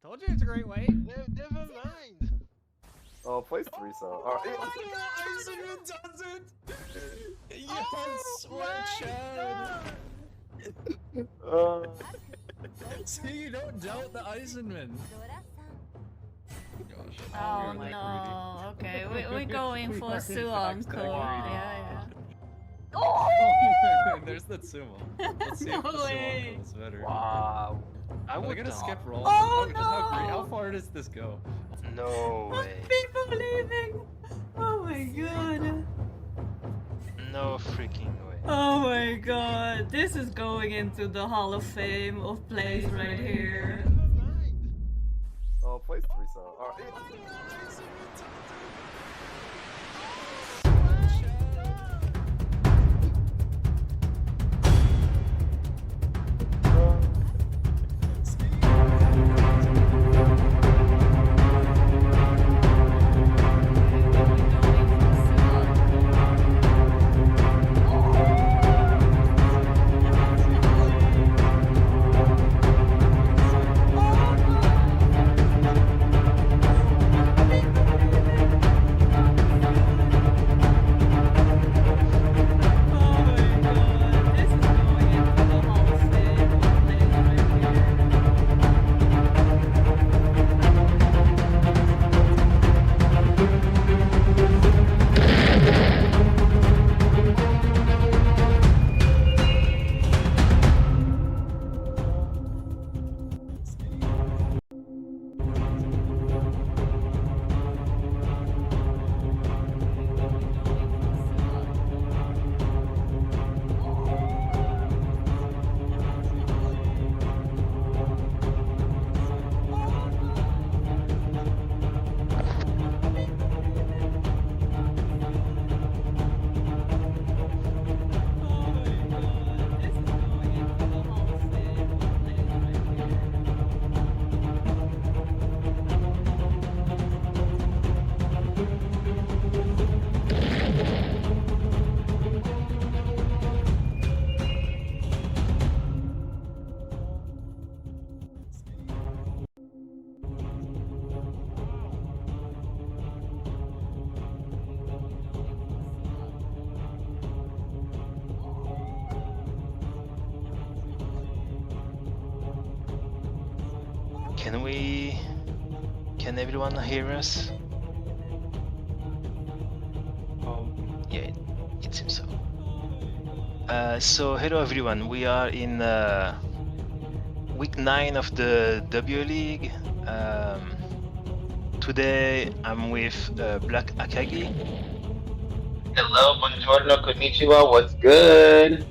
Told you it's a great weight. Never mind. Oh, place Teresa. Alright. Eisenman does it! Yes, Oh well, Chad. See, you don't doubt the Eisenman. Gosh, Oh you're like no, okay, we're going for Suo Uncle. Yeah. greedy. There's that sumo. Let's see if the No sumo way. uncle is better. Wow. I Am I would gonna not. skip rolls? Oh, How no. far does this go? No way. People leaving! Oh my god. No freaking way. Oh my god. This is going into the Hall of Fame of plays right here. Never mind. Oh, place Teresa. Alright. Can everyone hear us? Yeah, it seems so. So hello everyone, we are in week 9 of the W League. Today I'm with Black Akagi. Hello, buongiorno, konnichiwa, what's good?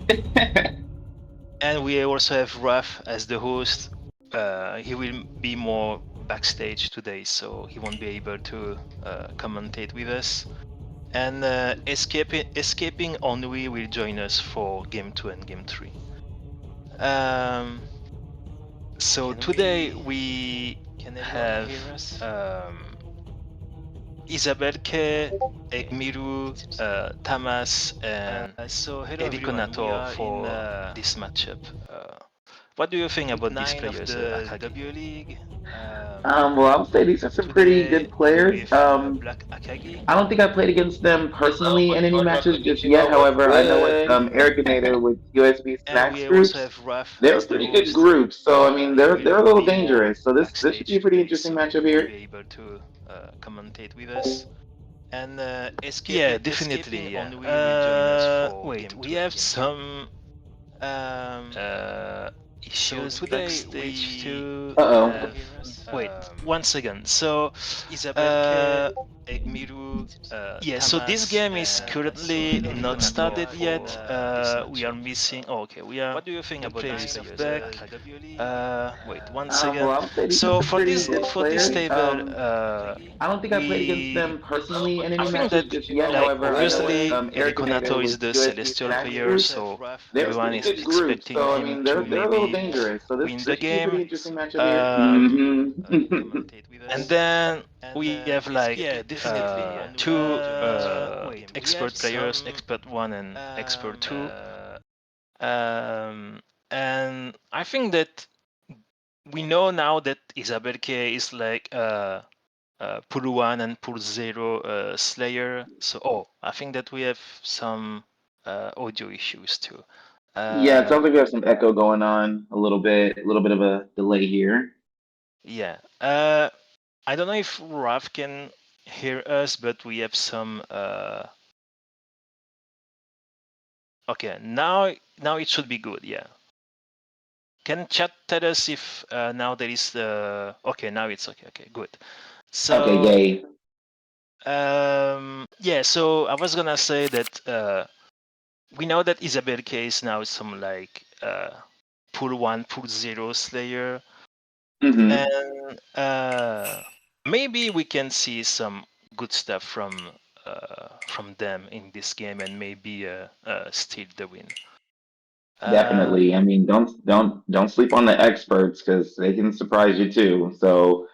And we also have Raf as the host. He will be more backstage today, so he won't be able to commentate with us. And escaping Ennui will join us for game 2 and game 3. So today we have Isabelke, Egmiru, Tamas, and Eriko Nato for this matchup. What do you think about these players, W League? Well, I would say these are some pretty good players. Black Akagi. I don't think I played against them personally in any matches just yet. However, I know with Arroganator with USB And Snacks we groups, also have Raf they're as the pretty good host. groups. So I mean, they're a little Will be more dangerous. So this should backstage be a pretty today, interesting so matchup he here. won't be able to commentate with us. And yeah, definitely. Wait, we have some issues backstage too. Uh-oh. Wait, 1 second. So, Egmiru, yeah, so this game is currently not started yet. We are missing. Oh, okay, we are. What do you think about this of back? Wait, 1 second. Well, I would say these are So some pretty good for this players. table, I don't think I played against them personally in I any think matches that just yet. like However, I know obviously with Erikonato Arroganator is with the USB celestial Snacks player, groups, so they're a everyone pretty is good group. expecting So I him mean, to they're a little maybe dangerous. So win this the should be a game. pretty interesting matchup here. Mm-hmm. And then we have like two expert players, expert 1 and expert 2. And I think that we know now that Isabel K is like pool 1 and pool 0 Slayer. So, I think that we have some audio issues too. Yeah, it sounds like we have some echo going on a little bit of a delay here. Yeah. I don't know if Raf can hear us, but we have some. Okay, now it should be good. Yeah. Can chat tell us if now there is the? Okay, now it's okay. Okay, good. So. Okay, yay. Yeah. So I was gonna say that we know that Isabel K is now some like pool 1, pool 0 Slayer. Hmm. And maybe we can see some good stuff from them in this game, and maybe steal the win. Definitely. I mean, don't sleep on the experts because they can surprise you too. So,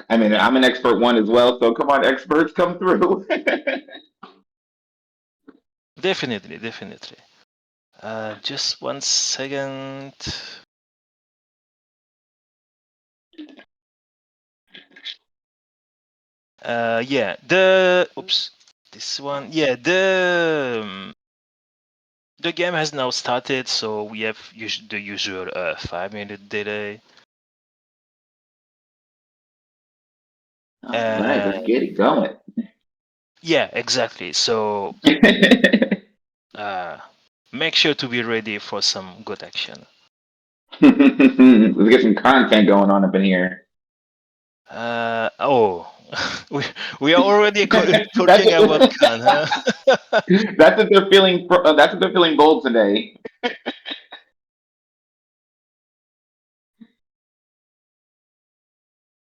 I mean, I'm an expert one as well. So come on, experts, come through. Definitely, definitely. Just 1 second. Yeah, this one. Yeah, the game has now started, so we have the usual 5-minute delay. All right, let's get it going. Yeah, exactly. So make sure to be ready for some good action. Let's get some content going on up in here. Oh, we are already That's talking about what, Khan, huh? that's what they're feeling. That's what they're feeling bold today.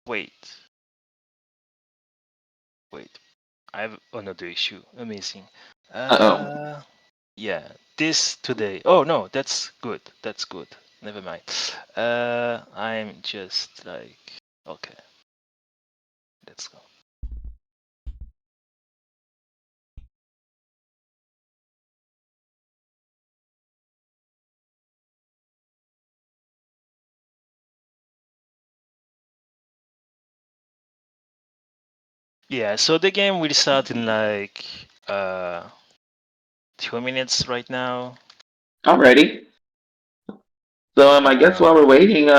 Wait, wait. I have another issue. Amazing. Uh-oh. Yeah, this today. Oh no, that's good. That's good. Never mind. I'm just like, okay, let's go. Yeah, so the game will start in like 2 minutes right now. Alrighty. So I guess while we're waiting,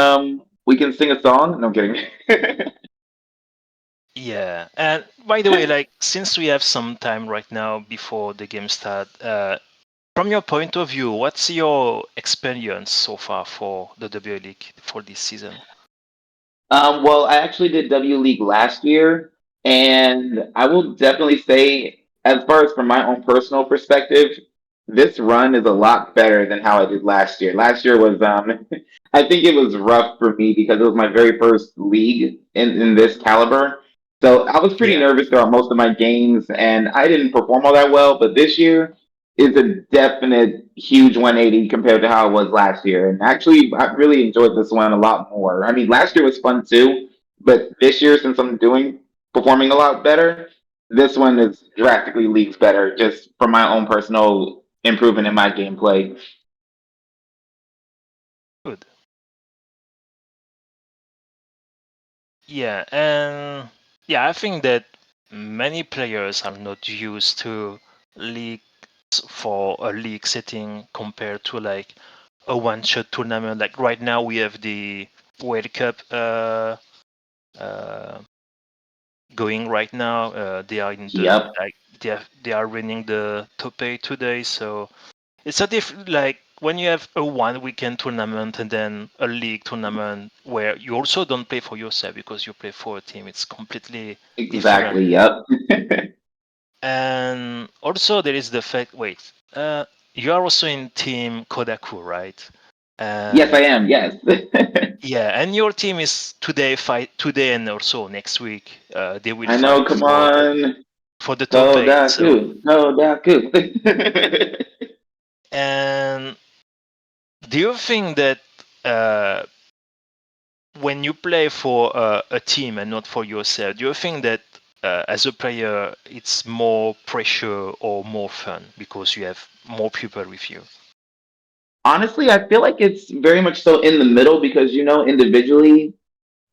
we can sing a song. No, I'm kidding. Yeah, and by the way, like since we have some time right now before the game start, from your point of view, what's your experience so far for the W League for this season? Well, I actually did W League last year, and I will definitely say, as far as from my own personal perspective, this run is a lot better than how I did last year. Last year was, I think it was rough for me because it was my very first league in this caliber. So I was pretty Yeah, nervous throughout most of my games, and I didn't perform all that well. But this year is a definite huge 180 compared to how it was last year. And actually, I really enjoyed this one a lot more. I mean, last year was fun too, but this year, since I'm performing a lot better, this one is drastically leagues better just from my own personal improvement in my gameplay. good. Yeah, and yeah, I think that many players are not used to leagues for a league setting compared to like a one-shot tournament. Like right now, we have the World Cup uh, going right now. They are in the Yep, like they are running the top 8 today, so it's a different like when you have a one weekend tournament and then a league tournament where you also don't play for yourself because you play for a team. It's completely different. exactly. Yep. And also there is the fact. Wait, you are also in team Kodaku, right? Yes, I And am. Yes. yeah, and your team is fight today and also next week. They will I know. fight Come on. for the top 8. So Kodaku. Kodaku. and do you think that uh, when you play for a team and not for yourself, do you think that as a player it's more pressure or more fun because you have more people with you? honestly, I feel like it's very much so in the middle because individually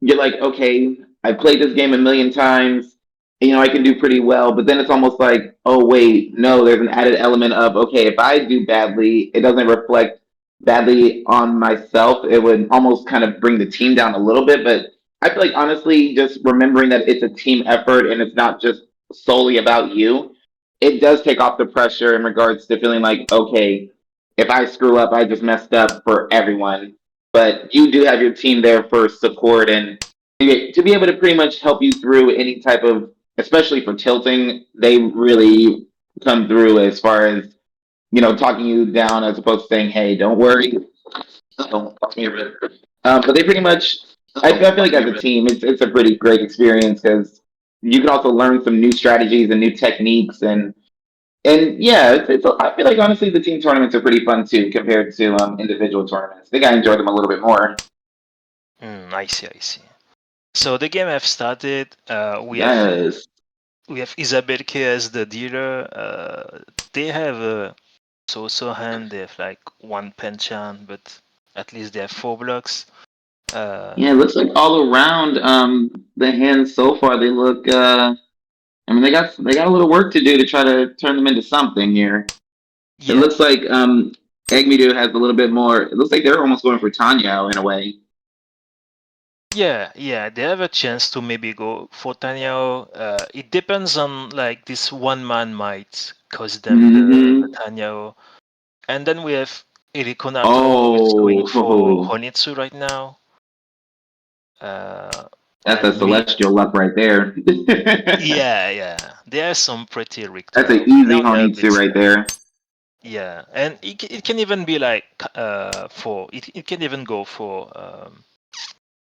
you're like, okay, I played this game a million times, and, I can do pretty well. But then it's almost like, oh wait, no, there's an added element of, okay, if I do badly, it doesn't reflect badly on myself. It would almost kind of bring the team down a little bit. But I feel like honestly, just remembering that it's a team effort and it's not just solely about you, it does take off the pressure in regards to feeling like, okay, if I screw up, I just messed up for everyone. But you do have your team there for support and to be able to pretty much help you through any type of, especially for tilting, they really come through as far as, talking you down as opposed to saying, hey, don't worry. Talk me a bit. But they pretty much, I feel like as a team, it's a pretty great experience because you can also learn some new strategies and new techniques and yeah, I feel like honestly the team tournaments are pretty fun too compared to individual tournaments. I think I enjoy them a little bit more. I see, I see. So the game have started. Yes. We have Isabel K as the dealer. They have a so-so hand. They have like one penchant, but at least they have 4 blocks. Yeah, it looks like all around the hands so far they look I mean they got a little work to do to try to turn them into something here. It Yeah, looks like Egmidu has a little bit more. It looks like they're almost going for Tanyo in a way. yeah. They have a chance to maybe go for Tanyao. It depends on like this one man might cause them the Mm-hmm. Tanyao. And then we have Irikonato who's going for Oh, Honitsu right now. Uh, that's a and me, celestial luck right there. yeah. There are some pretty That's an Richter. easy Now they have Honitsu it. right there. Yeah, and it can even be like for it can even go for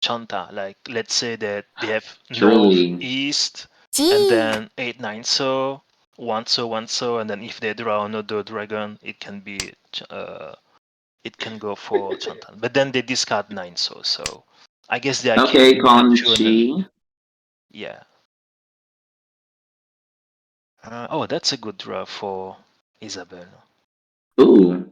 Chanta. Like let's say that they have north, Truly. east, and then 8 9 so 1 so, and then if they draw another dragon, it can go for Chantan. But then they discard 9 so I guess they are Okay, keeping Con Neptune. Chi. Yeah. Oh, that's a good draw for Isabel. Ooh.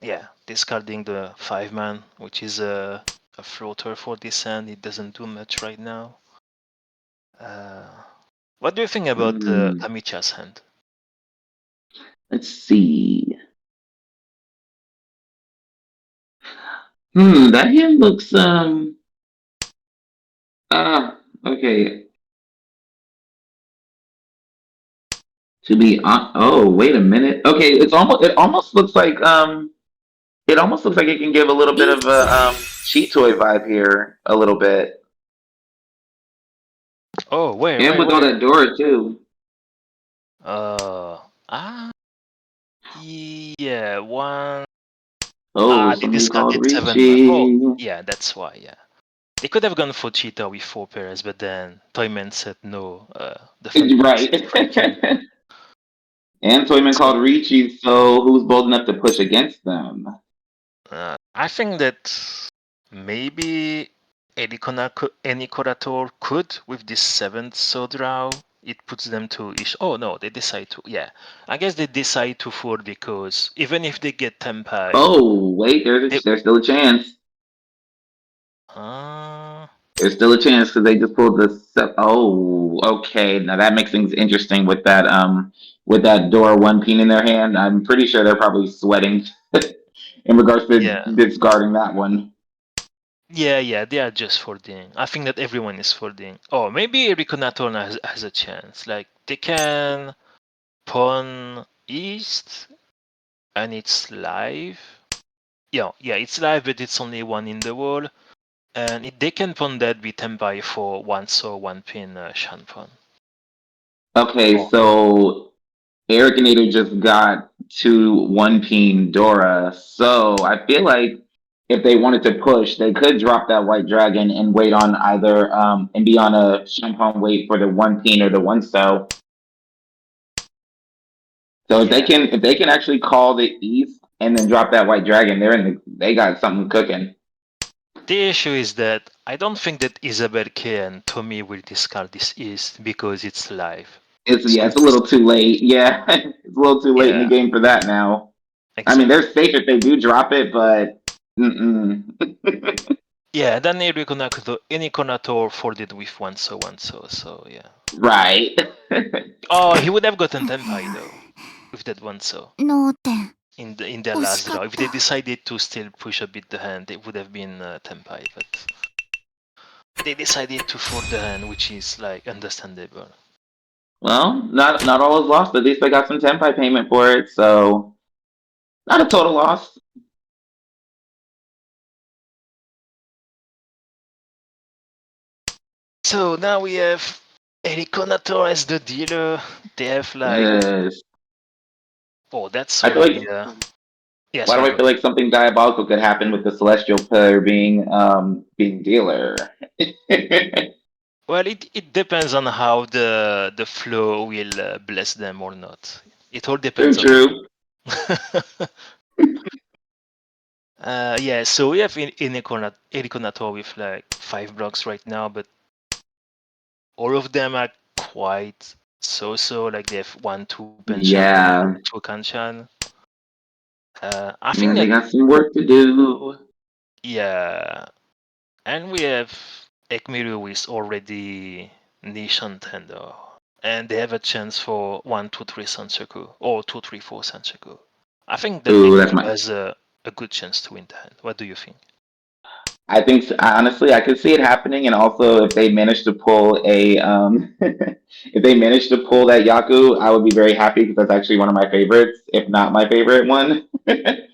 Yeah, discarding the 5-man, which is a floater for this hand. It doesn't do much right now. What do you think about Amicha's hand? Let's see. That hand looks okay. To be on oh, wait a minute. Okay, it almost looks like it can give a little bit of a cheat toy vibe here a little bit. Oh, wait, And wait, with all wait. that Dora too. Uh, ah, yeah, one. Oh, They somebody called discarded 7-man. Oh, Ricci. yeah, that's why, yeah. They could have gone for Cheetah with 4 pairs, but then Toyman said no, the Phantoms Right. is breaking. And Toyman So, called Ricci, so who's bold enough to push against them? I think that maybe Enikorator could with this 7th Sodraw. It puts them to ish. Oh no, they decide to. Yeah, I guess they decide to 4 because even if they get Tempai, Oh, wait, they. there's still a chance. Uh, There's still a chance because they just pulled oh, okay. Now that makes things interesting with that door one pin in their hand. I'm pretty sure they're probably sweating in regards to yeah, discarding that one. yeah, they are just folding. I think that everyone is folding. Oh, maybe Rikonator has a chance. Like they can pawn east and it's live. Yeah, it's live, but it's only one in the wall. And they can pawn that with Tempai for 1 pin Shan pawn. Okay, so Eric and Ada just got 2 1 pin Dora. So I feel like if they wanted to push, they could drop that white dragon and wait on either and be on a champagne wait for the 1 pin or the 1 so. So if Yeah. they can actually call the East and then drop that white dragon, they got something cooking. The issue is that I don't think that Isabel K and Tommy will discard this East because it's live. It's a little too late. Yeah, it's a little too late in the Yeah, game for that now. I mean, exactly. they're safe if they do drop it, but mm-mm. Yeah, then Irikonator folded with so yeah. Right. Oh, he would have gotten Tenpai though with that one so 脳天 in their 惜し last か draw. っ If they た decided to still push a bit the hand, it would have been Tenpai, but they decided to fold the hand, which is like understandable. Well, not all is lost. At least they got some Tenpai payment for it, so not a total loss. So now we have Irikonator as the dealer. They have like, Yes. oh, that's I feel like already yeah. why do Sorry, I go feel ahead. like something diabolical could happen with the celestial player being dealer? Well, it depends on how the flow will bless them or not. It all True, depends on true. yeah, so we have Irikonator with like 5 blocks right now, but all of them are quite so. Like they have 1, 2 Penshan, Yeah. 2 Kanchan. I Yeah, think they that, got some work to do. yeah. And we have Ekmiru is already Nishan Tendo. And they have a chance for 1, 2, 3 Sansaku or 2, 3, 4 Sansaku. I think that Ooh, that's Ekmiru my. has a good chance to win the hand. What do you think? I think honestly, I could see it happening, and also if they manage to pull a if they manage to pull that Yaku, I would be very happy because that's actually one of my favorites, if not my favorite one.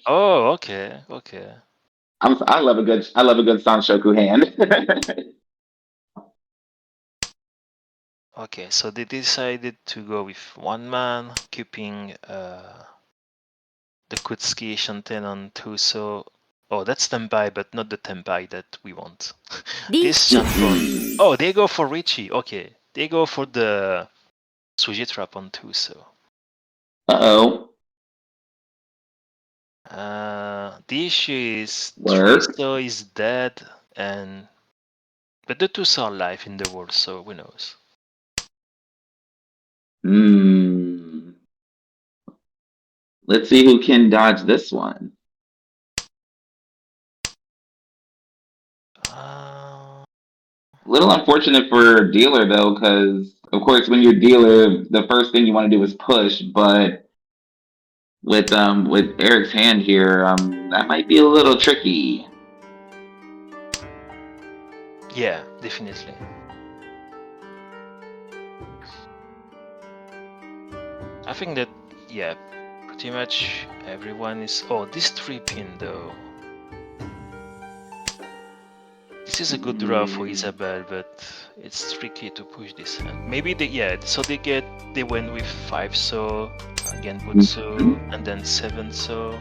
Oh, okay, okay. I love a good Sanshoku hand. Okay, so they decided to go with 1 man, keeping the Kutsuki Shanten on 2, so... Oh, that's Tenpai, but not the Tenpai that we want. リッ This チ Shanton... Oh, they go for Richie, okay. They go for the Suji trap on 2, so... Uh-oh. The issue is Work. Tristo is dead, and... But the two are alive in the world, so who knows. Hmm. Let's see who can dodge this one. Uh, A little unfortunate for dealer though, because of course when you're dealer, the first thing you want to do is push, but with Eric's hand here, that might be a little tricky. yeah, definitely. I think that, yeah, pretty much everyone is... Oh, this 3-pin though. This is a good draw for Isabel, but it's tricky to push this hand. Maybe they, yeah, so they went with 5 so, again Butsu, and then 7 so.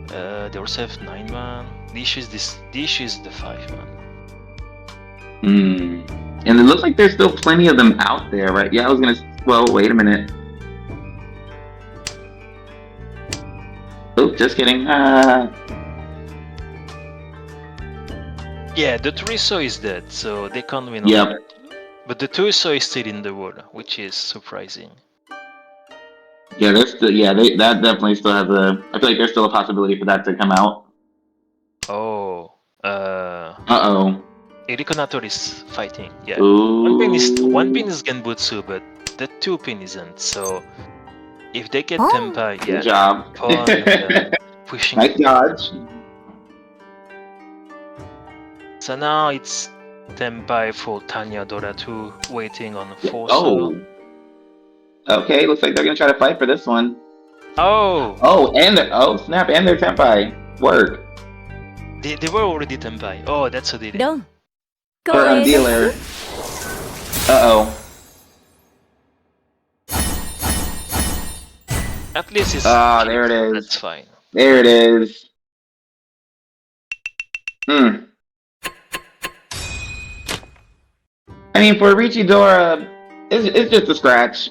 They also have 9 man. The issue is the 5 man. And it looks like there's still plenty of them out there, right? Yeah, I was gonna. Well, wait a minute. Oh, just kidding. Yeah, the 3 so is dead, so they can't win on Yep. that. But the 2 so is still in the world, which is surprising. Yeah, that definitely still has a. I feel like there's still a possibility for that to come out. Oh, Uh-oh. Irikonator is fighting. Yeah, Ooh. one pin is Genbutsu, but the 2 pin isn't. So if they get Oh. Tenpai, yeah, Good job. pawn and pushing. Nice dodge. So now it's Tenpai for Tanya Dora 2, waiting on 4 Oh. so. Okay, looks like they're gonna try to fight for this one. Oh, Oh, and snap, and their Tenpai. Work. they were already Tenpai. Oh, that's a delay. ロン Or 光栄 a です dealer. Uh-oh. At least it's... Ah, there it is. That's fine. There it is. I mean, for Richidora, it's just a scratch.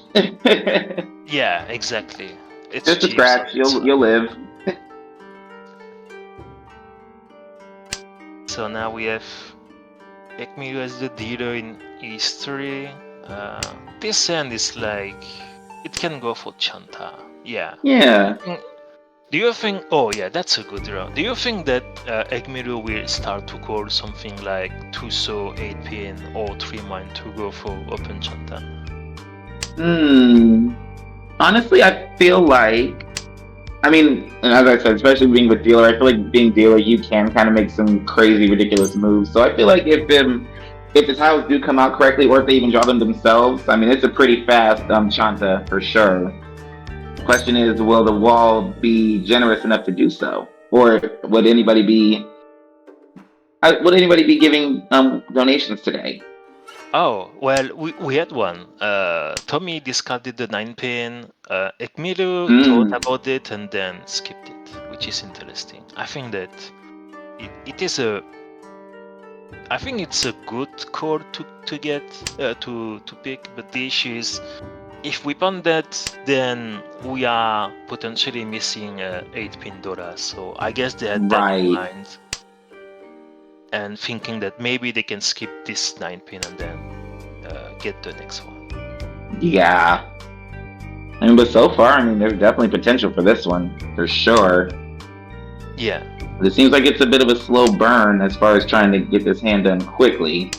Yeah, exactly. It's Just a cheap, scratch. so it's fine. You'll live. So now we have Ekmiru as the dealer in history. This hand is like it can go for Chanta. Yeah. Yeah. Do you think? Oh yeah, that's a good round. Do you think that Egmiru will start to call something like Tuso 8-pin or 3-mine to go for open Chanta? Honestly, I feel like, I mean, as I said, especially being with dealer, I feel like being dealer, you can kind of make some crazy, ridiculous moves. So I feel like if the tiles do come out correctly, or if they even draw them themselves, I mean, it's a pretty fast Chanta for sure. The question is, will the wall be generous enough to do so, or would anybody be giving donations today? Oh, well, we had one. Tommy discarded the 9-pin. Egmiru thought about it and then skipped it, which is interesting. I think that it is a. I think it's a good core to get to pick, but the issue is if we punt that, then we are potentially missing 8-pin Dora. So I guess they had that in mind. And thinking that maybe they can skip this 9-pin and then get the next one. Yeah. I mean, but so far, I mean, there's definitely potential for this one, for sure. Yeah. But it seems like it's a bit of a slow burn as far as trying to get this hand done quickly.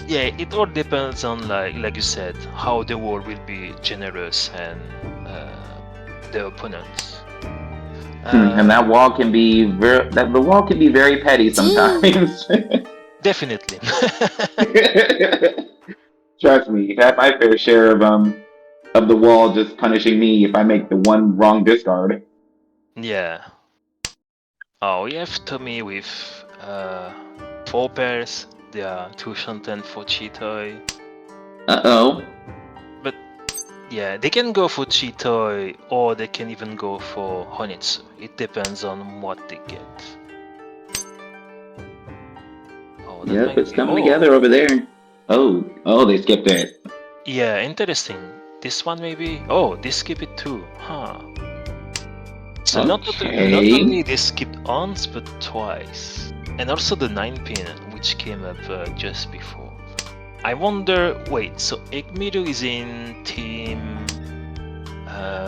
Yeah, it all depends on, like you said, how the wall will be generous and the opponents. And that wall can be very petty sometimes. Definitely. Trust me, I've had my fair share of the wall just punishing me if I make the one wrong discard. Yeah. Oh, we have Tommy with 4 pairs. There are 2 Shanten for Chitoi. Uh-oh. But yeah, they can go for Chitoi or they can even go for Honitsu. It depends on what they get. Oh, that Yep, might it's be- coming oh. together over there. Oh, they skipped it. Yeah, interesting. This one maybe? Oh, they skip it too. Huh. So not only they skipped once, but twice. And also the 9-pin, which came up just before. I wonder, wait, so Egmiru is in team...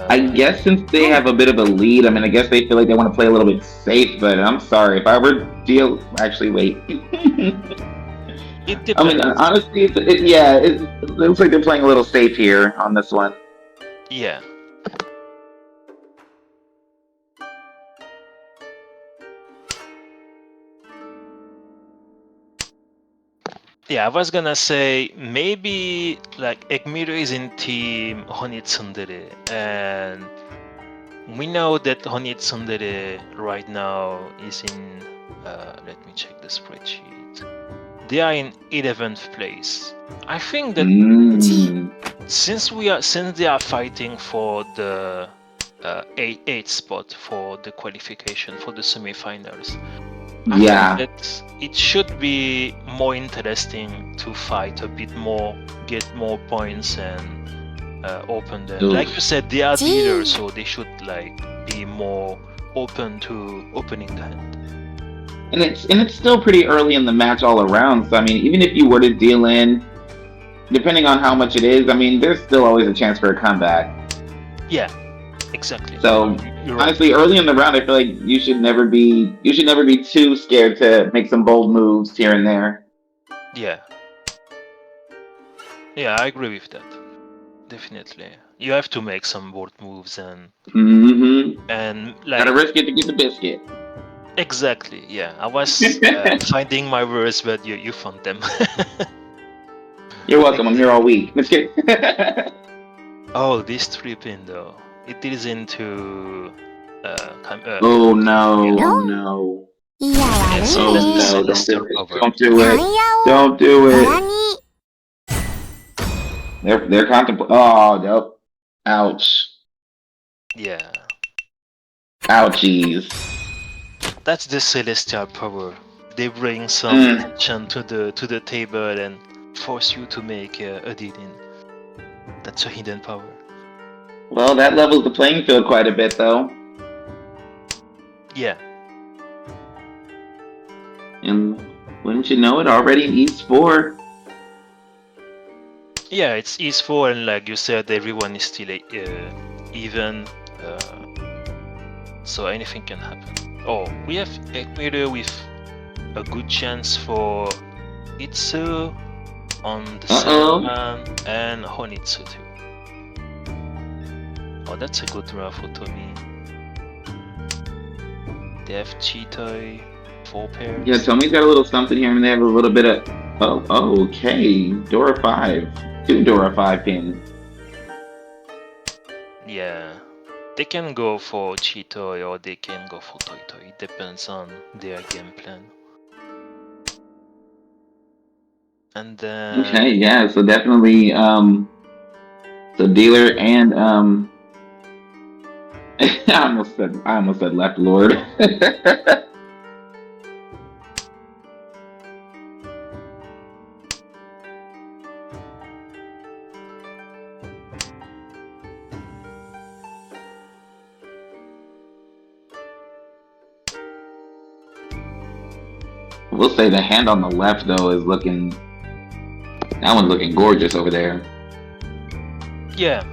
I guess since they have a bit of a lead, I mean, I guess they feel like they want to play a little bit safe, but I'm sorry, if I were actually, wait. It I depends. mean, honestly, it looks like they're playing a little safe here on this one. Yeah. Yeah, I was gonna say maybe like Egmiru is in team Honitsundere, and we know that Honitsundere right now is in. Let me check the spreadsheet. They are in 11th place. I think that since they are fighting for the 8th spot for the qualification for the semifinals. I think that it should be more interesting to fight a bit more, get more points, and open them. Like you said, they are dealers, so they should be more open to opening the hand. And it's still pretty early in the match all around. So I mean, even if you were to deal in, depending on how much it is, I mean, there's still always a chance for a comeback. Yeah, exactly. So honestly, early in the round, I feel like you should never be too scared to make some bold moves here and there. Yeah. Yeah, I agree with that. Definitely. You have to make some bold moves and Gotta risk it to get the biscuit. Exactly. Yeah, I was finding my words, but you found them. You're welcome. I'm here all week. Let's get. Oh, this 3-pin though. It is into. Oh no! Oh no! Yes, Oh that's the no! Celestial Power. Don't do it! Don't do it! They're contemplating. Oh no! Ouch! Yeah. Ouchies! That's the Celestial Power. They bring some tension to the table and force you to make a deal in. That's a hidden power. Well, that levels the playing field quite a bit, though. Yeah. And wouldn't you know it, already in East 4. Yeah, it's easeful, and like you said, everyone is still even, so anything can happen. Oh, we have Ekmeter with a good chance for Itsu on the Uh-oh. 7th man and Honitsu too. Oh, that's a good draw for Tommy. They have Chitoi, 4 pairs. Yeah, Tommy's got a little something here, and they have a little bit of. Oh, okay. Dora 5. 2 Dora 5 pins. Yeah, they can go for Chitoi or they can go for Toitoi. It depends on their game plan. And then Okay, yeah, so definitely, so dealer and, I almost said left lord. We'll say the hand on the left though is looking. That one's looking gorgeous over there. yeah,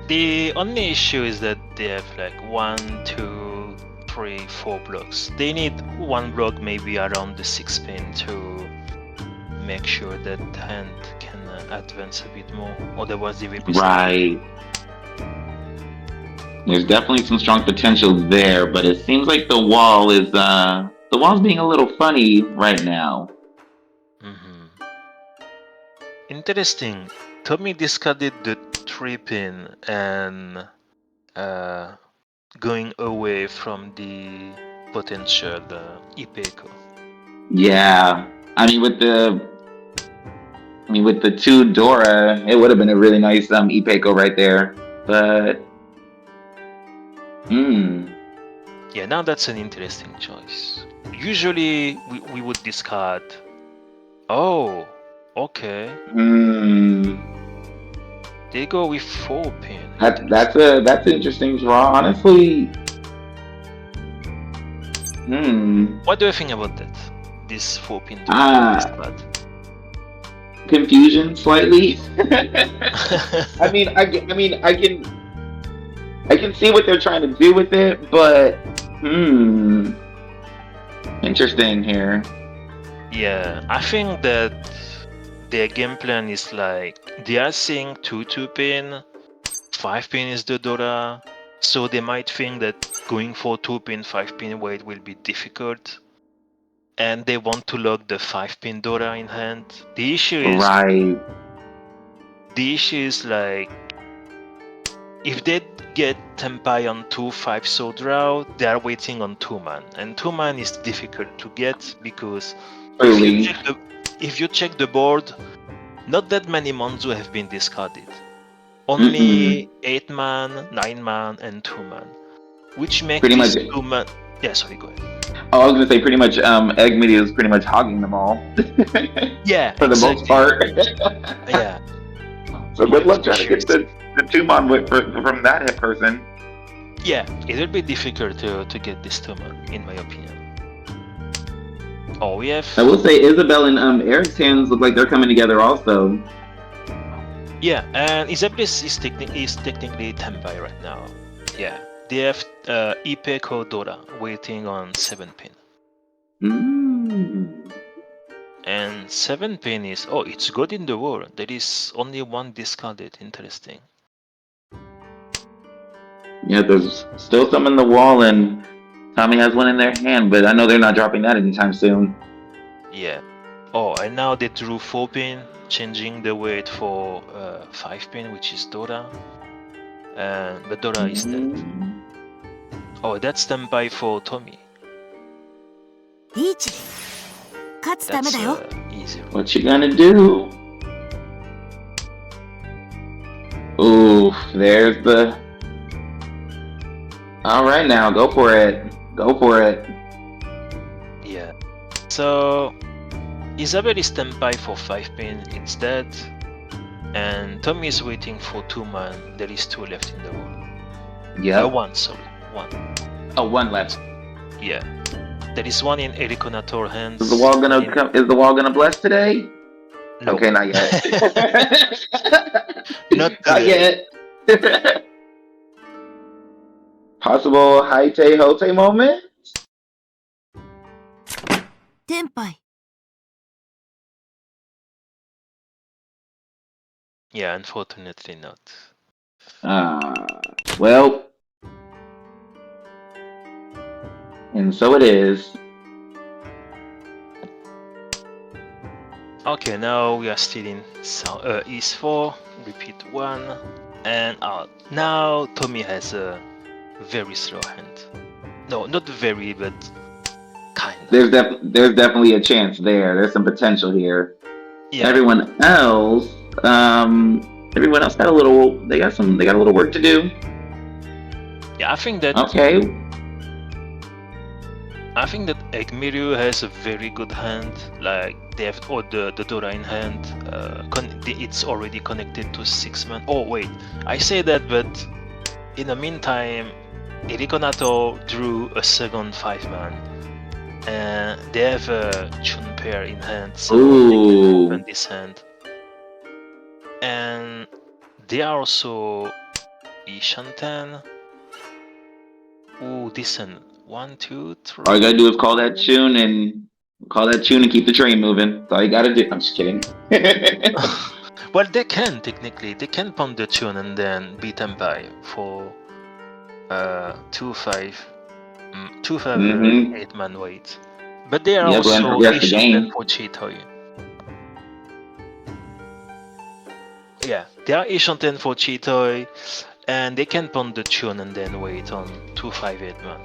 the only issue is that they have like 1, 2, 3, 4 blocks. They need 1 block maybe around the 6 pin to make sure that hand can advance a bit more. Otherwise, they will be stuck. Right. There's definitely some strong potential there, but it seems like the wall's being a little funny right now. Interesting. Tommy discarded the 3 pin and going away from the potential Ipeco. Yeah. I mean with the 2 Dora, it would have been a really nice Ipeco right there. But Yeah, now that's an interesting choice. Usually we would discard. Oh, okay. They go with 4 pin. That's an interesting draw. Honestly. What do you think about that? This 4 pin discard. Confusion slightly. I can see what they're trying to do with it, but interesting here. Yeah, I think that their game plan is like they are seeing 2 pin, 5 pin is the Dora, so they might think that going for 2 pin, 5 pin weight will be difficult, and they want to lock the 5 pin Dora in hand. The issue is like if they get Tempai on 2-5 so draw, they are waiting on 2 man, and 2 man is difficult to get because if you check the board, not that many Monzu have been discarded. Only 8 man, 9 man, and 2 man, which makes pretty much 2 man. Yeah, sorry, go ahead. Oh, I was gonna say pretty much. Egg Media is pretty much hogging them all. Yeah, for the most part. Yeah. So good luck trying to get the 2 man from that person. Yeah, it will be difficult to get this 2 man, in my opinion. Oh, we have. I will say Isabel and Eric's hands look like they're coming together also. Yeah, and Isabel is technically Tempai right now. Yeah, they have Ipeco Dora waiting on 7 pin. And 7 pin is it's good in the world. There is only 1 discarded. Interesting. Yeah, there's still some in the wall, and Tommy has 1 in their hand, but I know they're not dropping that anytime soon. Yeah. Oh, and now they drew 4 pin, changing the weight for 5 pin, which is Dora. And the Dora is dead. Oh, that's Tempai for Tommy. That's easy. What you gonna do? Ooh, there's the. All right, now go for it. Go for it. Yeah. So Isabel is Tempai for 5 pin. It's dead. And Tommy is waiting for 2 man. There is 2 left in the wall. Yeah. 1, sorry. 1. Oh, 1 left. Yeah. There is 1 in Erikonator hands. Is the wall gonna bless today? No. Okay, not yet. Not Not today. yet. Possible Haite Hote moment? 天杯 Yeah, unfortunately not. Well. And so it is. Okay, now we are still in East 4, repeat 1, and now Tommy has a very slow hand. No, not very, but kind of. There's definitely a chance there. There's some potential here. Yeah, Everyone else got a little. They got a little work to do. yeah, I think that Okay. Egmiru has a very good hand. Like they have the Dora in hand. It's already connected to 6-man. Oh wait, I say that, but in the meantime, Irikonato drew a second 5-man, and they have a Chun pair in hand, so they can Ooh. open this hand. And they are also Ishanten. Ooh, this hand. 1, 2, 3. All you gotta do is call that tune and keep the train moving. That's all you gotta do. I'm just kidding. Well, they can technically. They can pound the tune and then beat Empire for 2-5, 8-man weight. But they are Yeah, but also forget the game. Ishanten for Chitoi. Yeah, they are Ishanten for Chitoi, and they can pound the tune and then wait on 2-5, 8-man.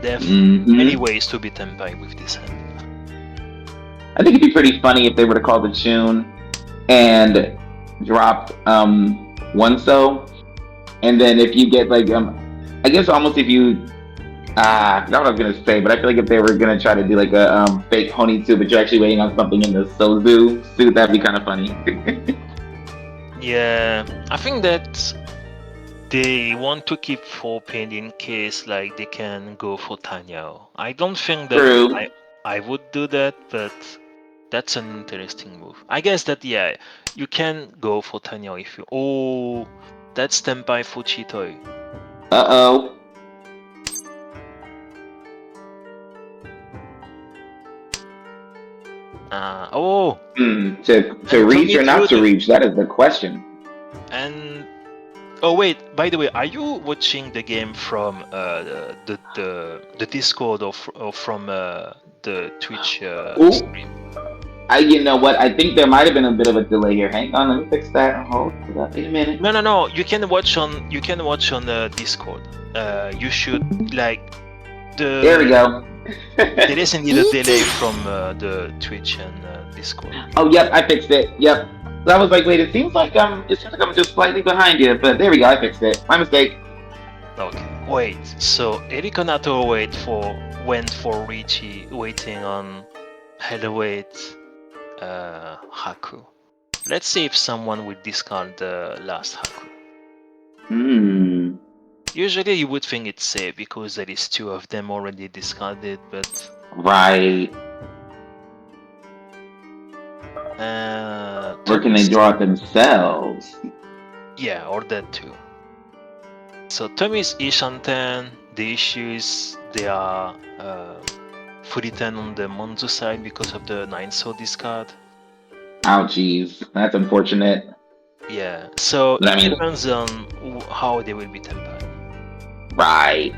They have many ways to beat Empire with this hand. I think it'd be pretty funny if they were to call the tune and drop one so, and then if you get like I guess almost if you not what I was gonna say, but I feel like if they were gonna try to do like a fake Honey too, but you're actually waiting on something in the Sozu suit, that'd be kind of funny. Yeah, I think that they want to keep 4-pin in case like they can go for Tanyao. I don't think that True. I would do that, but that's an interesting move. I guess that yeah, you can go for Tanyao if you. Oh, that's Tenpai for Chitoi. Uh-oh. Oh, To reach or not to reach, that is the question. and oh wait, by the way, are you watching the game from the Discord or from the Twitch stream? You know what? I think there might have been a bit of a delay here. Hang on, let me fix that. Hold up, wait a minute. No. You can watch on Discord. You should like the. There we go. There is indeed a delay from the Twitch and Discord. Oh, yep, I fixed it. Yep. So I was like, wait, it seems like I'm just slightly behind you, but there we go, I fixed it. My mistake. Okay. Wait. So Irikonato went for Richie, waiting on Heavyweight Haku. Let's see if someone would discard the last Haku. Usually you would think it's safe because there is 2 of them already discarded, but Right. Or can they draw it themselves? Yeah, or that too. So Tommy's Ishanten, the issue is they are Furiten on the Monzu side because of the 9-so discard. Ouchies. That's unfortunate. Yeah, so But I it mean- depends on how they will be Tenpai. Right.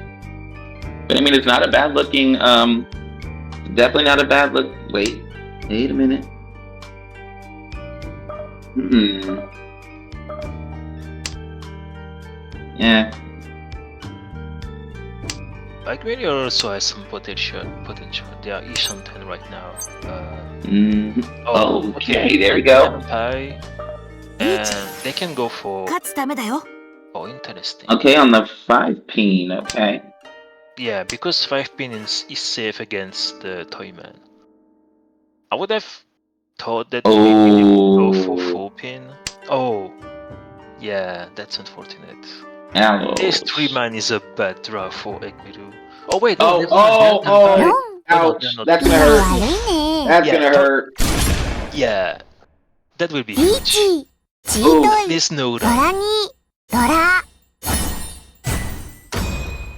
But I mean, it's not a bad looking, definitely not a bad look. Wait a minute. Yeah. Like really also has some potential. They are Ishanten right now. Okay, there we go. Tenpai. And they can go for. 勝つためだよ Oh, interesting. Okay, on the 5-pin, okay. Yeah, because 5-pin is safe against the Toyman. I would have thought that maybe they would go for 4-pin. Oh, yeah, that's unfortunate. Ouch. This 3-man is a bad draw for Egmiru. Oh wait, Oh, no, they're not oh, Tenpai. ouch. they're not That's Tenpai. gonna hurt. 悪いね That's Yeah, gonna hurt. Yeah, That will be リー huge. チチー Oh, トイ This ド Nora. ラにドラ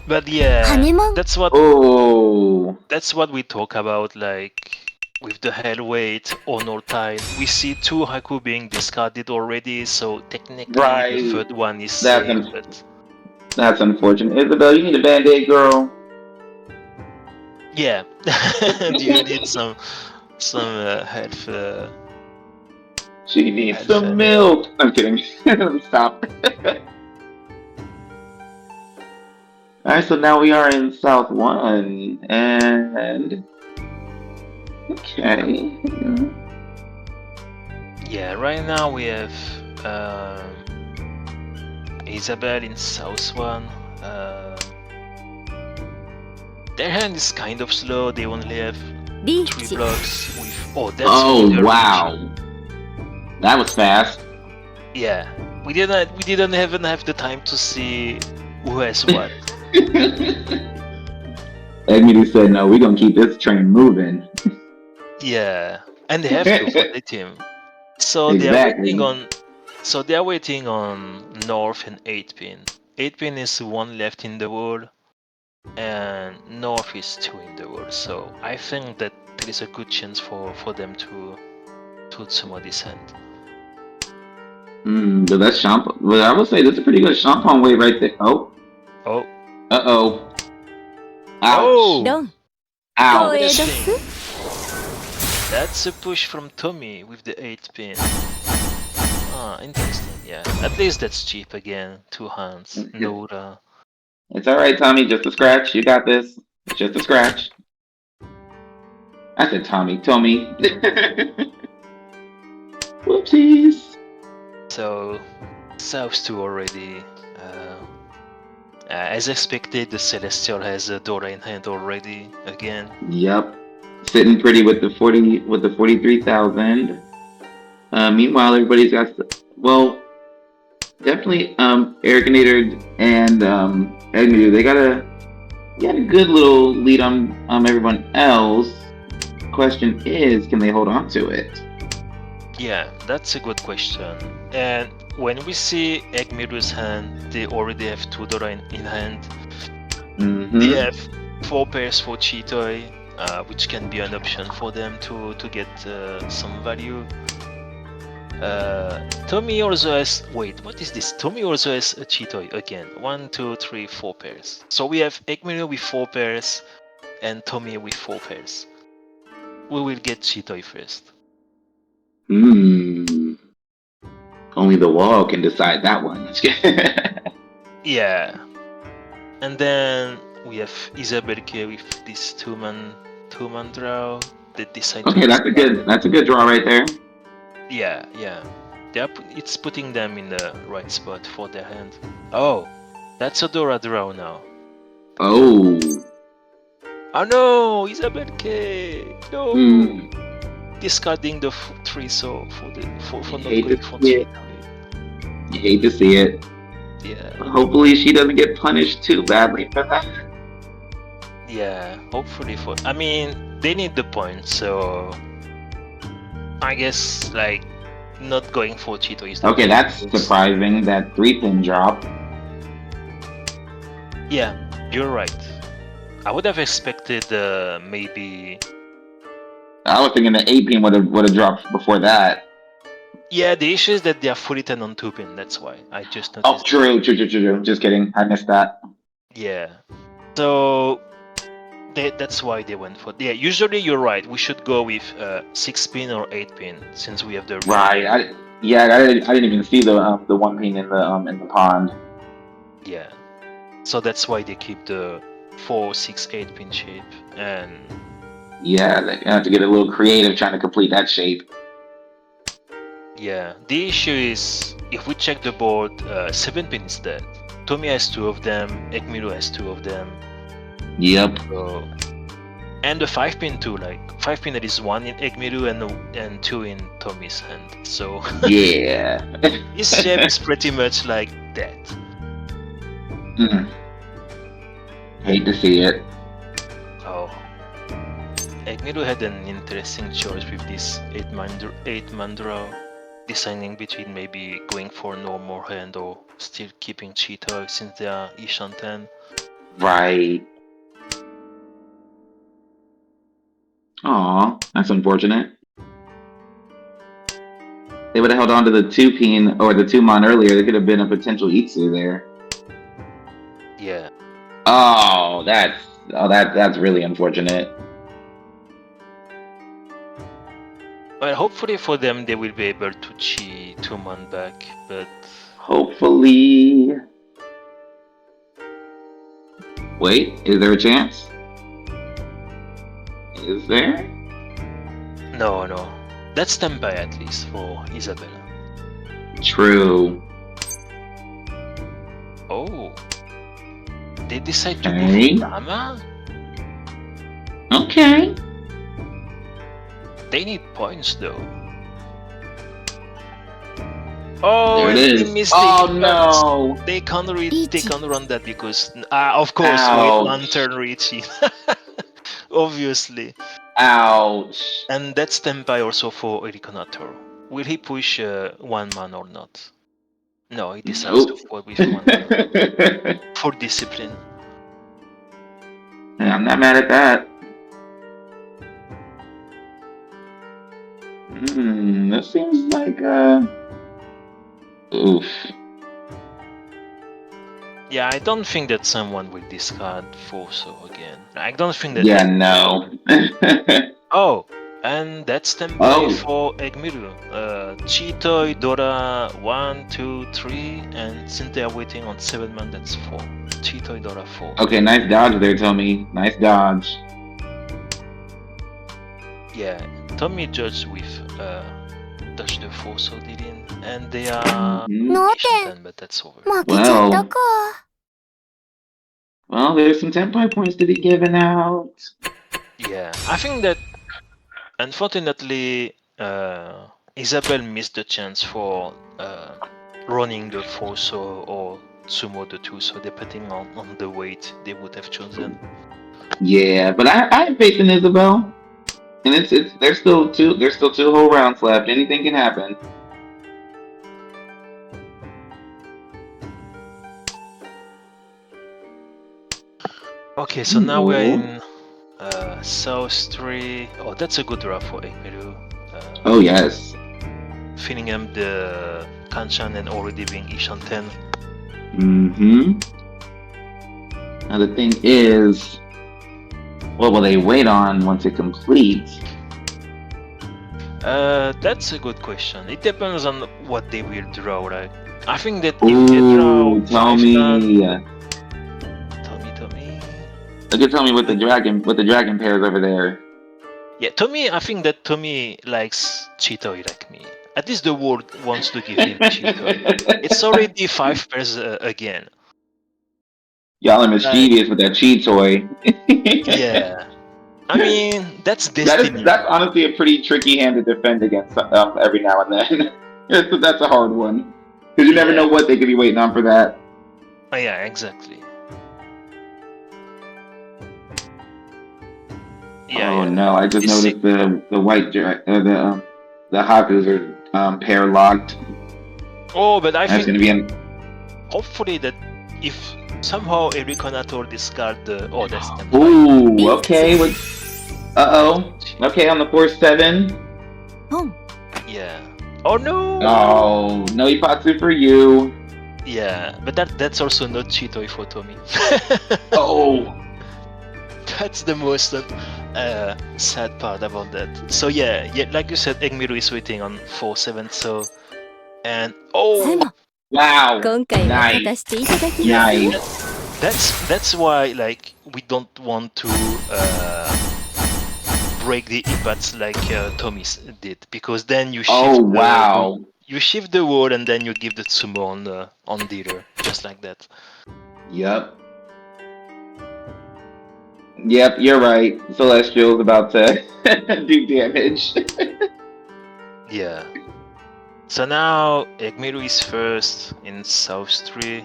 But yeah, Hanemon. Oh. that's what we talk about, like with the head weight honor tide. We see 2 Haku being discarded already, so technically Right. the third one is That's safe. un- But That's unfortunate. Isabel, you need a band-aid, girl. yeah, do you need some health? She needs Alpha. some milk. I'm kidding. Stop. Alright, so now we are in South 1, and... Okay. Yeah, right now we have Isabel in South 1. Their hand is kind of slow. They only have リー 3 チ blocks with. Oh, that's Oh, with the wow. region. That was fast. Yeah, we didn't even have the time to see who has what. Egmity said, no, we're gonna keep this train moving. Yeah, and they have to for the team. So they are Exactly. waiting on. So they are waiting on North and 8-pin. 8-pin is 1 left in the world, and North is 2 in the world. So I think that there is a good chance for them to Tsumo this hand. But that's Champ. But I would say that's a pretty good Champon wave right there. Oh. Oh, Uh-oh. Ouch. oh, ロン Ouch. エドス that's a push from Tommy with the 8-pin. Ah, interesting. Yeah, at least that's cheap again. 2 hands. Okay. Nora. It's alright, Tommy. Just a scratch. You got this. It's just a scratch. I said Tommy. Tommy. Whoopsies. So, South 2 already. As expected, the Celestial has a Dora in hand already again. Yep. Sitting pretty with the 43,000. Meanwhile, everybody's got definitely Ericanator and Egmedu. They got a good little lead on everyone else. Question is, can they hold on to it? Yeah, that's a good question. And when we see Egmiru's hand, they already have 2 Dora in hand. Mm-hmm. They have 4 pairs for Chitoi, which can be an option for them to get some value. Tommy also has. Wait, what is this? Tommy also has a Chitoi again. 1, 2, 3, 4 pairs. So we have Egmiru with 4 pairs and Tommy with 4 pairs. We will get Chitoi first. Only the wall can decide that one. Yeah. And then we have Isabel K with this two-man draw. They decide. Okay, that's a good draw right there. Yeah. It's putting them in the right spot for their hand. Oh, that's a Dora draw now. Oh. Oh no, Isabel K. No. Discarding the 3 so for not going for it. You hate to see it. Yeah. Hopefully she doesn't get punished too badly for that. Yeah, hopefully I mean, they need the point, so I guess like not going for Chitoi is the Okay, that's best. surprising, that 3-pin drop. Yeah, you're right. I would have expected maybe. I was thinking the 8-pin would have dropped before that. Yeah, the issue is that they are fully 10 on 2-pin. That's why I just Oh, noticed. true. Just kidding. I missed that. Yeah. So that's why they went for. Yeah, usually you're right. We should go with 6-pin or 8-pin since we have the. Right. I didn't even see the 1-pin in the pond. Yeah. So that's why they keep the 4, 6, 8-pin shape and. Yeah, they have to get a little creative trying to complete that shape. Yeah, the issue is if we check the board, 7-pin is dead. Tommy has 2 of them, Egmiru has 2 of them. Yep. So, and the 5-pin too, like 5-pin that is 1 in Egmiru and 2 in Tommy's hand. So Yeah. his shape is pretty much like that. Hate to see it. Oh. Egmiru had an interesting choice with this 8-man draw. deciding between maybe going for no more hand or still keeping Cheetah since they are Ishan 10. Right. Aw, that's unfortunate. They would have held on to the 2-pin or the 2-mon earlier. There could have been a potential Itsu there. Yeah. Oh, that's really unfortunate. Well, hopefully for them they will be able to chi 2-man back, but Hopefully. Wait, is there a chance? Is there? no. That's standby at least for Isabella. True. Oh. They decide to Okay. go for Rama? Okay. They need points though. Oh, There it and is. they missed Oh the impacts. no. They can't Peachy. run that because of course Ouch. with Lantern reaching. Obviously. Ouch. And that's standby also for Erikonator. Will he push 1-man or not? No, he decides to fight with 1-man for discipline. I'm not mad at that. This seems like oof. Yeah, I don't think that someone will discard Forso again. I don't think that. Yeah, no. Oh, and that's standby Oh. for Egmiru. Chitoi, Dora, 1, 2, 3, and since they are waiting on 7-man, that's 4. Chitoi, Dora, 4. Okay, nice dodge there, Tommy. Nice dodge. Yeah, Tommy judged with Dodge the Forso didn't, and they are Mhm. 脳 Ishan 10, but that's over. 点負けちゃったか。 Well, there's some tempo points to be given out. Yeah, I think that unfortunately Isabel missed the chance for running the Forso or Sumo the 2, so depending on the weight they would have chosen. Yeah, but I have faith in Isabel. And there's still two whole rounds left. Anything can happen. Okay, so now we're Ooh. in South 3. Oh, that's a good draft for Egmiru. Oh yes. Fillingham the Kanchan and already being Ishan 10. Mm-hmm. Now the thing is, what will they wait on once it completes? That's a good question. It depends on what they will draw, right? I think that if they draw Ooh, 5 Tommy. Tommy. Look at Tommy with the dragon pairs over there. Yeah, Tommy, I think that Tommy likes Chitoi like me. At least the world wants to give him Chitoi. It's already 5 pairs again. Y'all are mischievous with that cheat toy. Yeah. I mean, that's destiny. That's honestly a pretty tricky hand to defend against every now and then. That's a hard one. Because you never Yeah. know what they could be waiting on for that. Oh, yeah, exactly. Yeah, Oh yeah. no, I just You see- noticed the white the Hakus are pair locked. Oh, but I That's think gonna be in. hopefully that if somehow Erikonator discard the that's them. Ooh, okay. Okay, on the 4-7. ポン。 Yeah. Oh no. Oh, no Ipatsu for you. Yeah, but that's also not Chitoi for Tommy. Oh. That's the most sad part about that. So yeah, like you said, Egmiru is waiting on 4-7. So and ズ oh, モ。 Wow. 今回は勝たせていただきます。 Nice. that's why like we don't want to break the impacts like Tommy did, because then you shift Oh wow. you shift the word and then you give the sumo on dealer, just like that. Yep. Yep, you're right. Celestial's about to do damage. Yeah. So now Egmiru is first in South 3.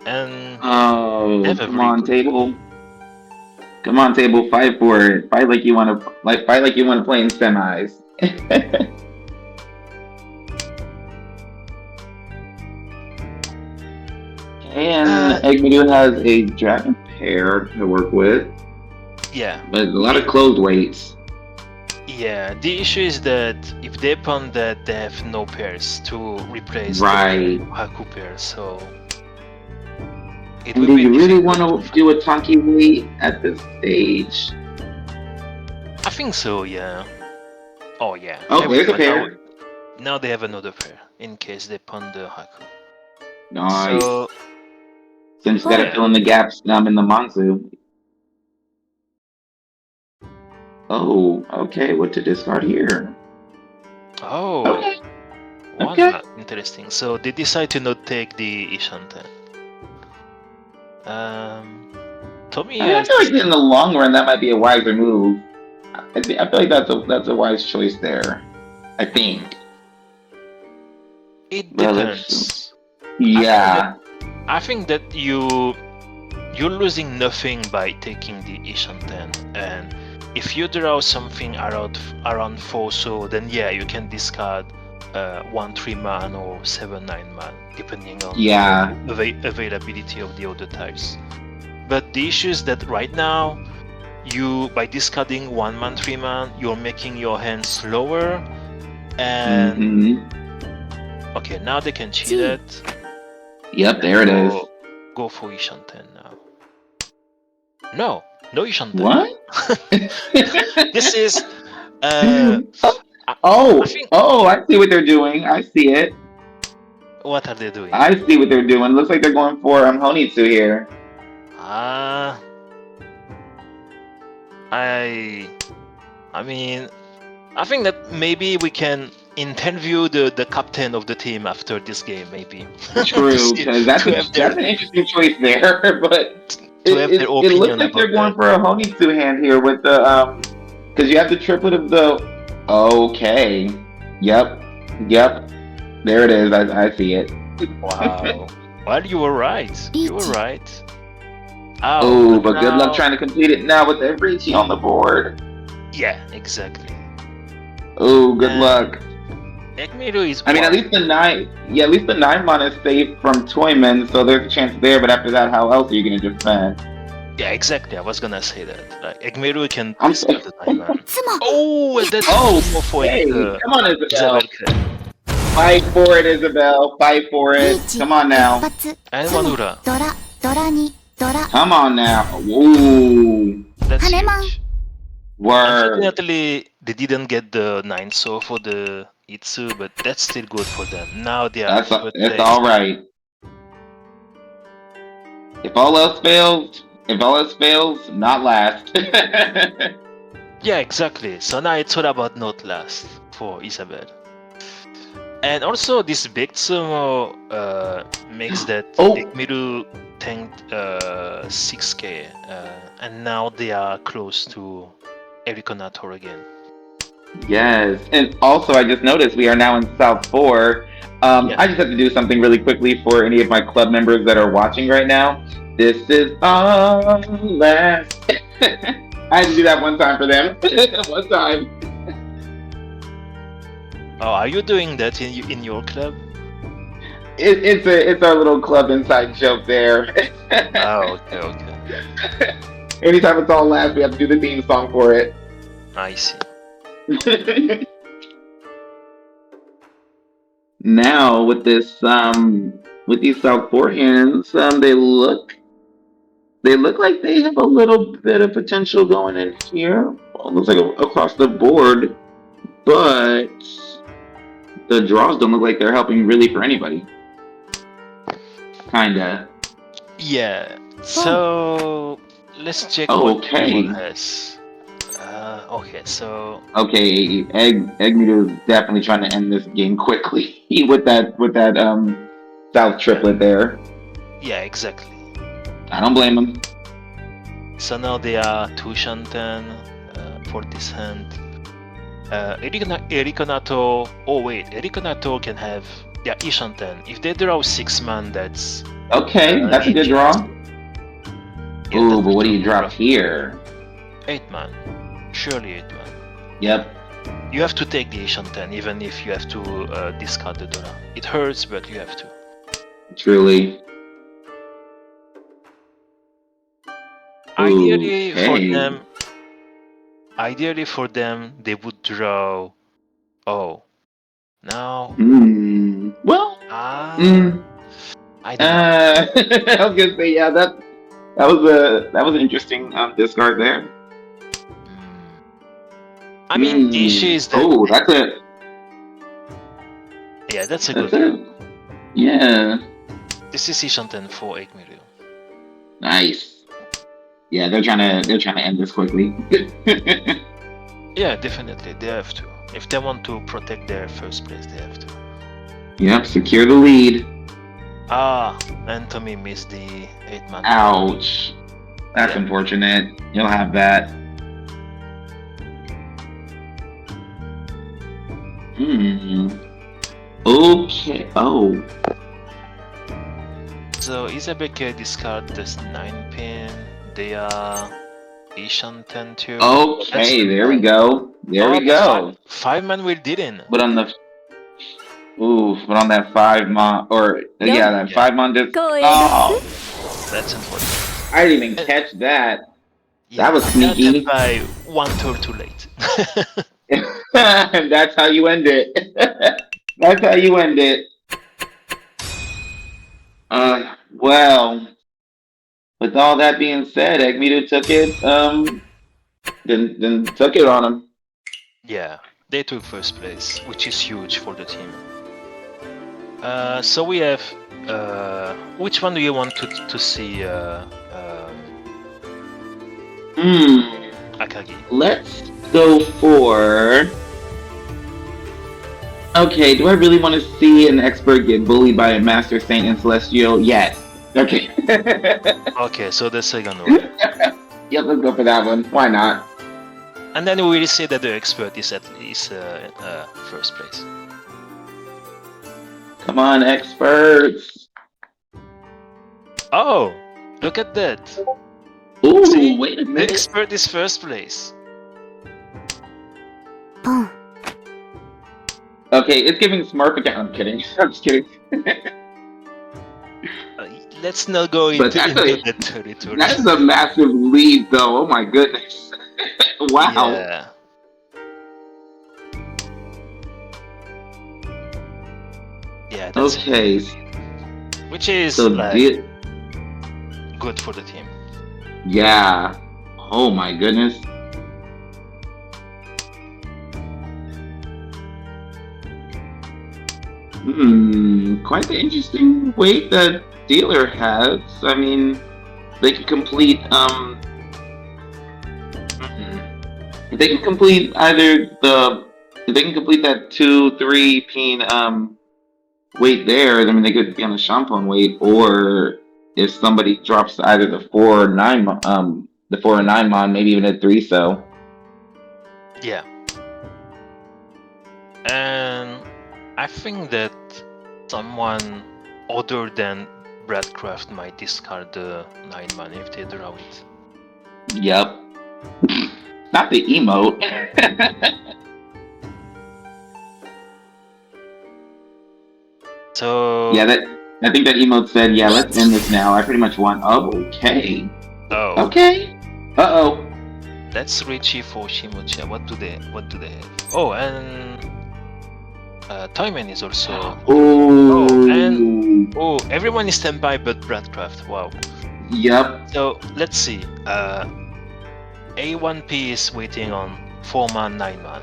And Oh, Have a come very on, good- table. Come on, table. Fight for it. Fight like you want to. Fight like you want to play in semis. And Egmidu has a dragon pair to work with, Yeah. but a lot of closed weights. Yeah, the issue is that if they pawn that, they have no pairs to replace Right. the Haku pair, so it And will do be you really difficult want to find. do a Tonki weight at this stage? I think so, yeah. Oh yeah. Oh, There we there's a go. pair. Now they have another pair in case they pawn the Haku. Nice. So Since you gotta yeah. fill in the gaps in the Mansu. Oh, okay. What to discard here? Oh, Okay. one Okay. interesting. So they decide to not take the Ishanten. Tommy I has feel like in the long run that might be a wiser move. I feel like that's a wise choice there. I think. it Well, depends. Yeah. I think that you're losing nothing by taking the Ishanten, and if you draw something around 4, so then yeah, you can discard 1/3 man or 7/9 man, depending on Yeah. the availability of the other types. But the issue is that right now, you by discarding 1 man 3 man, you're making your hand slower, and Hmm. okay, now they can cheat it. Yep. There it is. Go for Ishanten now. No Ishanten. What? This is I Oh. think- Oh. I see what they're doing. I see it. what are they doing? I see what they're doing. Looks like they're going for Honitsu here. I mean, I think that maybe we can interview the captain of the team after this game, maybe. True, To see- because that's to have their- an interesting choice there. But To have their it looks opinion like they're about going for a Honitsu hand here with the because you have the triplet of the. Okay. Yep. There it is. I see it. Wow. Well, you were right. You were right. Oh, but good now- luck trying to complete it now with Everichi on the board. Yeah, exactly. Oh, good And- luck. Egmiru is. I mean, at least the 9 mana is safe from Toyman, so there's a chance there. But after that, how else are you gonna defend? Yeah, exactly. I was gonna say that. Like Egmiru can. I'm discard the 9 man. Oh, and that's Oh, more for hey, the come on, Isabel. Isabel. Fight for it, Isabel. Fight for it. Come on now. And Manura. ドラにドラ Come on now. Ooh. That's Haneman. huge. Word. Unfortunately, they didn't get the 9 so for the Itsu, but that's still good for them. Now they are. That's all right. If all else fails, not last. Yeah, exactly. So now it's all about not last for Isabel. And also, this big sumo makes that Oh. Egmiru tanked 6k, and now they are close to Erikonator again. Yes, and also I just noticed we are now in South 4. Yeah. I just have to do something really quickly for any of my club members that are watching right now. This is our last. I had to do that one time for them. One time. Oh, are you doing that in your club? It's our little club inside joke there. Oh, okay. Anytime it's all last, we have to do the theme song for it. I see. Now with this with these South 4 hands, they look like they have a little bit of potential going in here. Well, it looks like across the board, but the draws don't look like they're helping really for anybody. Kinda. Yeah. So let's check Oh, what okay. Google has. Okay, so Okay, Egmidu is definitely trying to end this game quickly with that South triplet there. yeah, exactly. I don't blame him. So now they are 2 Shanten for this hand. Erikonato. Oh wait, Erikonato can have Ishanten. If they draw 6 man, that's Okay, that's a good draw. Yeah, Ooh, that's but what do you a drop draw. here? 8 man. Surely 8 man. Yep. You have to take the Ishanten, even if you have to discard the Dora. It hurts, but you have to. Truly. ideally for them, they would draw. Oh, now Well, I I don't know. was gonna say, yeah, that was an interesting discard there. I mean, the issue is that Oh, that's a that's a that's good. a yeah, This is Ishanten for 8 million. nice. Yeah, they're trying to end this quickly. Yeah, definitely they have to. If they want to protect their first place, they have to. Yep, secure the lead. And Tommy missed the 8-man. Ouch. That's Yeah. unfortunate. You'll have that. Okay. Oh. So Isabeke discard this 9-pin. They are Ishanten too. Okay, there we go. There we go. 5-man will didn't. But on the but on that 5-mon or that 5-mon disc. Oh, That's unfortunate. I didn't even catch that. Yeah, That was sneaky. by 1 turn too late. And that's how you end it. That's how you end it. Well, with all that being said, Egmidu took it. Then took it on him. Yeah, they took first place, which is huge for the team. So we have. Which one do you want to see? Akagi. Let's go for. Okay, do I really want to see an expert get bullied by a Master Saint and Celestial? Yes. Okay. Okay, so the second one. Yep, let's go for that one. Why not? And then we will say that the expert is at least first place. Come on, experts. Oh, look at that. Ooh, See? wait a The minute. expert is first place. Okay, it's giving Smurf again. I'm kidding. I'm just kidding. Let's not go But into actually, that territory. That is a massive lead, though. Oh my goodness. Wow. Yeah. Yeah, that's Okay, which is so like, good for the team. yeah. Oh my goodness. Quite the interesting weight that dealer has. I mean, they can complete if they can complete either if they can complete that 2-3 peen weight there, I mean they could be on the Champon weight, or if somebody drops either the 4 or 9 the 4 or 9 mon, maybe even a 3 so. Yeah. And I think that someone other than Bradcraft might discard the 9-man if they draw it. Yep. Not the emote. So Yeah, I think that emote said, yeah, let's end this now. I pretty much won. Oh, okay. oh, Okay. Uh-oh. that's Richie for Shimocha. What do they have? Oh, and Toyman is also. Oh. Oh, everyone is standby but Bradcraft. Wow. Yep. So let's see. A1P is waiting on 4-man, 9-man,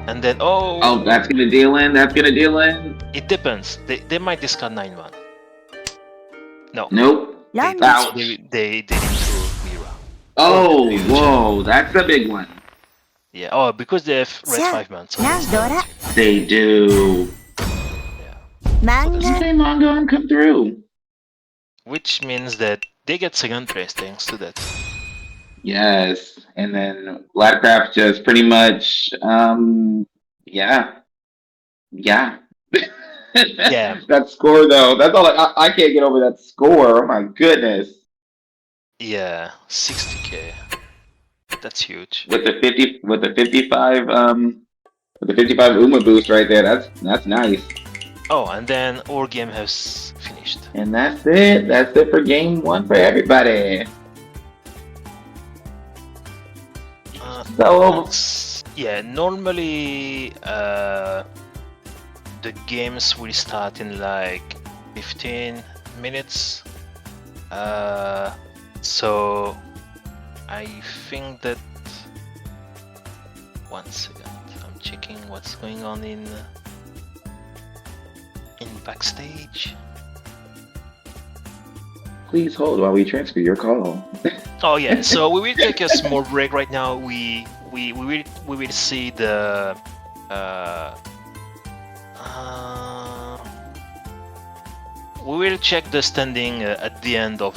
and then Oh, that's gonna deal in. That's gonna deal in. it depends. They might discard 9-man. No. Nope. Round Ouch. They did into Mira. Oh, that's whoa, that's a big one. Yeah. Oh, because they have red Sir, 5-man. So now it's Dora. not- They do. yeah. Manga. Okay, Mongo, come through. Which means that they get second place thanks to that. Yes, and then Bladcraft just pretty much, yeah. Yeah. That score though, that's all. I can't get over that score. Oh my goodness. Yeah, 60k. That's huge. With the 55 Uma boost right there. That's nice. Oh, and then our game has finished. And that's it. That's it for game 1 for everybody. So Yeah, normally the games will start in like 15 minutes. So I think that, one second, I'm checking what's going on in backstage. please hold while we transfer your call. Oh yeah, so we will take a small break right now. We will see the we will check the standing at the end of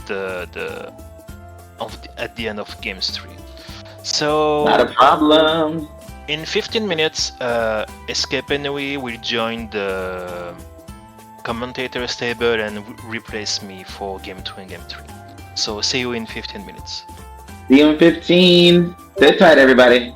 at the end of games 3. So Not a problem. in 15 minutes, Escape Enui will join the commentator's table and replace me for game 2 and game 3. So see you in 15 minutes. See you in 15. Sit tight, everybody.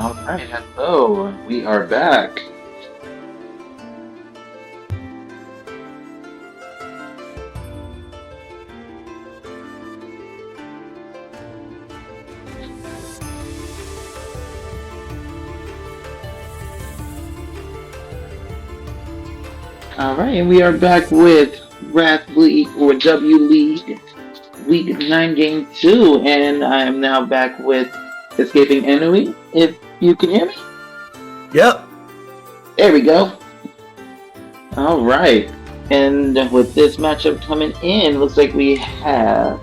All right, hello. We are back. All right, and we are back with Wrath League or W League Week 9 Game 2, and I am now back with Escaping Enemy. If you can hear me? Yep. There we go. All right, and with this matchup coming in, looks like we have.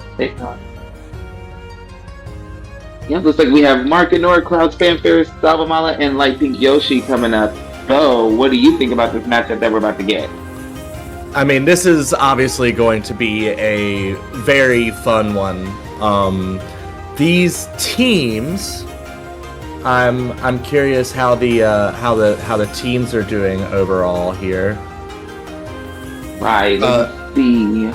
Yeah, looks like we have Markinor, Clouds, Fanfare, Savamala, and Light Pink Yoshi coming up. So, what do you think about this matchup that we're about to get? I mean, this is obviously going to be a very fun one. These teams, I'm curious how the teams are doing overall here. Right. Let's see.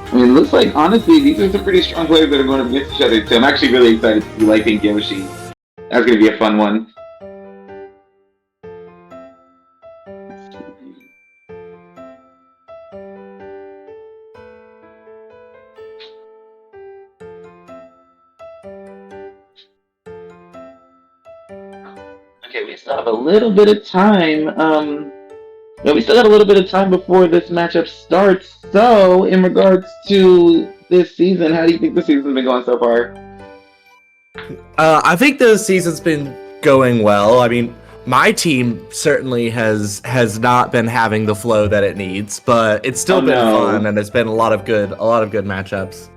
I mean, it looks like, honestly, these are some pretty strong players that are going up against each other, too. I'm actually really excited to see Light Pink Yoshi. That's going to be a fun one. Okay, we still have a little bit of time. Yeah, we still got a little bit of time before this matchup starts. So, in regards to this season, how do you think the season's been going so far? I think the season's been going well. I mean, my team certainly has not been having the flow that it needs, but it's still been fun, and there's been a lot of good matchups.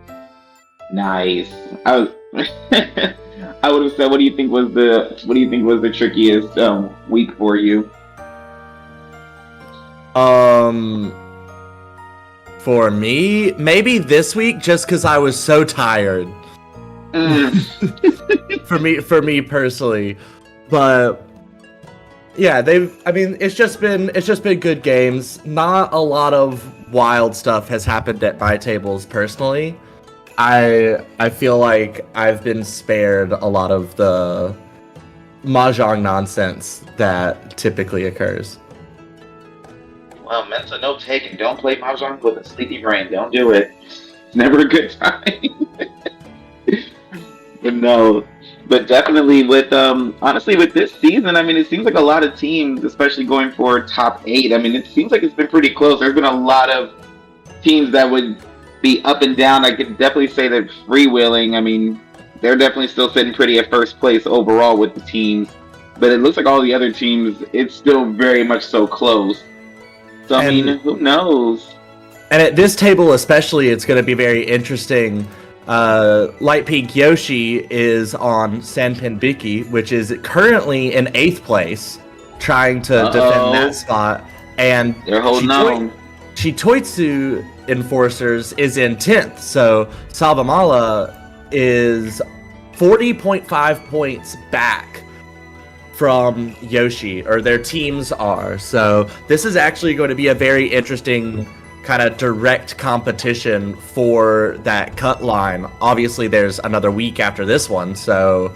Nice. I would have said, what do you think was the trickiest week for you? For me, maybe this week, just because I was so tired. for me personally, but Yeah, I mean, it's just been good games. Not a lot of wild stuff has happened at my tables personally. I feel like I've been spared a lot of the mahjong nonsense that typically occurs. Well, mental note taken. Don't play Mahjong with a sleepy brain. Don't do it. It's never a good time. But no, but definitely with honestly with this season, I mean, it seems like a lot of teams, especially going for top 8. I mean, it seems like it's been pretty close. There's been a lot of teams that would be up and down. I could definitely say that freewheeling. I mean, they're definitely still sitting pretty at first place overall with the teams, but it looks like all the other teams, it's still very much so close. So I mean, who knows? And at this table especially, it's going to be very interesting. Light Pink Yoshi is on Sanpin Biki, which is currently in 8th place, trying to defend that spot. And they're holding on. Chitoitsu Enforcers is in 10th, so Savamala is 40.5 points back from Yoshi, or their teams are. So this is actually going to be a very interesting kind of direct competition for that cut line. Obviously, there's another week after this one, so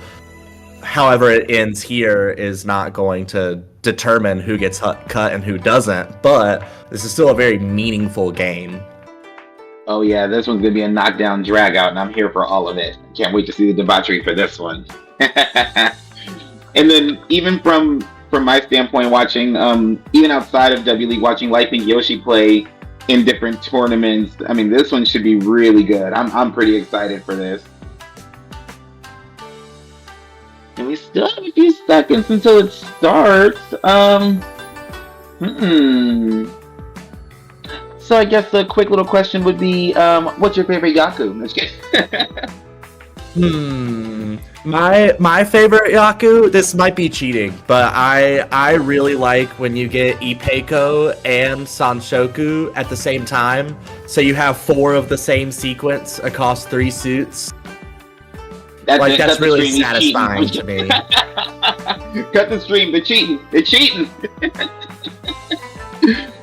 however it ends here is not going to determine who gets cut and who doesn't, but this is still a very meaningful game. Oh yeah, this one's gonna be a knockdown drag out, and I'm here for all of it. Can't wait to see the debauchery for this one. And then even from my standpoint, watching even outside of W League, watching Light Pink Yoshi play in different tournaments, I mean, this one should be really good. I'm pretty excited for this. And we still have a few seconds until it starts. So I guess the quick little question would be, what's your favorite Yaku? Let's get. My favorite Yaku, this might be cheating, but I really like when you get Ipeiko and Sanshoku at the same time. So you have 4 of the same sequence across 3 suits. That's really satisfying to me. Cut the stream. They're cheating. They're cheating.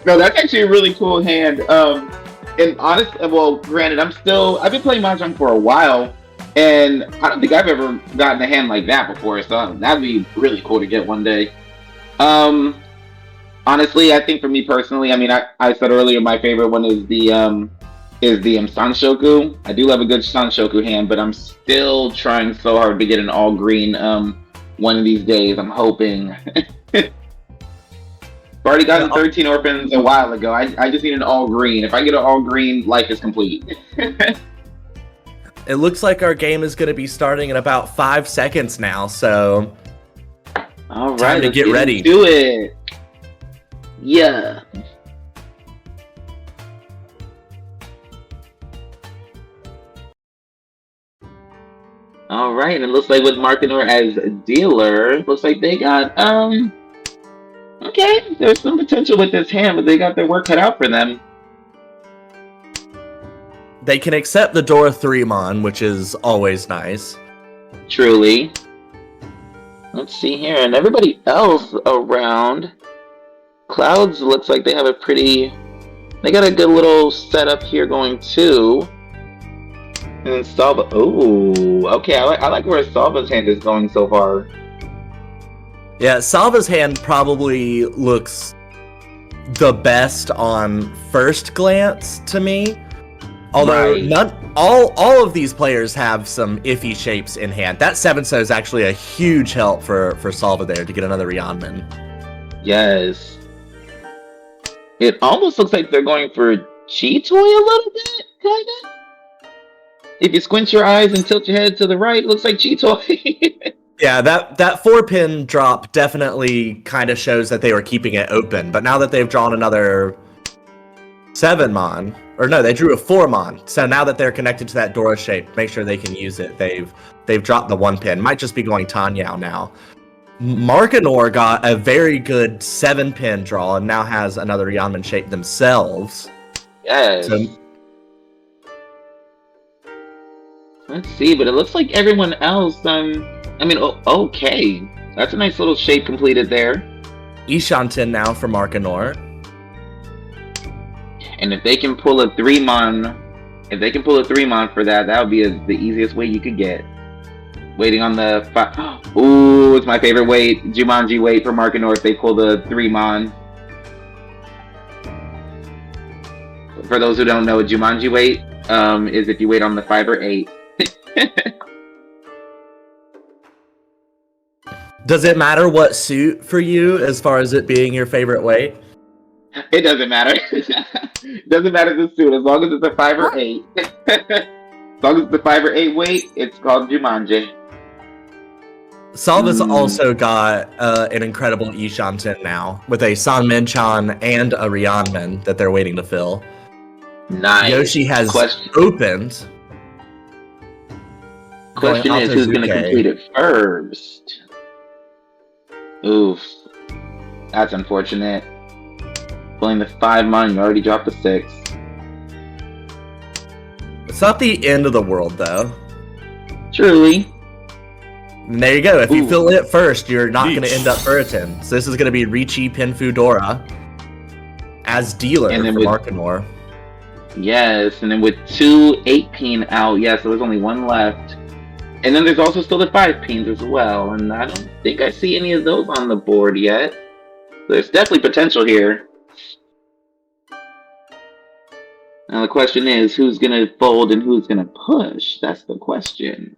No, that's actually a really cool hand. And honestly, well, granted, I've been playing Mahjong for a while, and I don't think I've ever gotten a hand like that before, so that'd be really cool to get one day. Honestly, I think for me personally, I mean, I said earlier my favorite one is the Sanshoku. I do love a good Sanshoku hand, but I'm still trying so hard to get an all green one of these days. I'm hoping. I've already gotten 13 orphans a while ago. I just need an all green. If I get an all green, life is complete. It looks like our game is going to be starting in about 5 seconds now, so all right, time to get ready. Do it. Yeah. All right, and it looks like with Markinor as a dealer, looks like they got okay, there's some potential with this hand, but they got their work cut out for them. They can accept the Dora 3-mon, which is always nice. Truly. Let's see here, and everybody else around. Clouds looks like they have they got a good little setup here going too. And Salva, ooh, okay, I like where Salva's hand is going so far. Yeah, Salva's hand probably looks the best on first glance to me. Although right. all of these players have some iffy shapes in hand. That 7-so is actually a huge help for Salva there to get another Rionman. Yes. It almost looks like they're going for Chi-Toy a little bit, kind of. If you squint your eyes and tilt your head to the right, it looks like Chi-Toy. Yeah, that 4-pin drop definitely kind of shows that they were keeping it open. But now that they've drawn another 7-mon, or no, they drew a 4-mon. So now that they're connected to that Dora shape, make sure they can use it. They've dropped the 1-pin. Might just be going Tanyao now. Markinor got a very good 7-pin draw and now has another Rionman shape themselves. Yes. So, let's see, but it looks like everyone else, I mean, okay. That's a nice little shape completed there. Ishanten now for Markanor. And if they can pull a 3-mon, for that, that would be the easiest way you could get. Waiting on the ooh, it's my favorite wait. Jumanji wait for Markanor if they pull the 3-mon. For those who don't know, Jumanji wait is if you wait on the 5 or 8. Does it matter what suit for you as far as it being your favorite weight? It doesn't matter. It doesn't matter the suit as long as it's a 5 or 8. As long as it's the 5 or 8 weight, it's called Jumanji. Salva's also got an incredible Ishanten now with a Sanmin-chan and a Ryanmin that they're waiting to fill. Nice. Yoshi has opened. Question is, who's going to complete it first? Oof. That's unfortunate. Pulling the 5-mon, you already dropped the 6. It's not the end of the world, though. Truly. And there you go. If you fill it first, you're not going to end up Furiton. So this is going to be Riichi Pinfu Dora as dealer for Markanor. Yes, and then with 2 8-peen out, so there's only 1 left. And then there's also still the 5-peens as well, and I don't think I see any of those on the board yet. There's definitely potential here. Now the question is, who's going to fold and who's going to push? That's the question.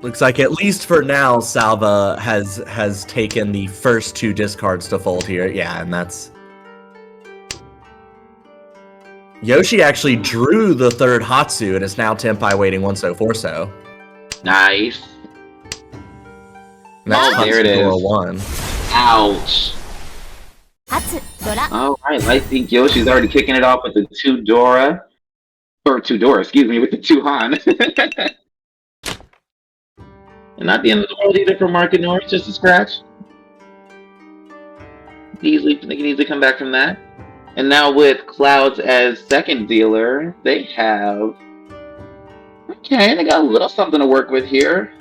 Looks like at least for now, Salva has taken the first 2 discards to fold here. Yeah, and that's... Yoshi actually drew the 3rd Hatsu and is now Tenpai waiting 1-so, 4-so. Nice. And that's there it is. 1. Ouch. Alright, I think Yoshi's already kicking it off with the 2 Dora. Or 2 Dora, excuse me, with the 2 Han. And not the end of the world either for Markanor, it's just a scratch. They can easily come back from that. And now with Clouds as second dealer, they have... Okay, they got a little something to work with here.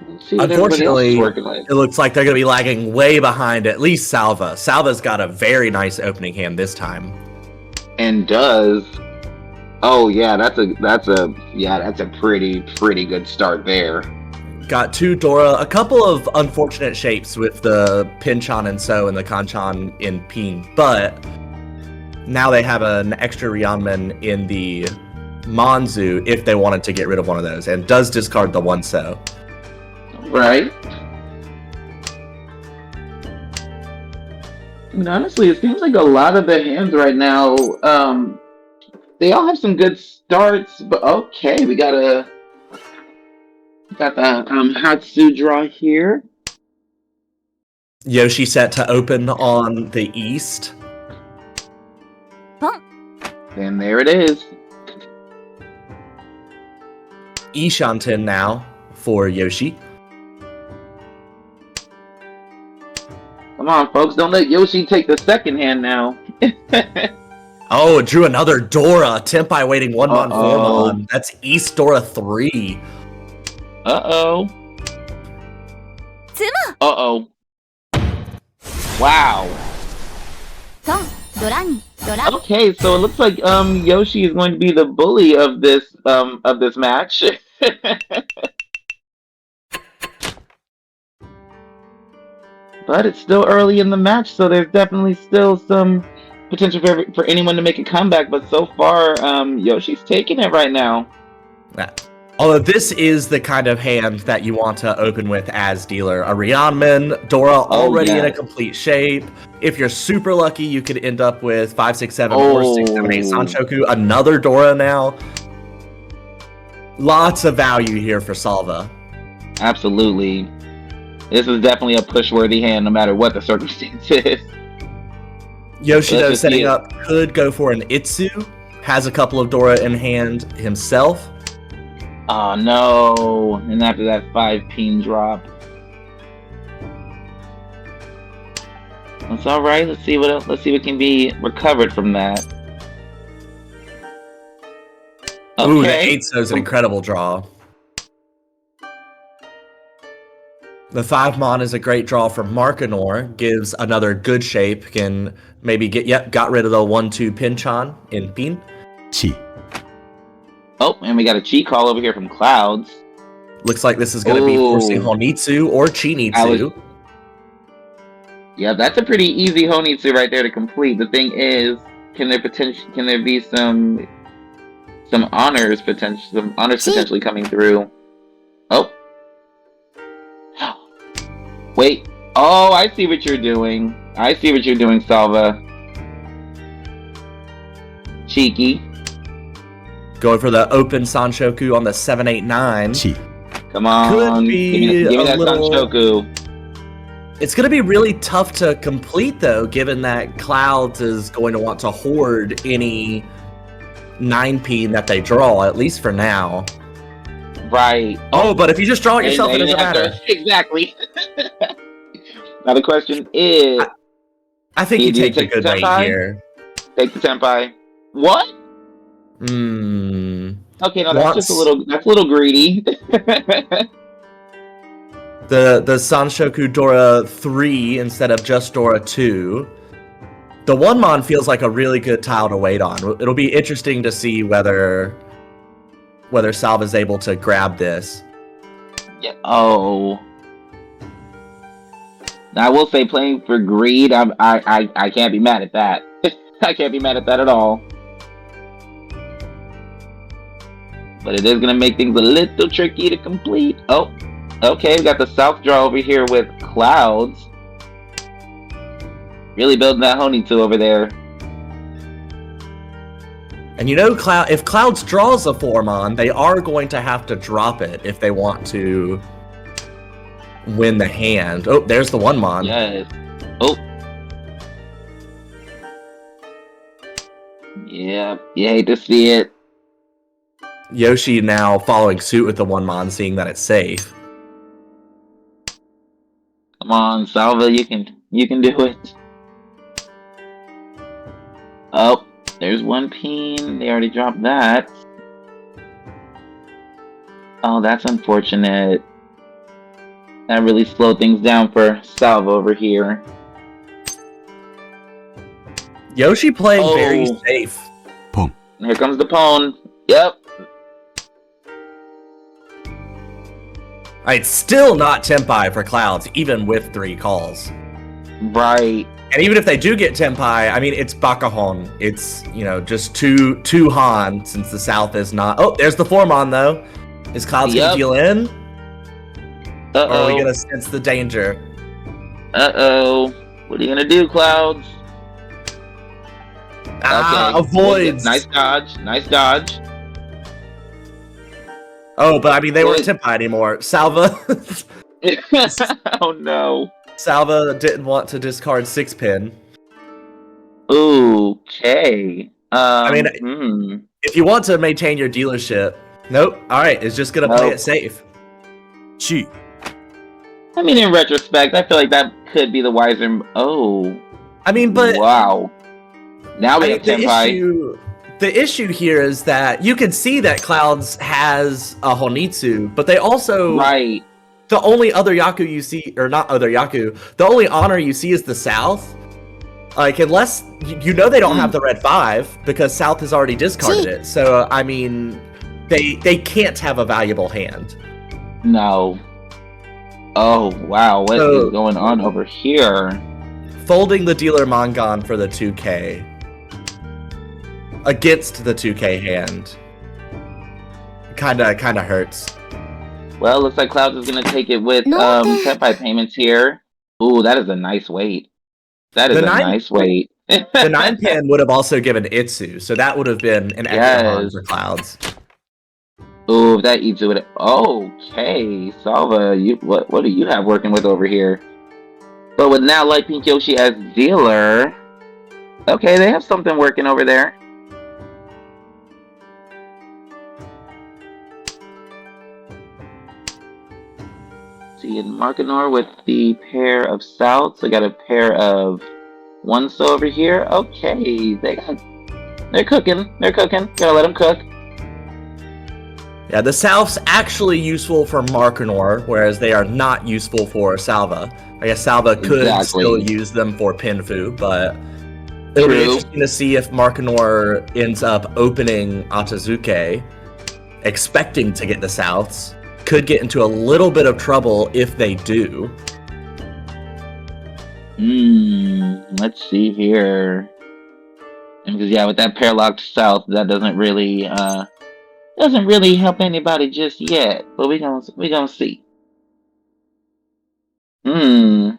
Let's see what Unfortunately, working with. it looks like they're going to be lagging way behind at least Salva. Salva's got a very nice opening hand this time. And does... Oh yeah, that's a pretty good start there. Got 2 Dora, a couple of unfortunate shapes with the Pinchan and So and the Kanchan in Peen, but now they have an extra Ryanmin in the Monzu if they wanted to get rid of one of those, and does discard the 1-so. Right. I mean, honestly, it seems like a lot of the hands right now, they all have some good starts, but okay, we got the Hatsu draw here. Yoshi set to open on the east. And there it is. Ishanten now for Yoshi. Come on, folks, don't let Yoshi take the second hand now. Oh, it drew another Dora. Tenpai waiting 1-mon, 4-mon. That's East Dora 3. Uh-oh. Uh-oh. Wow. Okay, so it looks like Yoshi is going to be the bully of this match. But it's still early in the match, so there's definitely still some potential for anyone to make a comeback. But so far, Yoshi's taking it right now. Although this is the kind of hand that you want to open with as dealer. A Ryanmin, Dora already in a complete shape. If you're super lucky, you could end up with 5, 6, 7, or 6, 7, 8 Sanchoku. Another Dora now. Lots of value here for Salva. Absolutely. This is definitely a push-worthy hand, no matter what the circumstances. Yoshi, though, setting up, could go for an Itsu. Has a couple of Dora in hand himself. Oh no! And after that 5-peen drop. That's alright, let's see what else, let's see what can be recovered from that. Okay. Ooh, the 8-so is an incredible draw. The 5-mon is a great draw for Markanor. Gives another good shape. Can maybe got rid of the 1-2 Pinchon in Pin. Oh, and we got a cheat call over here from Clouds. Looks like this is going to be forcing Honitsu or Chinitsu. Yeah, that's a pretty easy Honitsu right there to complete. The thing is, can there be some honors potentially coming through? Oh. Wait. Oh, I see what you're doing. Salva. Cheeky. Going for the open Sanshoku on the 7-8-9. Come on. Could be give me that little... Sanshoku. It's going to be really tough to complete, though, given that Clouds is going to want to hoard any 9-peen that they draw, at least for now. Right. Oh, but if you just draw it yourself, it doesn't matter. Exactly. Now the question is... I think you take the good weight here. Take the Tenpai. What? Okay, no, that's a little greedy. The Sanshoku Dora 3 instead of just Dora 2. The 1-mon feels like a really good tile to wait on. It'll be interesting to see whether Salva's able to grab this. Yeah. Oh. Now, I will say, playing for greed, I can't be mad at that. I can't be mad at that at all. But it is going to make things a little tricky to complete. Oh, okay, we got the South draw over here with Clouds. Really building that Honitsu over there. And you know, if Clouds draws a 4-mon, they are going to have to drop it if they want to win the hand. Oh, there's the 1-mon. Yes. Oh. Yeah, you hate to see it. Yoshi now following suit with the 1-mon, seeing that it's safe. Come on, Salva, you can do it. Oh, there's 1 peen. They already dropped that. Oh, that's unfortunate. That really slowed things down for Salva over here. Yoshi playing very safe. Boom. Here comes the pawn. Yep. It's still not Tenpai for Clouds, even with 3 calls. Right. And even if they do get Tenpai, I mean, it's Bakahon. It's, just two Han, since the South is not... Oh, there's the 4-mon, though. Is Clouds going to deal in? Uh-oh. Or are we going to sense the danger? Uh-oh. What are you going to do, Clouds? Okay. Avoids. Nice dodge. Oh, but I mean, they weren't Tenpai anymore. Salva. Oh, no. Salva didn't want to discard 6-pin. Okay. If you want to maintain your dealership... Nope. Alright, it's just going to play it safe. Shoot. I mean, in retrospect, I feel like that could be the wiser... Oh. I mean, but... Wow. Now we have Tenpai. The issue here is that you can see that Clouds has a Honitsu, but they also... Right. The only other Yaku you see... Or not other Yaku. The only honor you see is the South. Like, unless... You know they don't have the red 5, because South has already discarded it. So, I mean... They can't have a valuable hand. No. Oh, wow. What is going on over here? Folding the dealer Mangan for the 2K. Against the 2K hand. Kinda hurts. Well, looks like Clouds is gonna take it with Tenpai payments here. Ooh, that is a nice weight. Nice weight. The 9-pin would have also given Itsu, so that would have been an extra one for Clouds. Ooh, that eats it. Okay, Salva, what do you have working with over here? But with now Light Pink Yoshi as dealer, okay, they have something working over there. See, in Markanor with the pair of Souths, I got a pair of One-So over here. Okay, they're cooking. Gotta let them cook. Yeah, the South's actually useful for Markanor, whereas they are not useful for Salva. I guess Salva could Exactly. still use them for Pinfu, but it'll be True. interesting to see if Markanor ends up opening Atazuke, expecting to get the Souths. Could get into a little bit of trouble if they do. Let's see here. Because yeah, with that paralocked South, that doesn't really help anybody just yet. But we gonna see. Looks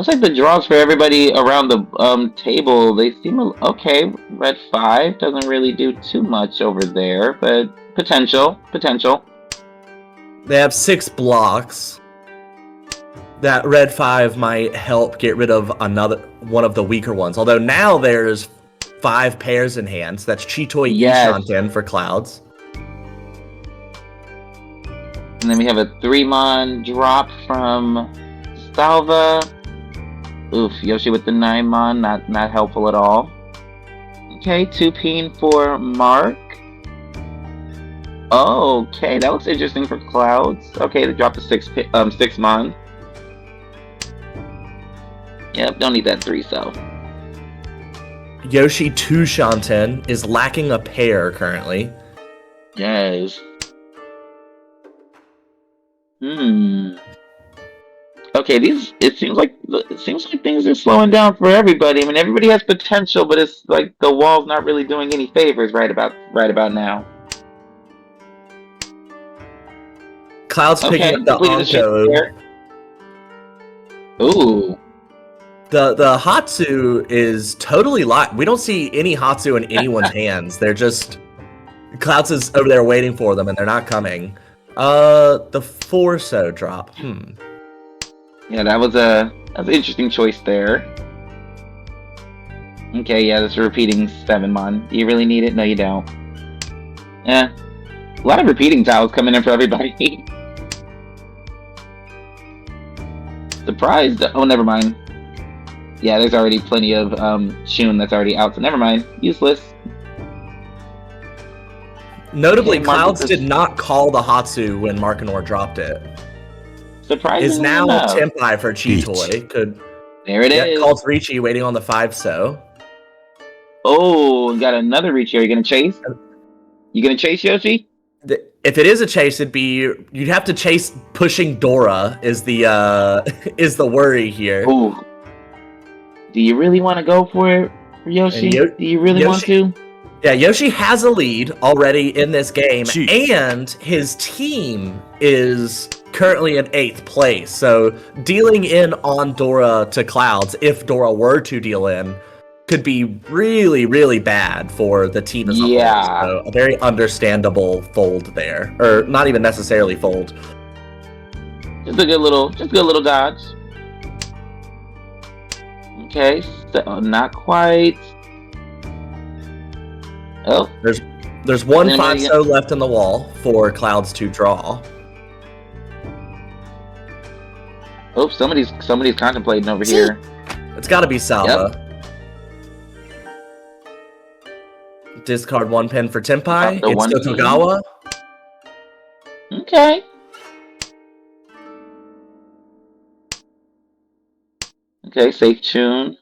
like the draws for everybody around the table, they seem okay. Red 5 doesn't really do too much over there, but potential. They have 6 blocks. That red 5 might help get rid of one of the weaker ones. Although now there's 5 pairs in hand. So that's Chitoi Yes. Ishanten for Clouds. And then we have a 3-mon drop from Salva. Oof, Yoshi with the 9-mon, not helpful at all. Okay, 2-peen for Mark. Okay, that looks interesting for Clouds. Okay, they dropped a 6-mon. Yep, don't need that 3-cell. Yoshi 2 Shanten is lacking a pair currently. Yes. Okay, it seems like things are slowing down for everybody. I mean, everybody has potential, but it's like the wall's not really doing any favors right about now. Cloud's picking up the completed shift Onko. there. Ooh. The Hatsu is totally locked. We don't see any Hatsu in anyone's hands. They're just... Clouds is over there waiting for them, and they're not coming. The 4-so drop. Yeah, that was an interesting choice there. Okay, yeah, this is a repeating 7-mon. Do you really need it? No, you don't. Yeah. A lot of repeating tiles coming in for everybody. Surprised. Oh, never mind. Yeah, there's already plenty of Shun that's already out, so never mind. Useless. Notably, Okay, Clouds Marcus- did not call the Hatsu when Markanor dropped it. Surprisingly Is now enough. Tempai for Chitoi. Could There it is. calls Ricci waiting on the 5-so. Oh, got another reach here. You gonna chase? You gonna chase, Yoshi? If it is a chase, you'd have to chase pushing Dora is the is the worry here. Ooh. Do you really want to go for it, Yoshi? And Do you really want to? Yeah, Yoshi has a lead already in this game, and his team is currently in 8th place. So dealing in on Dora to Clouds, if Dora were to deal in, could be really, really bad for the team as a whole. So a very understandable fold there, or not even necessarily fold. Just a good little dodge. Okay, so not quite. Oh, There's one Anybody 5-so left in the wall for Clouds to draw. oh, somebody's contemplating over here. It's got to be Salva. Discard 1 pen for Tempai. The It's one Totogawa. Okay. Okay, safe tune.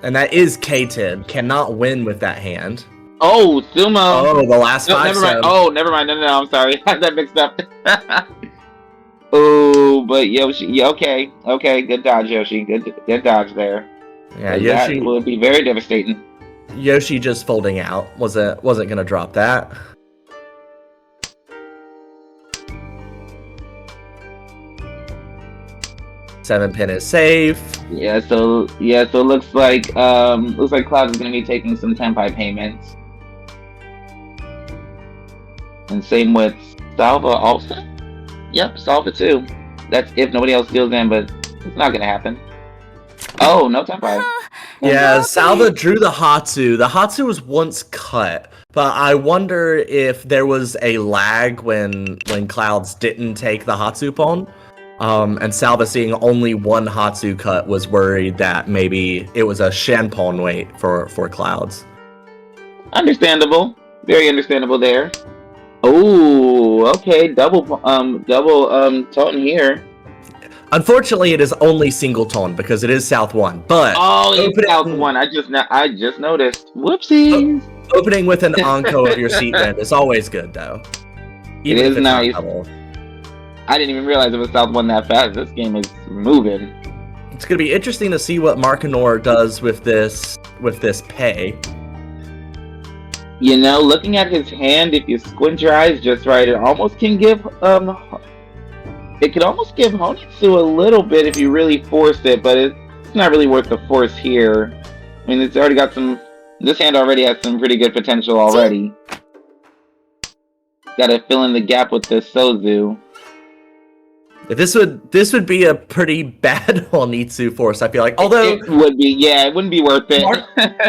And that is K-Tid. Cannot win with that hand. Oh, Sumo. Oh, the last No, 5 never mind. so. Oh, never mind. No, I'm sorry. I had that mixed up. Oh, but Yoshi. Yeah, okay. Okay, good dodge, Yoshi. Good dodge there. Yeah, That Yoshi. would be very devastating. Yoshi just folding out. Wasn't gonna drop that. Seven pin is safe. Yeah, so it looks like Cloud is gonna be taking some Tempai payments. And same with Salva also. Yep, Salva too. That's if nobody else deals in, but it's not gonna happen. Oh, no Tempai. Yeah, Salva drew the Hatsu. The Hatsu was once cut, but I wonder if there was a lag when Clouds didn't take the Hatsu pawn. And Salva, seeing only one Hatsu cut, was worried that maybe it was a Shen pawn wait for Clouds. Understandable. Very understandable there. Oh, okay. Double tone here. Unfortunately, it is only single tone because it is South 1. But Oh, it's opening- South 1. I just noticed. Whoopsies. opening with an Anko of your seat band is always good, though. It is if it's not nice. double. I didn't even realize it was South 1 that fast. This game is moving. It's going to be interesting to see what Markinor does with this pay. You know, looking at his hand, if you squint your eyes just right, it almost can give it could almost give Honitsu a little bit if you really force it, but it's not really worth the force here. I mean, it's already got some. This hand already has some pretty good potential already. Got to fill in the gap with the Sozu. This would be a pretty bad Honitsu force, I feel like. Although it would be, yeah, it wouldn't be worth it.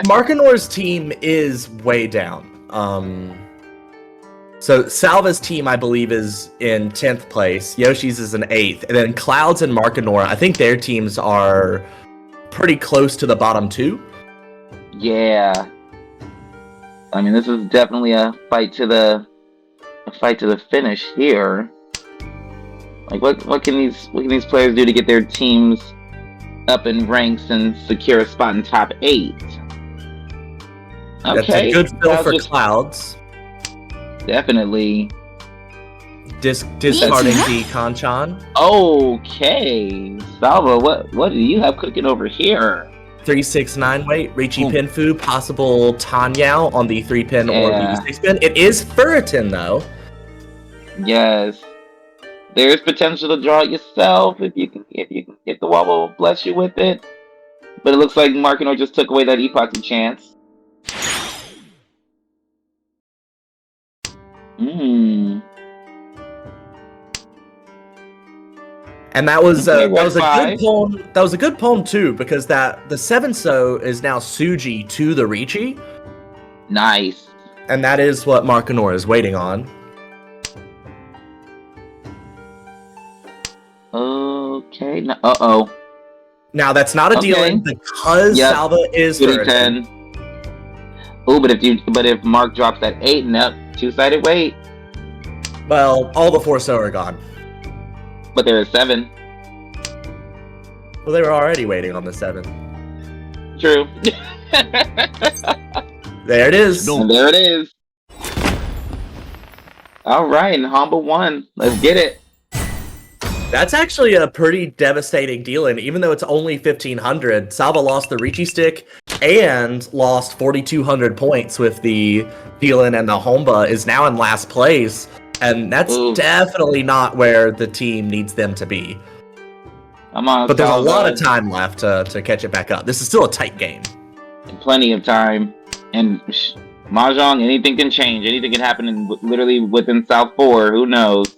Markinor's team is way down. So Salva's team, I believe, is in 10th place. Yoshi's is in 8th. And then Clouds and Markinor, I think their teams are pretty close to the bottom 2. Yeah. I mean, this is definitely a fight to the finish here. Like, what can these players do to get their teams up in ranks and secure a spot in top 8? That's Okay, a good fill for just- Clouds. Definitely. Discarding the Kanchan. Okay, Salva, what do you have cooking over here? 369 weight, Riichi Pinfu, possible Tanyao on the 3-pin or Yeah. the 6-pin. It is Furiton, though. Yes. There's potential to draw it yourself if you can get the wobble, bless you with it. But it looks like Markinor just took away that epoxy chance. And that was Okay, that was a red good poem. That was a good poem too, because the 7-so is now Suji to the Riichi, Nice. and that is what Markinor is waiting on. Okay. Uh-oh. Now that's not a Okay. dealing because Yep. Salva is Goody Furiton. 10. Oh, but if Mark drops that 8, no, two-sided weight. Well, all the 4-so are gone. But there is 7. Well, they were already waiting on the 7. True. There it is. And there it is. Alright, and Humble 1. Let's get it. That's actually a pretty devastating deal, and even though it's only 1,500, Salva lost the Riichi stick and lost 4,200 points with the Dealin, and the Homba is now in last place, and that's Ooh. definitely not where the team needs them to be. I'm on. But there's a Salva. lot of time left to catch it back up. This is still a tight game. Plenty of time. And Mahjong, anything can change. Anything can happen literally within South 4. Who knows?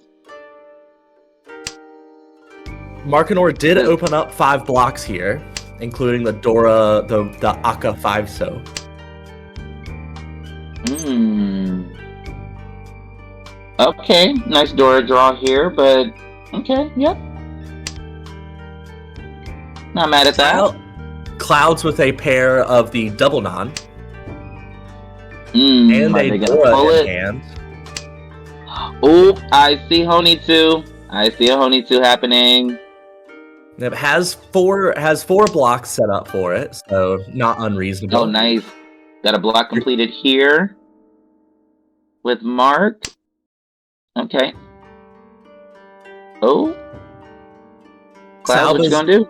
Markinor did open up 5 blocks here, including the Dora, the Aka 5-so. Okay, nice Dora draw here, but okay, yep. Not mad at that. Clouds with a pair of the double non. And And a Dora in hand. Oop, I see Honitsu. I see a Honitsu happening. It has four blocks set up for it, so not unreasonable. Oh, nice. Got a block completed here with Mark. Okay. Oh. Cloud, what you gonna do?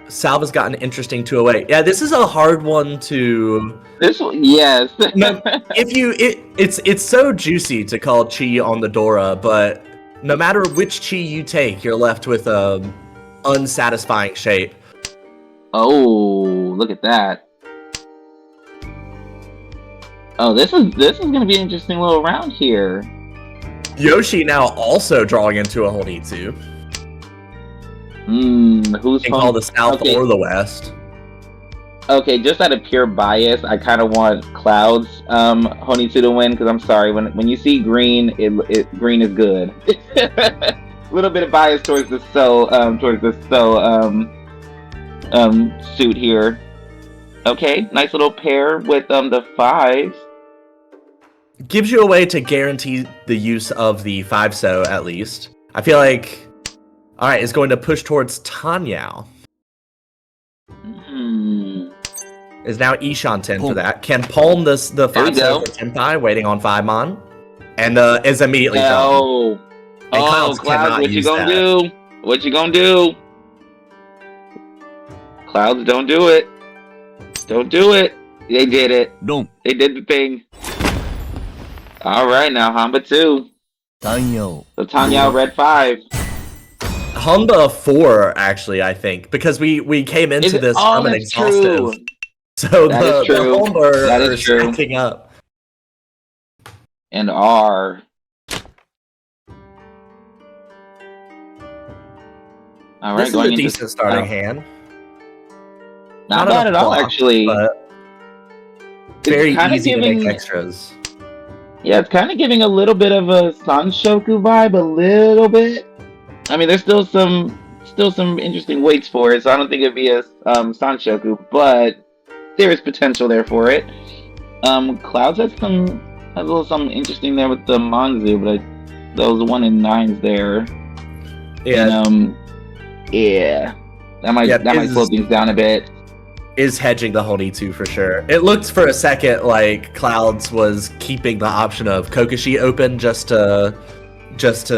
Salva's got an interesting 208. Yeah, this is a hard one to. This one, yes. No, it's so juicy to call Chi on the Dora, but no matter which Chi you take, you're left with a unsatisfying shape. Oh, look at that. Oh, this is gonna be an interesting little round here. Yoshi now also drawing into a Honitsu. Who's You can call the South or the West. Okay, just out of pure bias, I kind of want Cloud's Honitsu to win because I'm sorry, when you see green, green is good. A little bit of bias towards the suit here. Okay, nice little pair with the 5s. gives you a way to guarantee the use of the 5-so at least. I feel like, all right, is going to push towards Tanyao. Is now Ishanten for that. Can palm the There we 5-so go. for Tenpai, waiting on 5-mon, and is immediately drawn. And Clouds Clouds, cannot what you use gonna that. do? What you gonna do? Clouds, don't do it. Don't do it. They did it. They did the thing. All right, now Hamba 2. So Tanyao red 5. Humba 4, actually, I think, because we came into this from an that's exhaustive. true. So That the is true. Humba That are is true. stacking up. And R. All right, This is going a into decent starting hand. Not bad enough at all, block, actually. but It's very kinda easy to giving- make extras. Yeah, it's kind of giving a little bit of a Sanshoku vibe, a little bit. I mean, there's still some interesting weights for it, so I don't think it'd be a Sanshoku, but there is potential there for it. Clouds has a little something interesting there with the Monzu, but those 1 and 9s there. Yeah, And, yeah, that might slow things down a bit. is hedging the Honitsu for sure. It looked for a second like Clouds was keeping the option of Kokoshi open just to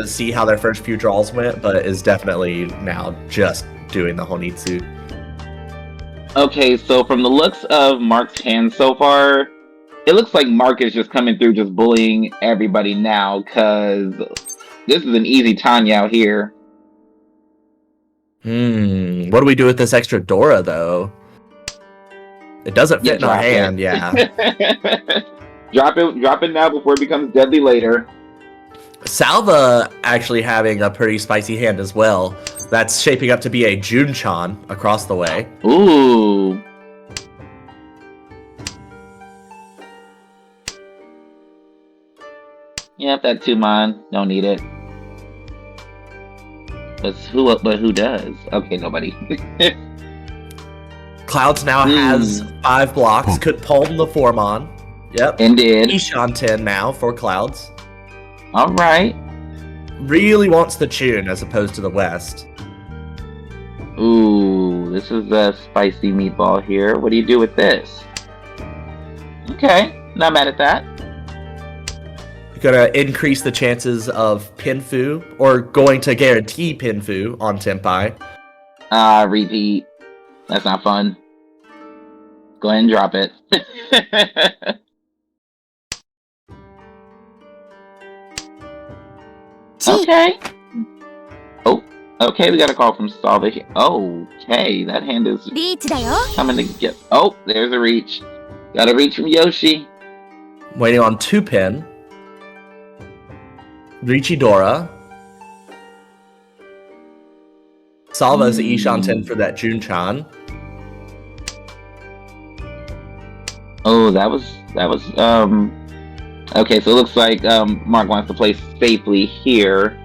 see how their first few draws went, but is definitely now just doing the Honitsu. Okay, so from the looks of Mark's hand so far, it looks like Mark is just coming through, just bullying everybody now, because this is an easy Tanyao here. What do we do with this extra Dora, though? It doesn't fit in our drop it. hand, yeah. Drop it now before it becomes deadly later. Salva actually having a pretty spicy hand as well. That's shaping up to be a Junchan across the way. Ooh. Yep, that 2-mon. Don't need it. But who does? Okay, nobody. Clouds now has 5 blocks. Could palm the 4-mon. Yep. And did. Ishanten now for Clouds. Alright. Really wants the Chun as opposed to the West. Ooh, this is a spicy meatball here. What do you do with this? Okay, not mad at that. Gonna increase the chances of Pinfu, or going to guarantee Pinfu on Tenpai. Repeat. That's not fun. Go ahead and drop it. Okay. Oh, okay, we got a call from Salva here. Okay, that hand is リーチだよ coming to get... Oh, there's a reach. Got a reach from Yoshi. Waiting on 2-pin. Richidora. Salva's Ishanten for that Junchan. Oh, that was okay, so it looks like Mark wants to play safely here.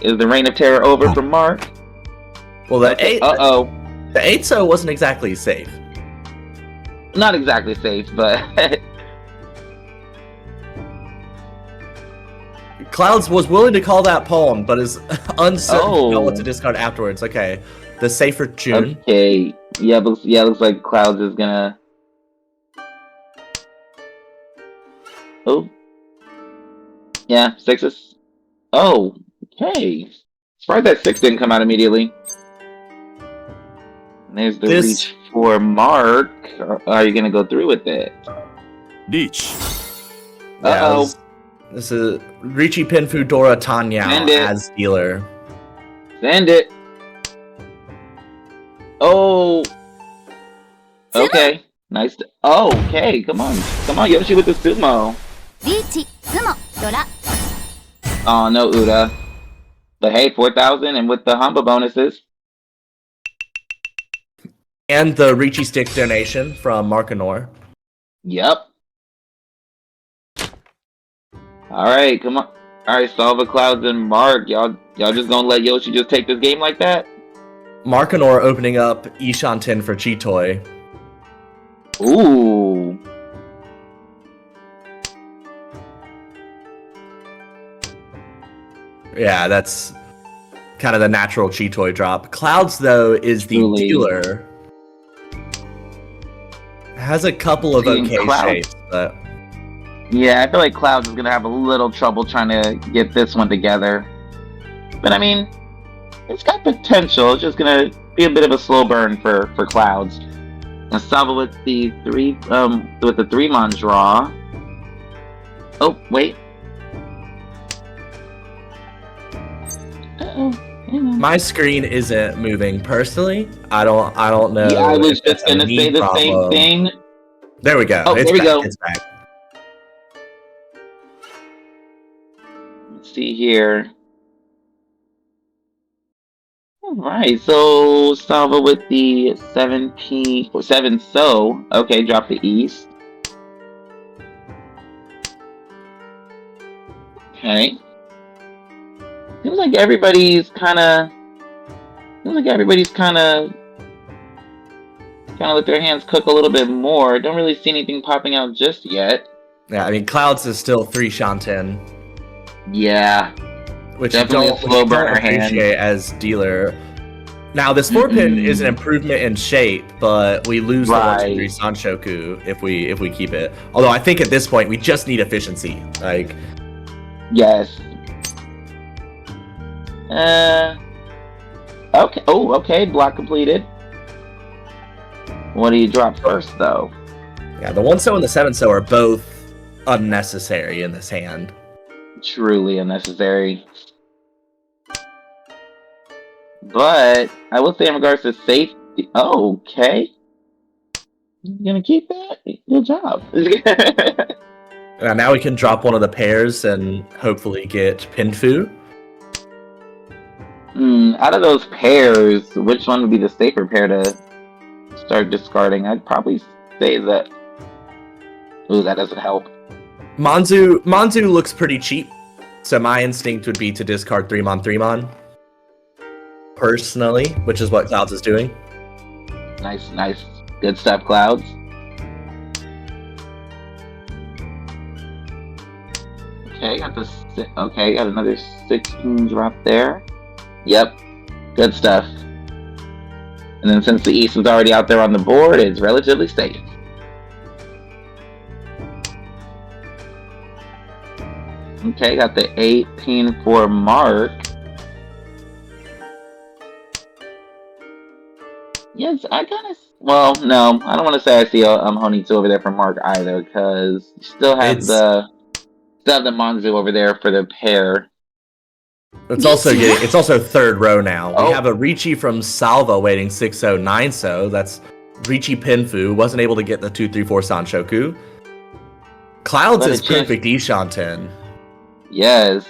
Is the Reign of Terror over for Mark? Well, the 8-so wasn't exactly safe. Not exactly safe, but Clouds was willing to call that pawn, but is uncertain about what Oh. to discard afterwards. Okay, the safer June. okay. Yeah, looks like Clouds is gonna. Oh. Yeah, 6s. Oh, okay. Surprised that 6 didn't come out immediately. And there's the This- reach for Mark. Are you gonna go through with it? Reach. Uh-oh. This is Richi Pinfu Dora Tanya Send it. as dealer. Send it. Oh. Okay. Nice. Okay. Come on, Yoshi with the sumo. リーチスモドラ Oh no, Uda. But hey, 4,000 and with the Hamba bonuses. And the Richi Stick donation from Markanor. Yep. All right, come on. All right, Salva, Clouds, and Mark. Y'all just gonna let Yoshi just take this game like that? Markanor opening up Ishanten for Chitoy. Ooh. Yeah, that's kind of the natural Chitoy drop. Clouds, though, is the Truly. dealer. Has a couple of Seeing okay Clouds. shapes, but Yeah, I feel like Clouds is gonna have a little trouble trying to get this one together. But I mean, it's got potential. It's just gonna be a bit of a slow burn for Clouds. And Salva with the three mon draw. Oh wait. Uh-oh. Hang on. my screen isn't moving personally. I don't know. Yeah, I was if that's just gonna a me say the same problem. thing. There we go. Oh, It's there we back. go. It's back. Let's see here. Alright, so Salva with the 7P or 7 so. Okay, drop the East. Okay. Seems like everybody's kinda let their hands cook a little bit more. Don't really see anything popping out just yet. Yeah, I mean, Clouds is still 3 Shanten, Yeah. which Definitely you a slow don't burner hand. appreciate as dealer. Now, this 4-pin is an improvement in shape, but we lose the 1-2-3 Sanshoku if we keep it. Although I think at this point we just need efficiency. Like, Yes. Okay. Oh, okay. Block completed. What do you drop first, though? yeah, the 1-so and the 7-so are both unnecessary in this hand. Truly unnecessary. But I will say, in regards to safety, okay. You gonna keep that? Good job. Now we can drop one of the pairs and hopefully get Pinfu. Out of those pairs, which one would be the safer pair to start discarding? I'd probably say that. Ooh, that doesn't help. Manzu looks pretty cheap, so my instinct would be to discard 3-mon. Personally, which is what Clouds is doing. Nice. Good stuff, Clouds. Okay, got another 16 drop there. Yep, good stuff. And then since the East was already out there on the board, it's relatively safe. Okay, got the 18 for Mark. Yes, I kind of. Well, no, I don't want to say I see Honitsu over there for Mark either, because you still have the Manzu over there for the pair. It's also third row now. Oh. We have a Ricci from Salva waiting 6-0, 9-so. That's Ricci Pinfu. Wasn't able to get the 2-3-4 Sanshoku. Clouds But is a chance- perfect Ishanten. Yes.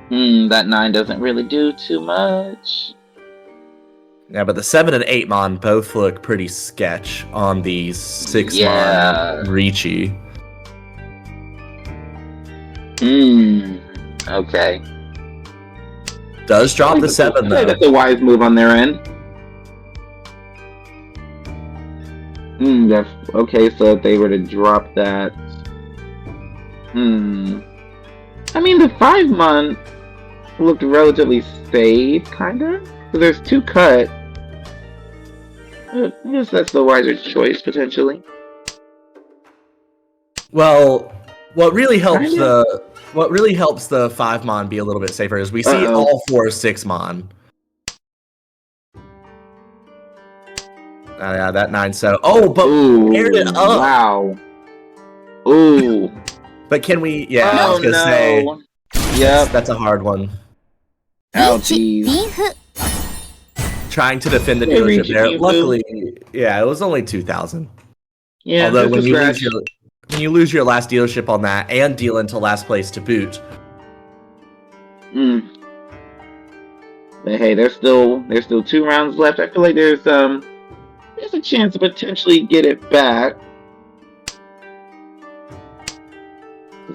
That 9 doesn't really do too much. Yeah, but the 7 and 8-mon both look pretty sketch on the 6-mon Yeah. Ricci. Okay. Does drop the 7 though. That's a wise move on their end. Okay, so if they were to drop that. I mean, the 5-mon looked relatively safe, kinda. So there's 2 cut. I guess that's the wiser choice, potentially. Well, what really helps Kinda. the 5-mon be a little bit safer is we see Uh-oh. all 4 6-mon. Yeah, that 9-so. Oh, but Ooh, paired it up. wow. Ooh. But can we? Yeah, I was gonna say Yep. that's a hard one. Ouchies. リンフ Trying to defend the Yeah, dealership Ricci there. Pinfu. Luckily, yeah, it was only 2,000. Yeah, Although just a scratch. when you lose your last dealership on that and deal into last place to boot, But hey, there's still 2 rounds left. I feel like there's a chance to potentially get it back.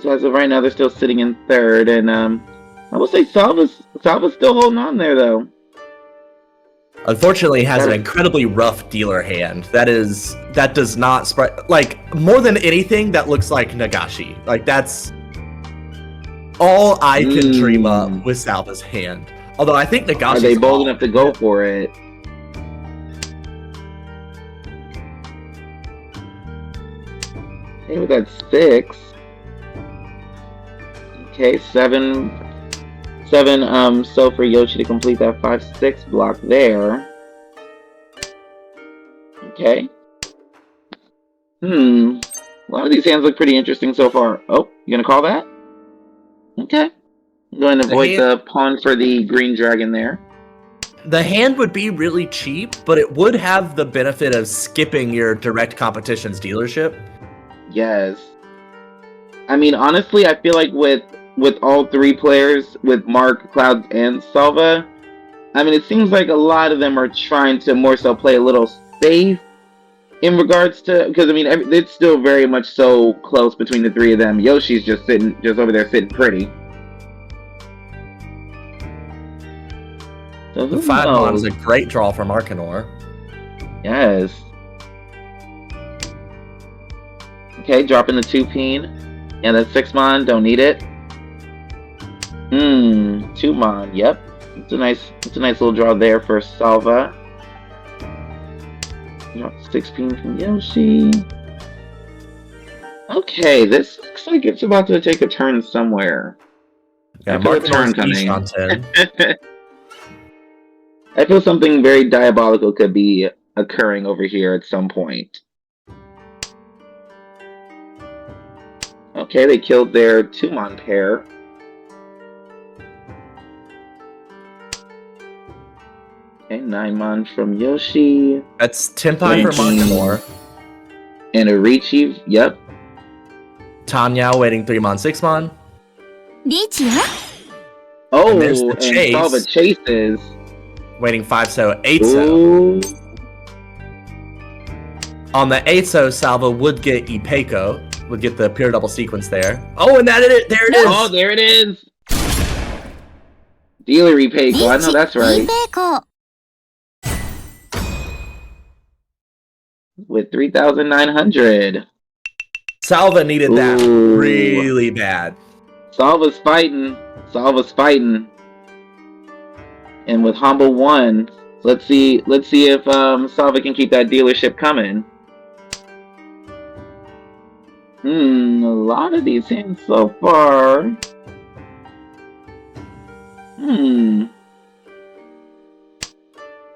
So as of right now, they're still sitting in third, and I will say Salva's still holding on there though. unfortunately, has an incredibly rough dealer hand. That does not spread like more than anything. That looks like Nagashi. Like that's all I can dream up Mm. with Salva's hand. Although I think Nagashi's Are they bold all- enough to go for it? Okay, we got 6. Okay, 7. So for Yoshi to complete that 5-6 block there. Okay. A lot of these hands look pretty interesting so far. Oh, you gonna call that? Okay. I'm going to avoid the pawn for the green dragon there. The hand would be really cheap, but it would have the benefit of skipping your direct competition's dealership. Yes. I mean, honestly, I feel like with all 3 players, with Mark, Clouds, and Salva, I mean, it seems like a lot of them are trying to more so play a little safe in regards to, because I mean, it's still very much so close between the 3 of them. Yoshi's just over there sitting pretty. So The 5 mon is a great draw for Markinor. Yes. Okay, dropping the 2 peen. Yeah, that's 6 mon, don't need it. 2 mon, yep. It's a nice little draw there for Salva. Drop 6 peen from Yoshi. Okay, this looks like it's about to take a turn somewhere. Yeah, I feel a turn Markinor's coming. Ishanten. I feel something very diabolical could be occurring over here at some point. Okay, they killed their 2-mon pair. Okay, 9-mon from Yoshi. That's Tenpai for Markinor. And a Riichi, yep. Tanya waiting 3 mon, 6 mon. リーチよ。 Oh, And there's the chase. Salva chases. Waiting 5 so, 8 so. Ooh. On the 8 so, Salva would get Ipeco, would get the pure double sequence there. Oh, and there it is! Oh, there it is! Dealer Peiko, I know that's リー right. ペイコ。 With 3,900. Salva needed that Ooh. really bad. Salva's fighting. And with Humble 1, let's see if Salva can keep that dealership coming. A lot of these hands so far. A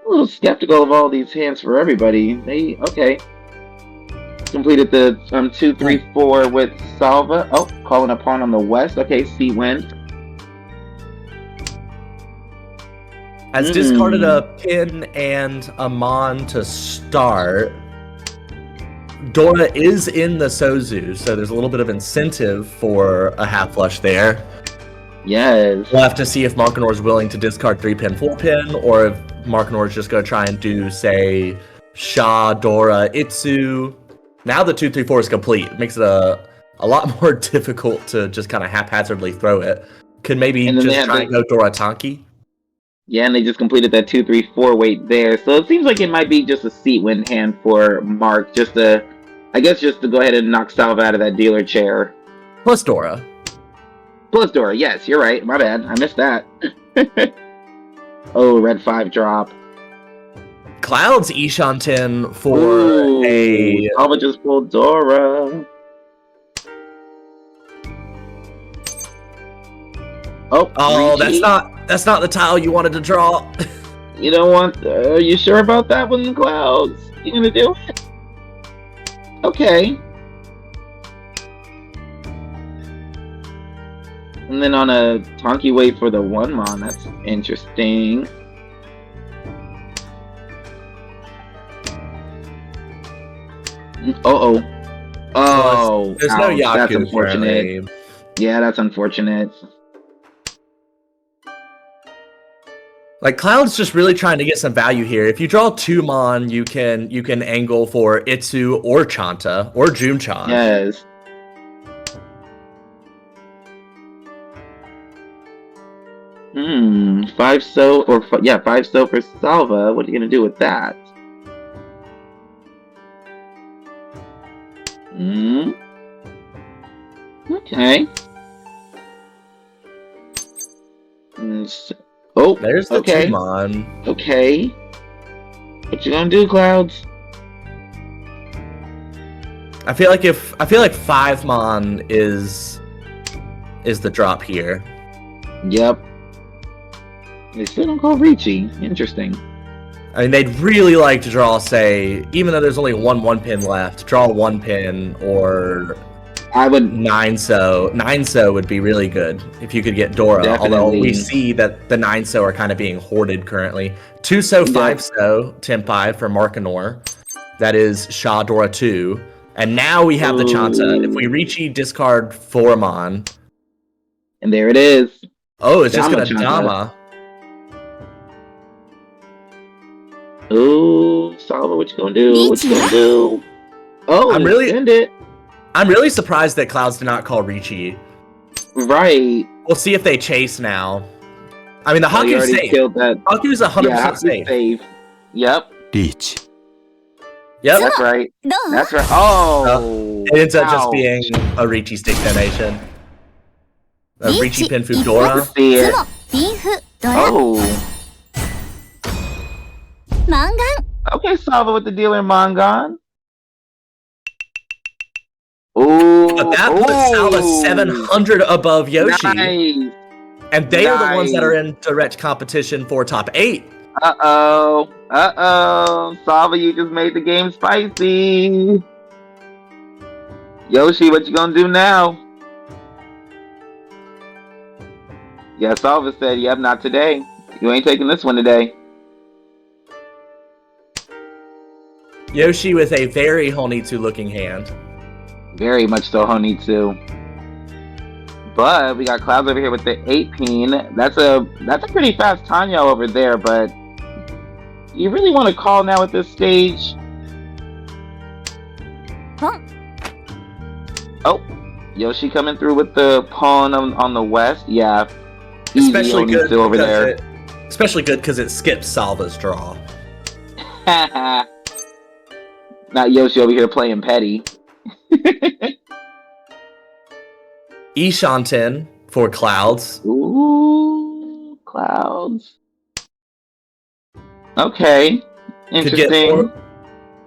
little skeptical of all these hands for everybody. Okay. Completed the 2, 3, 4 with Salva. Oh, calling a pawn on the west. Okay, C-Win. Has discarded a pin and a mon to start. Dora is in the Sozu, so there's a little bit of incentive for a half flush there. Yes. We'll have to see if Markinor is willing to discard 3 pin, 4 pin, or if Markinor is just going to try and do, say, Sha, Dora, Itsu. Now the 2, 3, 4 is complete. It makes it a lot more difficult to just kind of haphazardly throw it. Could maybe just try and go Dora Tonki. Yeah, and they just completed that 2, 3, 4 weight there. So it seems like it might be just a seat win hand for Mark. Just to go ahead and knock Salva out of that dealer chair. Plus Dora. Plus Dora, yes, you're right. My bad. I missed that. Oh, red 5 drop. Cloud's Ishanten for Ooh, Salva just pulled Dora. Oh, Riichi. That's not the tile you wanted to draw. You don't want... are you sure about that one, Clouds? You gonna do it? Okay. And then on a Tonki wait for the 1 mon, that's interesting. Uh-oh. Oh, There's no ouch, Yaku. that's unfortunate. Yeah, that's unfortunate. Like Cloud's just really trying to get some value here. If you draw 2 mon, you can angle for Itsu or Chanta or Junchan. Yes. Hmm. 5 so or 5 so for Salva. What are you gonna do with that? Hmm. Okay. turns. Oh, There's the okay. Tumon. Okay. What you gonna do, Clouds? I feel like 5 Mon is the drop here. Yep. They still don't call Ricci. Interesting. I mean, they'd really like to draw, say, even though there's only one pin left, draw 1 pin or I would 9-so. 9-so would be really good if you could get Dora. Definitely. Although we see that the 9-so are kind of being hoarded currently. 2-so, 5-so Tenpai for Markanor. That is Sha Dora 2. And now we have the Chanta. If we Ricci, discard 4-mon. And there it is. Oh, it's just Dama gonna Chanta. Dama. Ooh, Salva, what you gonna do? What you gonna do? Oh, I'm really- send it. I'm really surprised that Clouds did not call Ricci. Right. We'll see if they chase now. I mean, the Oh, you Haku's already safe. killed that. Haku's 100% Haku's safe. Yep. Reach. Yep. That's right. どう That's right. Oh. It ends up just Ouch. being a Ricci stick donation. A Ricci Ricci Pinfu Dora. See it. ツモリンフドラ Oh. マンガン Okay, Salva with the dealer Mongon. Ooh. But that puts Salva 700 above Yoshi. Nice. And they are the ones that Nice. are in direct competition for top 8. Uh-oh. Uh-oh. Salva, you just made the game spicy. Yoshi, what you gonna do now? Yeah, Salva said, yep, not today. You ain't taking this one today. Yoshi with a very Honitsu looking hand. Very much so, Honitsu. But we got Clouds over here with the 8-peen. That's a pretty fast Tanya over there, but you really want to call now at this stage? Huh? Oh, Yoshi coming through with the pawn on the west. Yeah, easy Especially good Honitsu over because there. especially good because it skips Salva's draw. Not Yoshi over here playing petty. Ishanten for Clouds. Ooh, Clouds. Okay, Could get interesting.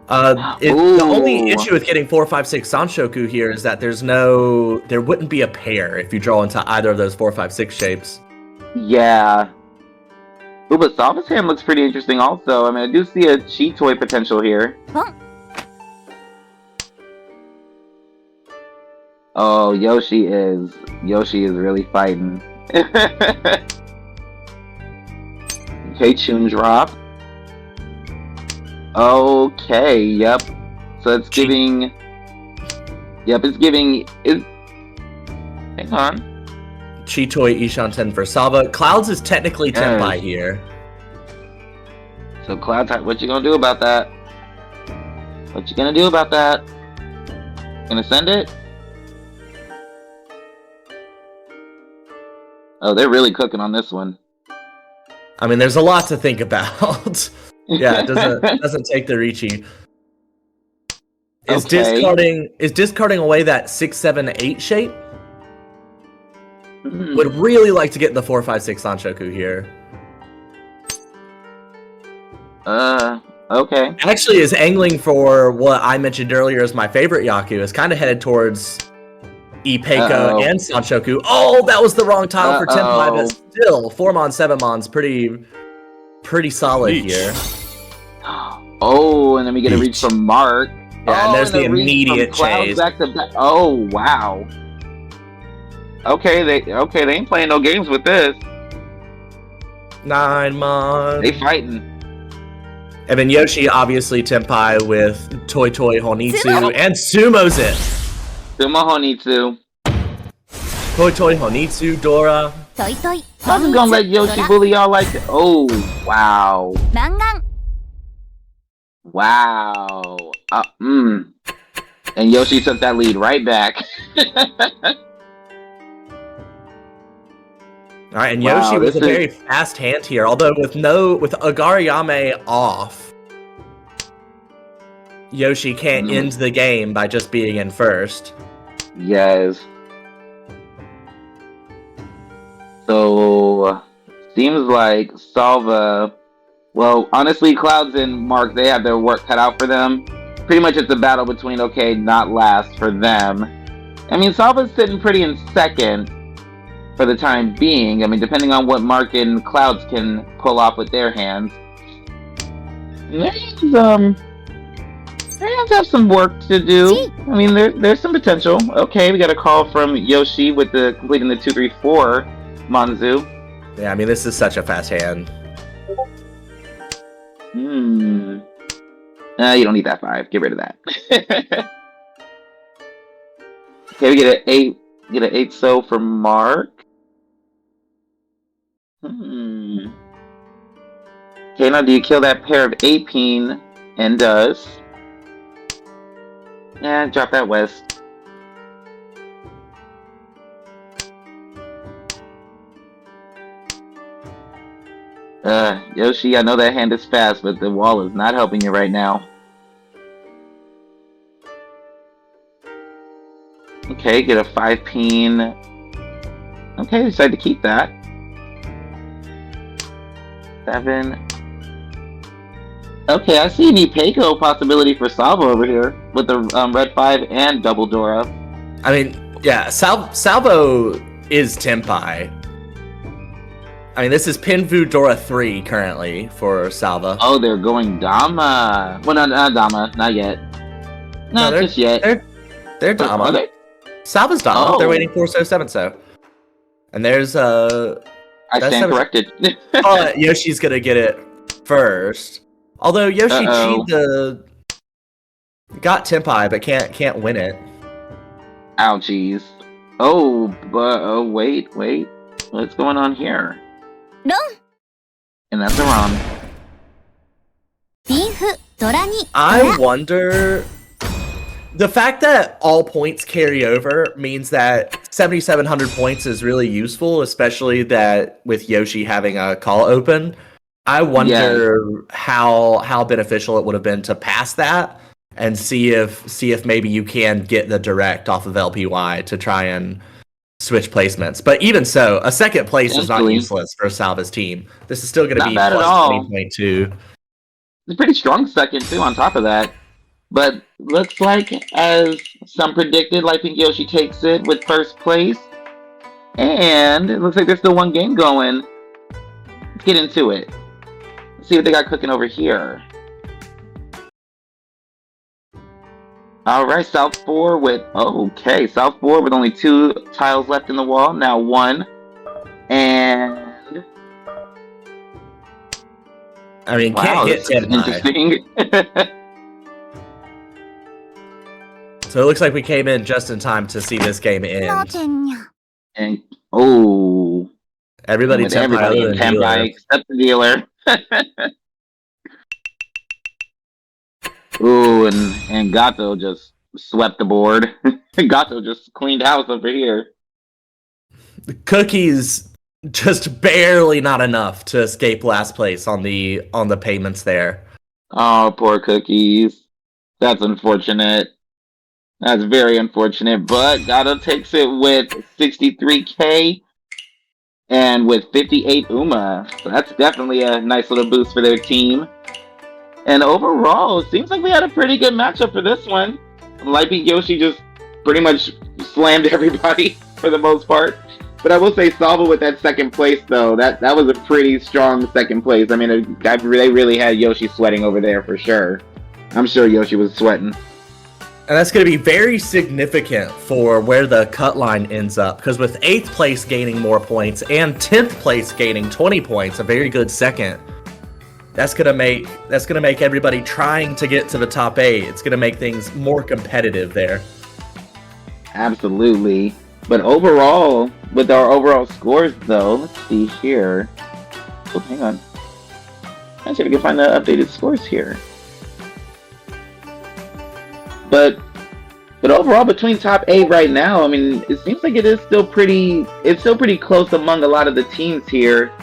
the Ooh. only issue with getting 4, 5, 6 Sanshoku here is that there wouldn't be a pair if you draw into either of those 4, 5, 6 shapes. Yeah. Ooh, but Salva's hand looks pretty interesting also. I mean, I do see a cheat toy potential here. Huh? Oh, Yoshi is really fighting. Okay, Chun drop. Okay, yep. So it's giving. Yep, it's giving. Hang on. Chitoi Ishanten for Salva. Clouds is technically Yes. Tenpai here. So Cloud, what you gonna do about that? What you gonna do about that? Gonna send it? Oh, they're really cooking on this one. I mean, there's a lot to think about. Yeah, it doesn't take the Ricci. Is Okay. discarding away that 6, 7, 8 shape? Hmm. Would really like to get the 4, 5, 6 Sanshoku here. Okay. Actually is angling for what I mentioned earlier as my favorite Yaku. Is kind of headed towards Ipeiko Uh-oh. and Sanshoku. Oh, that was the wrong tile for Tenpai, Uh-oh. but still, 4-mon, 7-mon's pretty solid Reach. here. Oh, and then we get a reach from Mark. Yeah, and there's the a reach immediate from Cloud chase. back to back. Oh, wow. Okay, they ain't playing no games with this. 9-mon. They fighting. And then Yoshi, obviously, Tenpai with Toy Toy Honitsu, Sumo. and Sumo's it. Sumo Honitsu. Toy Toy Honitsu, Dora. トイトイ I'm gonna let Yoshi ドラ bully y'all like that. Oh, wow. マンガン Wow. And Yoshi took that lead right back. All right, and Wow, Yoshi with a this is- very fast hand here, although with Agariyame off, Yoshi can't end the game by just being in first. Yes. So seems like Salva. Well, honestly, Clouds and Mark, they have their work cut out for them. Pretty much it's a battle between, okay, not last for them. I mean, Salva's sitting pretty in second for the time being. I mean, depending on what Mark and Clouds can pull off with their hands. They have some work to do. I mean, there's some potential. Okay, we got a call from Yoshi with the completing the 2-3-4 Manzu. Yeah, I mean, this is such a fast hand. You don't need that 5. Get rid of that. Okay, we get an 8. Get an 8 so for Mark. Okay, now do you kill that pair of Apeen? And does. Yeah, drop that West. Yoshi, I know that hand is fast, but the wall is not helping you right now. Okay, get a 5-peen. Okay, decide to keep that. 7. Okay, I see an Ipeco possibility for Salvo over here with the red 5 and double Dora. I mean, yeah, Salvo is Tenpai. I mean, this is Pinfu Dora 3 currently for Salva. Oh, they're going Dama. Well, no, not Dama, not yet. Not just yet. They're Dama. Are they? Salva's Dama. Oh. They're waiting for 7-so. And there's I stand corrected. Yoshi's gonna get it first. Although Yoshi got Tenpai, but can't win it. Ouchies. Oh, but wait. What's going on here? No. And that's wrong. I wonder. The fact that all points carry over means that 7,700 points is really useful, especially that with Yoshi having a call open. I wonder how beneficial it would have been to pass that and see if maybe you can get the direct off of LPY to try and switch placements. But even so, a second place is not useless for Salva's team. This is still going to be bad at plus all. 20.2. It's a pretty strong second too on top of that. But looks like, as some predicted, Light Pink Yoshi takes it with first place. And it looks like there's still one game going. Let's get into it. Let's see what they got cooking over here. Alright, South 4 with... Okay, South 4 with only 2 tiles left in the wall. Now 1. And... I mean, Wow, can't get this is 10 interesting. So it looks like we came in just in time to see this game end. And Everybody with Tenpai everybody other in than Tenpai Dealer. except the dealer. Ooh, and Gato just swept the board. Gato just cleaned house over here. Cookies just barely not enough to escape last place on the payments there. Oh, poor Cookies. That's unfortunate. That's very unfortunate, but Gato takes it with 63k and with 58 Uma. So that's definitely a nice little boost for their team. And overall, it seems like we had a pretty good matchup for this one. Light Pink Yoshi just pretty much slammed everybody for the most part. But I will say Salva with that second place, though, that was a pretty strong second place. I mean, they really had Yoshi sweating over there for sure. I'm sure Yoshi was sweating. And that's going to be very significant for where the cut line ends up, because with 8th place gaining more points and 10th place gaining 20 points, a very good second, that's going to make everybody trying to get to the top 8. It's going to make things more competitive there. Absolutely. But overall, with our overall scores, though, let's see here. Oh, hang on. I should go find the updated scores here. But overall, between top 8 right now, I mean, it seems like it's still pretty close among a lot of the teams here.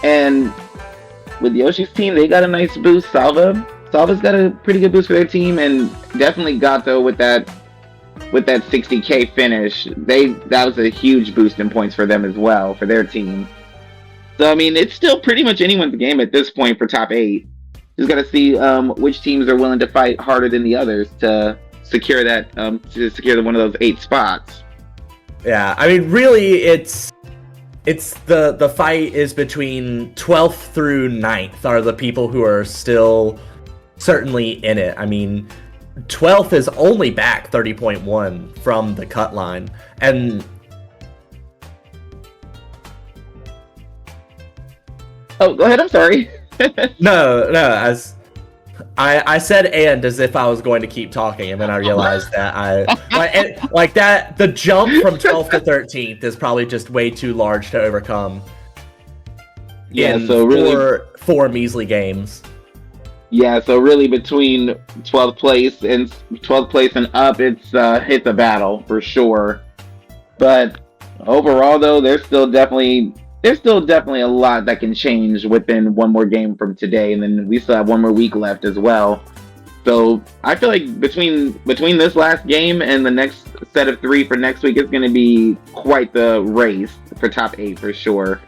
And with Yoshi's team, they got a nice boost. Salva's got a pretty good boost for their team, and definitely Gato with that 60k finish. That was a huge boost in points for them as well, for their team. So I mean, it's still pretty much anyone's game at this point for top 8. Just got to see which teams are willing to fight harder than the others to secure that one of those 8 spots. Yeah, I mean, really, it's the fight is between 12th through 9th are the people who are still certainly in it. I mean, 12th is only back 30.1 from the cut line, and oh, go ahead. I'm sorry. no, as I said and as if I was going to keep talking, and then I realized that like that the jump from 12th to 13th is probably just way too large to overcome. Yeah, in so really four measly games. Yeah, so really between 12th place and up, it's a battle for sure. But overall, though, there's still definitely a lot that can change within one more game from today, and then we still have one more week left as well. So I feel like between this last game and the next set of 3 for next week, it's going to be quite the race for top 8 for sure.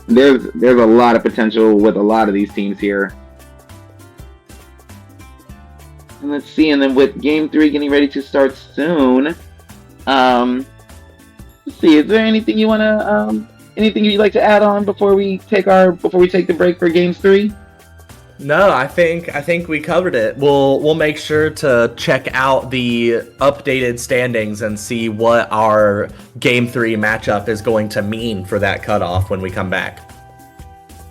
There's a lot of potential with a lot of these teams here. And let's see, and then with game 3 getting ready to start soon, let's see, is there anything you wanna anything you'd like to add on before we take the break for games 3? No, I think we covered it. We'll make sure to check out the updated standings and see what our game 3 matchup is going to mean for that cutoff when we come back.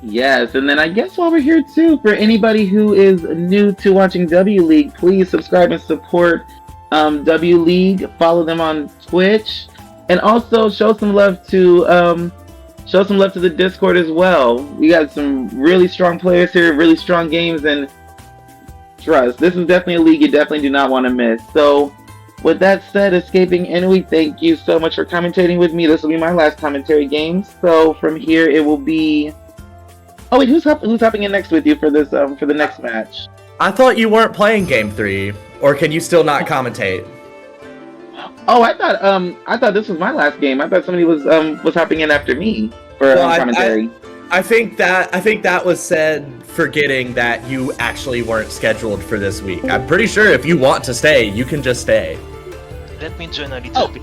Yes, and then I guess while we're here too, for anybody who is new to watching W League, please subscribe and support W League. Follow them on Twitch, and also show some love to the Discord as well. We got some really strong players here, really strong games, and trust, this is definitely a league you definitely do not want to miss. So, with that said, Escaping Inui, thank you so much for commentating with me. This will be my last commentary game. So from here, it will be. Oh wait, who's hopping in next with you for this for the next match? I thought you weren't playing game 3, or can you still not commentate? Oh, I thought this was my last game. I thought somebody was hopping in after me for commentary. I think that was said forgetting that you actually weren't scheduled for this week. I'm pretty sure if you want to stay, you can just stay. Let me join a little bit.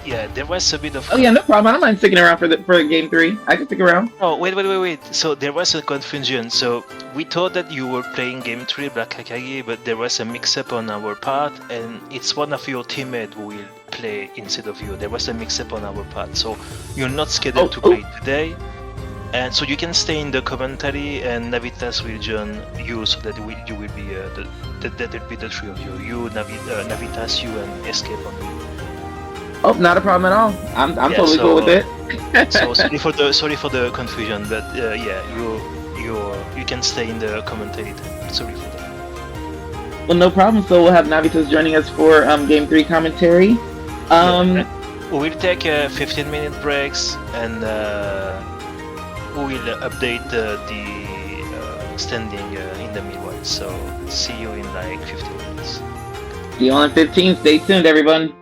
Yeah, there was a bit of. Oh yeah, no problem. I don't mind sticking around for game 3. I can stick around. Oh wait. So there was a confusion. So we thought that you were playing game 3 Black Hakage, but there was a mix-up on our part, and it's one of your teammates who will play instead of you. There was a mix-up on our part, so you're not scheduled to play today. And so you can stay in the commentary, and Navitas will join you, so that you will be that will be the 3 of you. You, Navitas, you, and Escape on me. Oh, not a problem at all. I'm totally cool with it. So sorry for the confusion, but you can stay in the commentary. Sorry for that. Well, no problem. So we'll have Navitas joining us for game 3 commentary. We'll take 15-minute breaks, and we will update the standing in the meanwhile. So see you in like 15 minutes. See you all in 15. Stay tuned, everyone.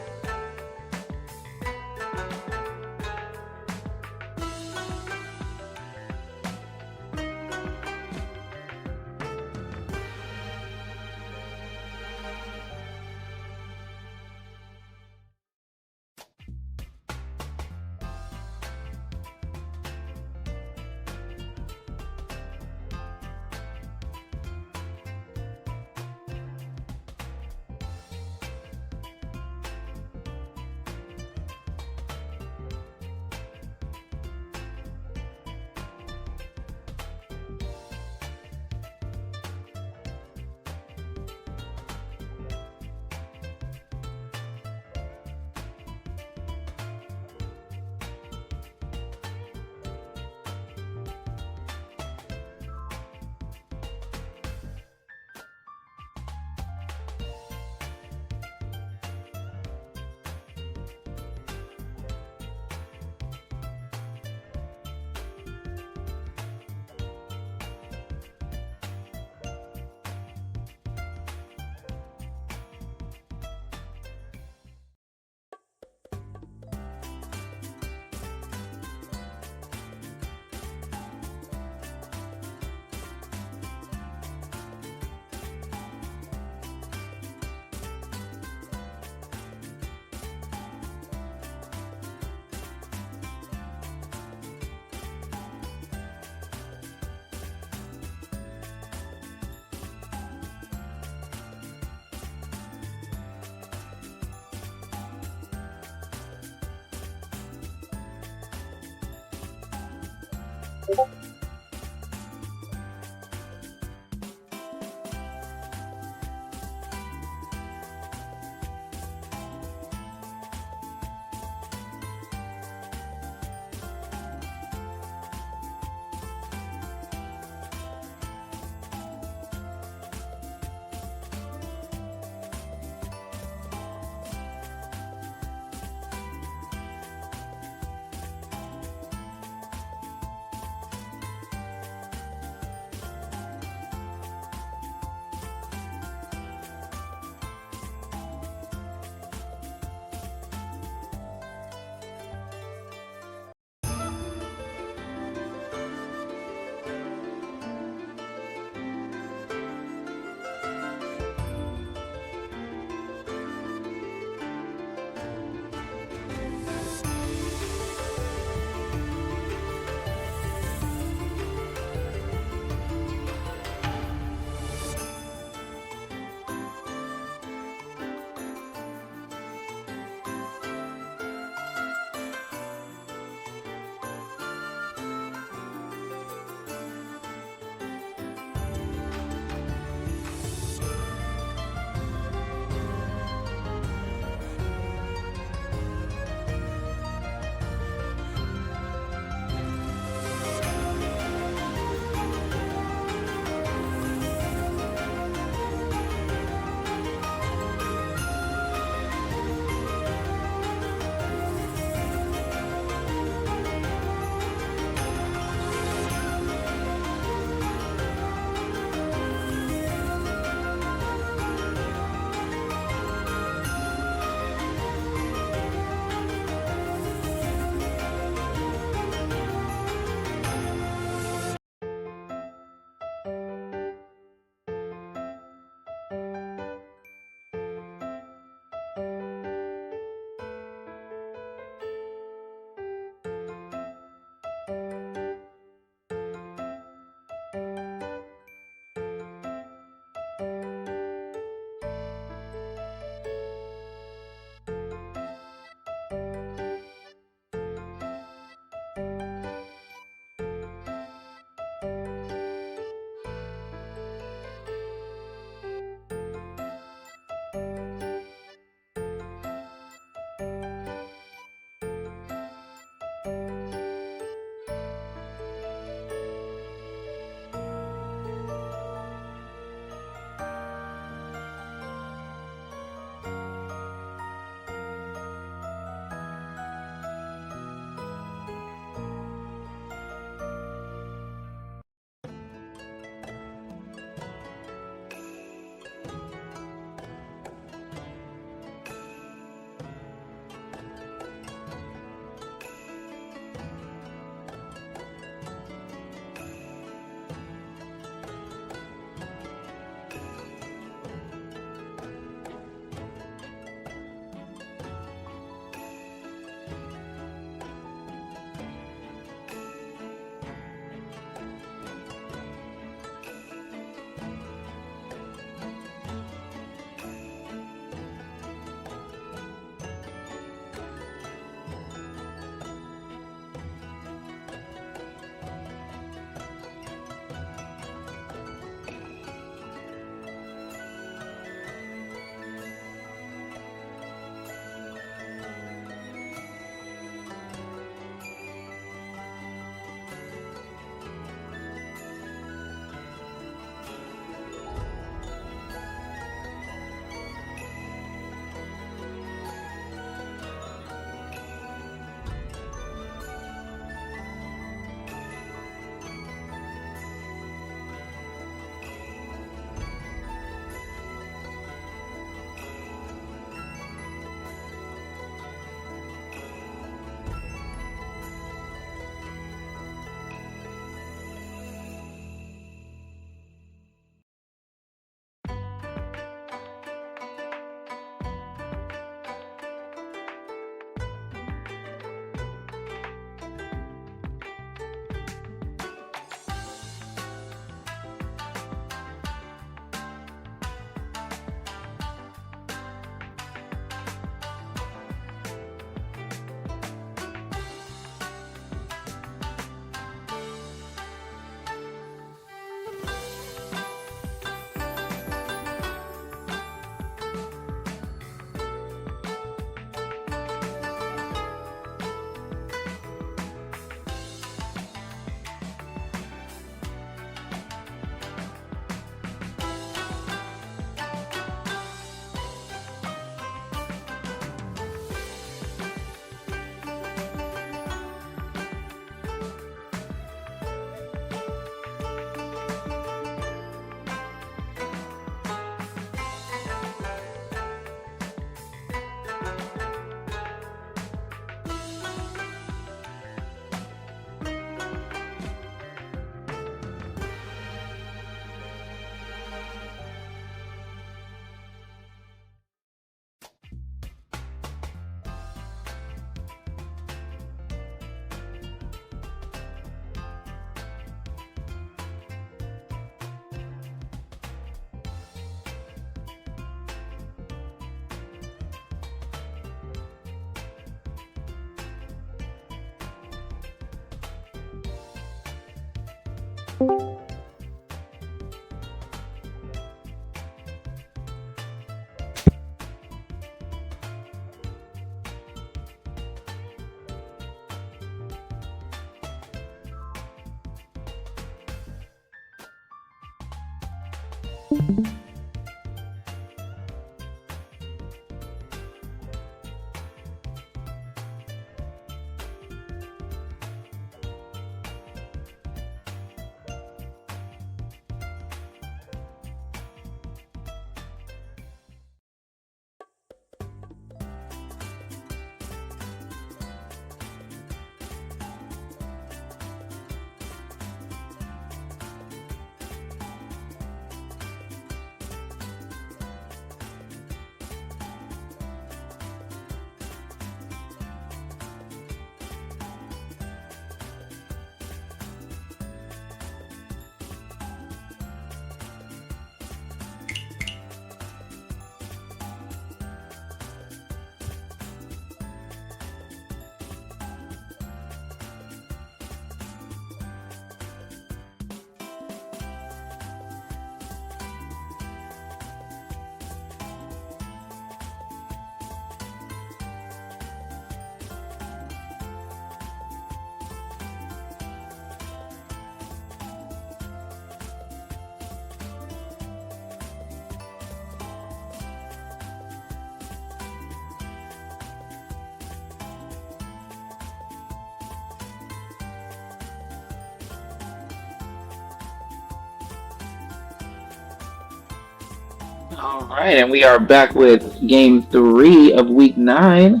All right, and we are back with Game 3 of Week 9.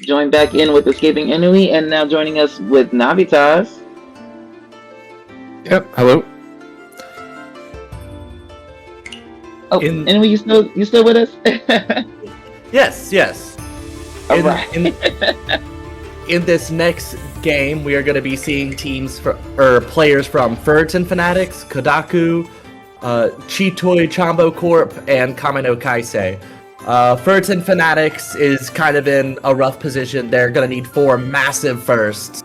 Joined back in with Escaping Inui, and now joining us with Navitas. Yep. Hello. Oh, Inui, you still with us? Yes. All right. In this next game, we are going to be seeing players from Fullerton Fanatics, Kodaku, Chitoi Chambo Corp, and Kameno Kaisei. Fullerton Fanatics is kind of in a rough position. They're going to need 4 massive firsts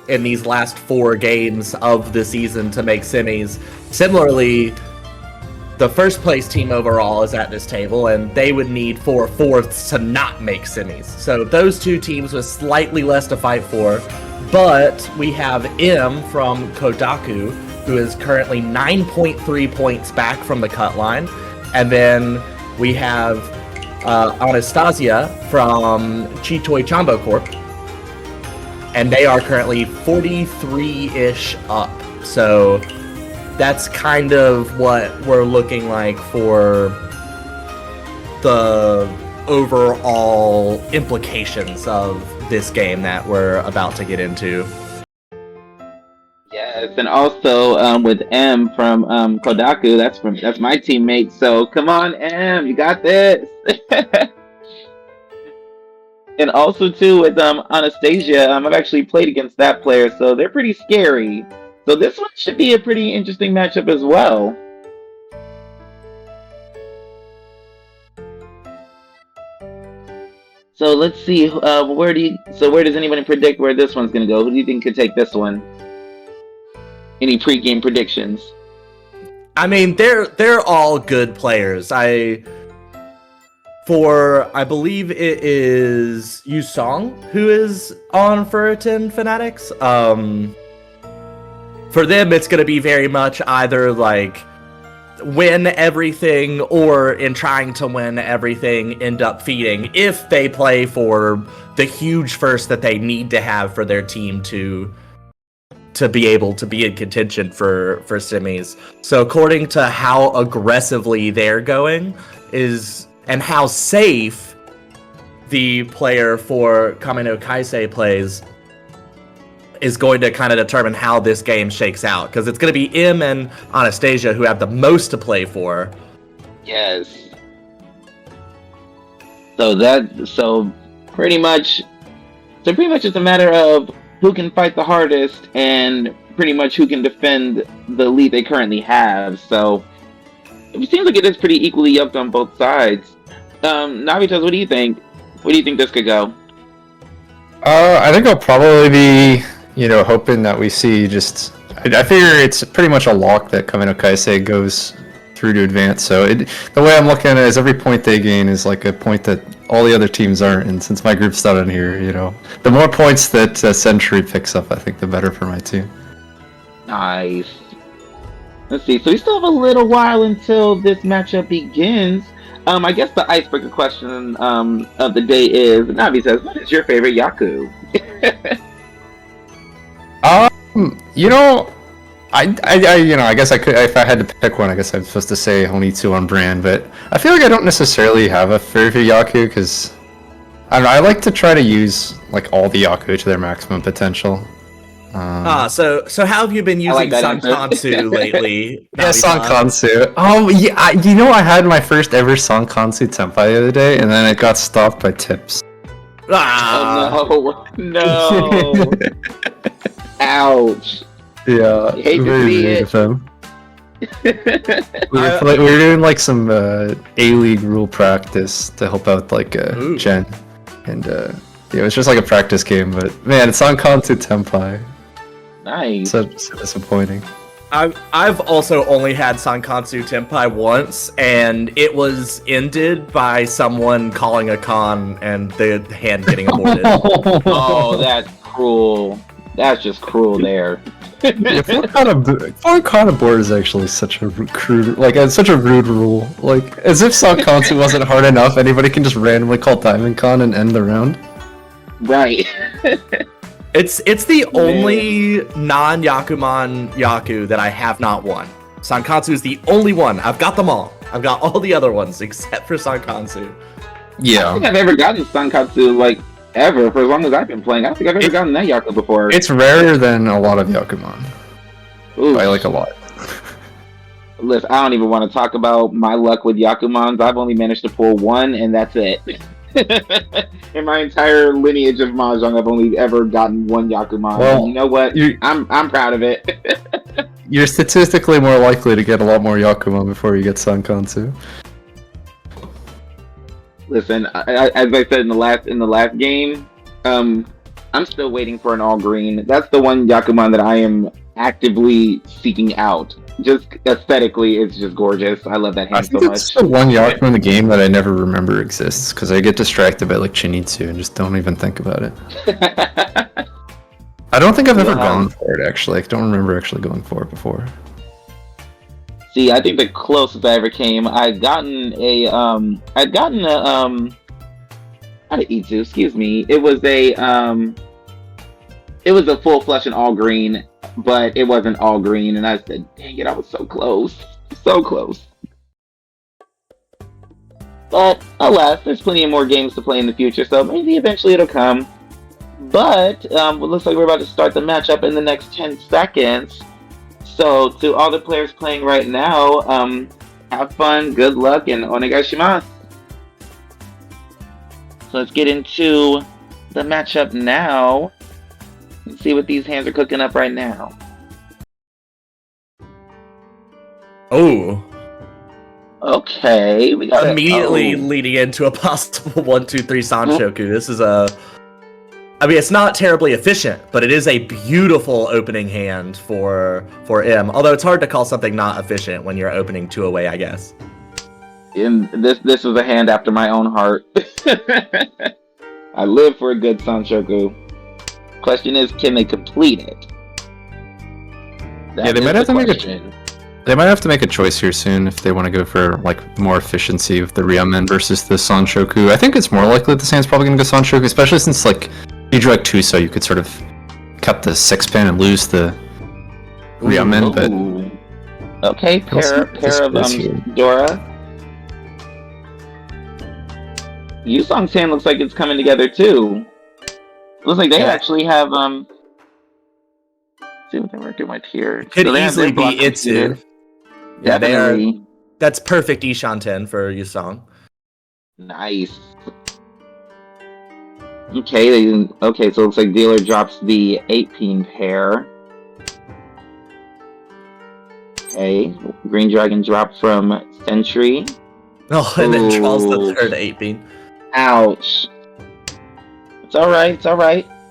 in these last 4 games of the season to make semis. Similarly, the first place team overall is at this table, and they would need 4 fourths to not make semis. So those 2 teams with slightly less to fight for, but we have M from Kodaku, who is currently 9.3 points back from the cut line, and then we have Anastasia from Chitoi Chambo Corp, and they are currently 43-ish up. So that's kind of what we're looking like for the overall implications of this game that we're about to get into. Yes, and also with M from Kodaku, that's my teammate. So come on, M, you got this. And also too with Anastasia, I've actually played against that player, so they're pretty scary. So this one should be a pretty interesting matchup as well. So let's see, where does anybody predict where this one's gonna go? Who do you think could take this one? Any pregame predictions? I mean, they're all good players. I believe it is Yusong who is on Fullerton Fanatics. For them, it's going to be very much either like win everything, or in trying to win everything, end up feeding if they play for the huge first that they need to have for their team to be able to be in contention for semis. So according to how aggressively they're going and how safe the player for Kameno Kaisei plays is going to kind of determine how this game shakes out, because it's going to be M and Anastasia who have the most to play for. Yes. So pretty much it's a matter of who can fight the hardest and pretty much who can defend the lead they currently have. So it seems like it is pretty equally yoked on both sides. Navitas, what do you think? Where do you think this could go? I think I'll probably be, hoping that we see just I figure it's pretty much a lock that Kamino Kaisei goes through to advance. So the way I'm looking at it is every point they gain is like a point that all the other teams aren't. And since my group's not in here, the more points that Century picks up, I think the better for my team. Nice. Let's see. So we still have a little while until this matchup begins. I guess the icebreaker question of the day is, Navi says, what is your favorite Yaku? I guess I could, if I had to pick one, I guess I'm supposed to say Honitsu on brand, but I feel like I don't necessarily have a favorite Yaku, because, I don't know, I like to try to use, like, all the Yaku to their maximum potential. So how have you been using like that answer. Sankansu lately? Yeah, Navi-san? Sankansu. I had my first ever Sankansu Tenpai the other day, and then it got stopped by tips. Ah, Oh, no. Ouch. Yeah, hate to very see rude it. of them. We were doing like some A-League rule practice to help out like Ooh. Jen, and it was just like a practice game. But man, it's on Kanto Tenpai. Nice. So disappointing. I've also only had Sankansu Tenpai once, and it was ended by someone calling a con and the hand getting aborted. Oh, that's cruel. That's just cruel there. Yeah, four kind of board is actually such a crude, like such a rude rule. Like as if Sankansu wasn't hard enough, anybody can just randomly call Diamond Con and end the round. Right. It's the only non-Yakuman Yaku that I have not won. Sankansu is the only one. I've got them all. I've got all the other ones except for Sankansu. I Yeah, don't think I've ever gotten Sankatsu, like, ever, for as long as I've been playing. I don't think I've ever gotten that Yaku before. it's rarer than a lot of Yakuman. Ooh. By like a lot. Listen, I don't even want to talk about my luck with Yakumans. I've only managed to pull one, and that's it. In my entire lineage of Mahjong, I've only ever gotten one Yakuman. Well, And you know what? I'm proud of it. You're statistically more likely to get a lot more Yakuman before you get Sankansu. Listen, as I said in the last game, I'm still waiting for an all green. That's the one Yakuman that I am actively seeking out. Just aesthetically, it's just gorgeous. I love that I hand so think it's much. the one Yakuman in the game that I never remember exists, because I get distracted by like Chinitsu and just don't even think about it. I don't think I've ever Yeah. gone for it actually. I don't remember actually going for it before. See, I think the closest I ever came, I'd gotten a not an Itsu, excuse me. It was a full flush and all green, but it wasn't all green, and I said, dang it, I was so close. So close. But alas, there's plenty of more games to play in the future, so maybe eventually it'll come. But it looks like we're about to start the matchup in the next 10 seconds. So to all the players playing right now, have fun, good luck, and onegaishimasu. So let's get into the matchup now. Let's see what these hands are cooking up right now. Oh. Okay, we got Immediately leading into a possible 1-2-3 Sanshoku. This is it's not terribly efficient, but it is a beautiful opening hand for M. Although it's hard to call something not efficient when you're opening 2 away, I guess. And this was a hand after my own heart. I live for a good Sanshoku. Question is, can they complete it? Yeah, they might have to make They might have to make a choice here soon if they want to go for like more efficiency with the Ryamen versus the Sanshoku. I think it's more likely the Sand's probably going to go Sanshoku, especially since like if you drew like Tuso, you could sort of cut the 6-pin and lose the Ryamen. But okay, pair of Dora. Yusong's hand looks like it's coming together too. Looks like they actually have let's see what they were doing here. Could So they have easily their block be Itsu. completed. Yeah, they are. Definitely. That's perfect Ishanten for Yusong. Nice. Okay, so it looks like dealer drops the 8-pin pair. Okay, Green Dragon dropped from Sentry. Oh, and then draws the Ooh. third 8-bean. Ouch. It's alright,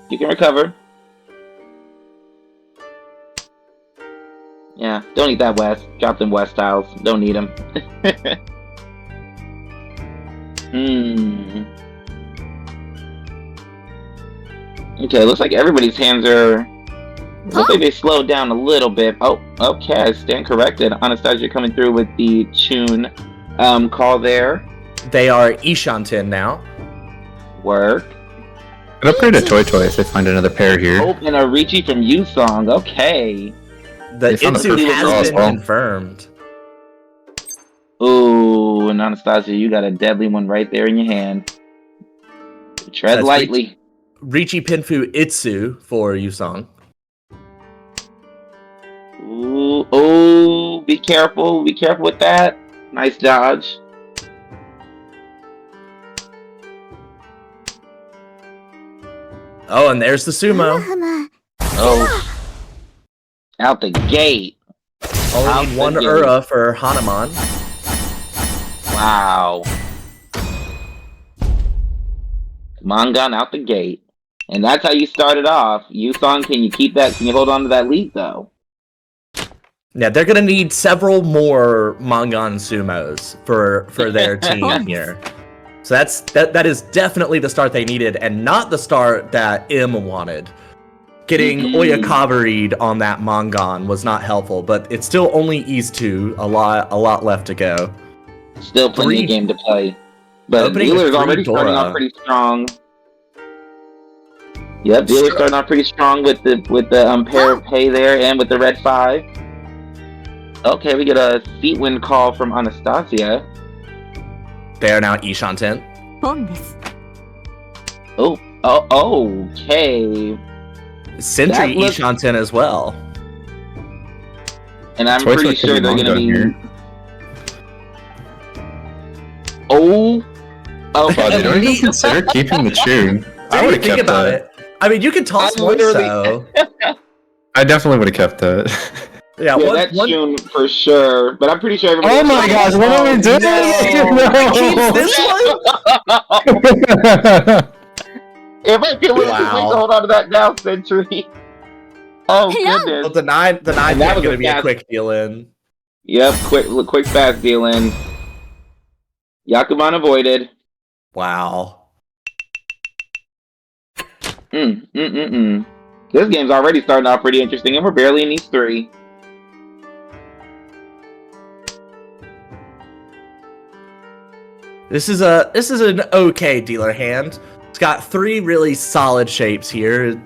You can recover. Yeah, don't eat that West. Drop them West tiles. Don't need them. Okay, looks like everybody's hands are... Looks like they slowed down a little bit. Oh, okay, I stand corrected. Anastasia coming through with the tune call there. They are Ishanten now. Work. Could upgrade to Toy Toy if they find another pair here. Oh, and a Ricci from Yusong. Okay. The They found a Itsu perfect draw has as been well. confirmed. Ooh, and Anastasia, you got a deadly one right there in your hand. Tread That's lightly. Ricci Pinfu Itsu for Yusong. Ooh, oh, be careful. Be careful with that. Nice dodge. Oh, and there's the sumo. Oh. Out the gate. Only Out need the one gate. Ura for Hanuman. Wow. Mangan out the gate. And that's how you started off. Yusong, can you keep that? Can you hold on to that lead, though? Yeah, they're gonna need several more Mangan sumos for their team here. So that is definitely the start they needed, and not the start that M wanted. Getting Oyakabari'd on that Mangan was not helpful, but it's still only Ease 2, a lot left to go. Still plenty of game to play. But Opening with Dealer's already three starting Dora. off pretty strong. Yep, Dealer's starting off pretty strong with the pair of pay there and with the red 5. Okay, we get a seat win call from Anastasia. They are now Ishanten. Oh, okay. Sentry That looks- Ishanten as well. And I'm Toy Toy pretty could sure be they're gonna Mangan be. here. Oh. Oh, Okay. they don't even consider keeping the tune. I would have think kept about that. it. I mean, you can toss I one literally- so. I definitely would have kept that. Yeah, Yeah, one, that's one June for sure. But I'm pretty sure everybody. Oh my gosh, what are we doing? keeps this one. If I can wait Wow. to hold on to that now, Century. Oh goodness. Well, the nine And that is was going a to be a fast- quick deal in. Yep, quick fast deal in. Yakuman avoided. Wow. This game's already starting off pretty interesting, and we're barely in these 3. This is an okay dealer hand. It's got 3 really solid shapes here. It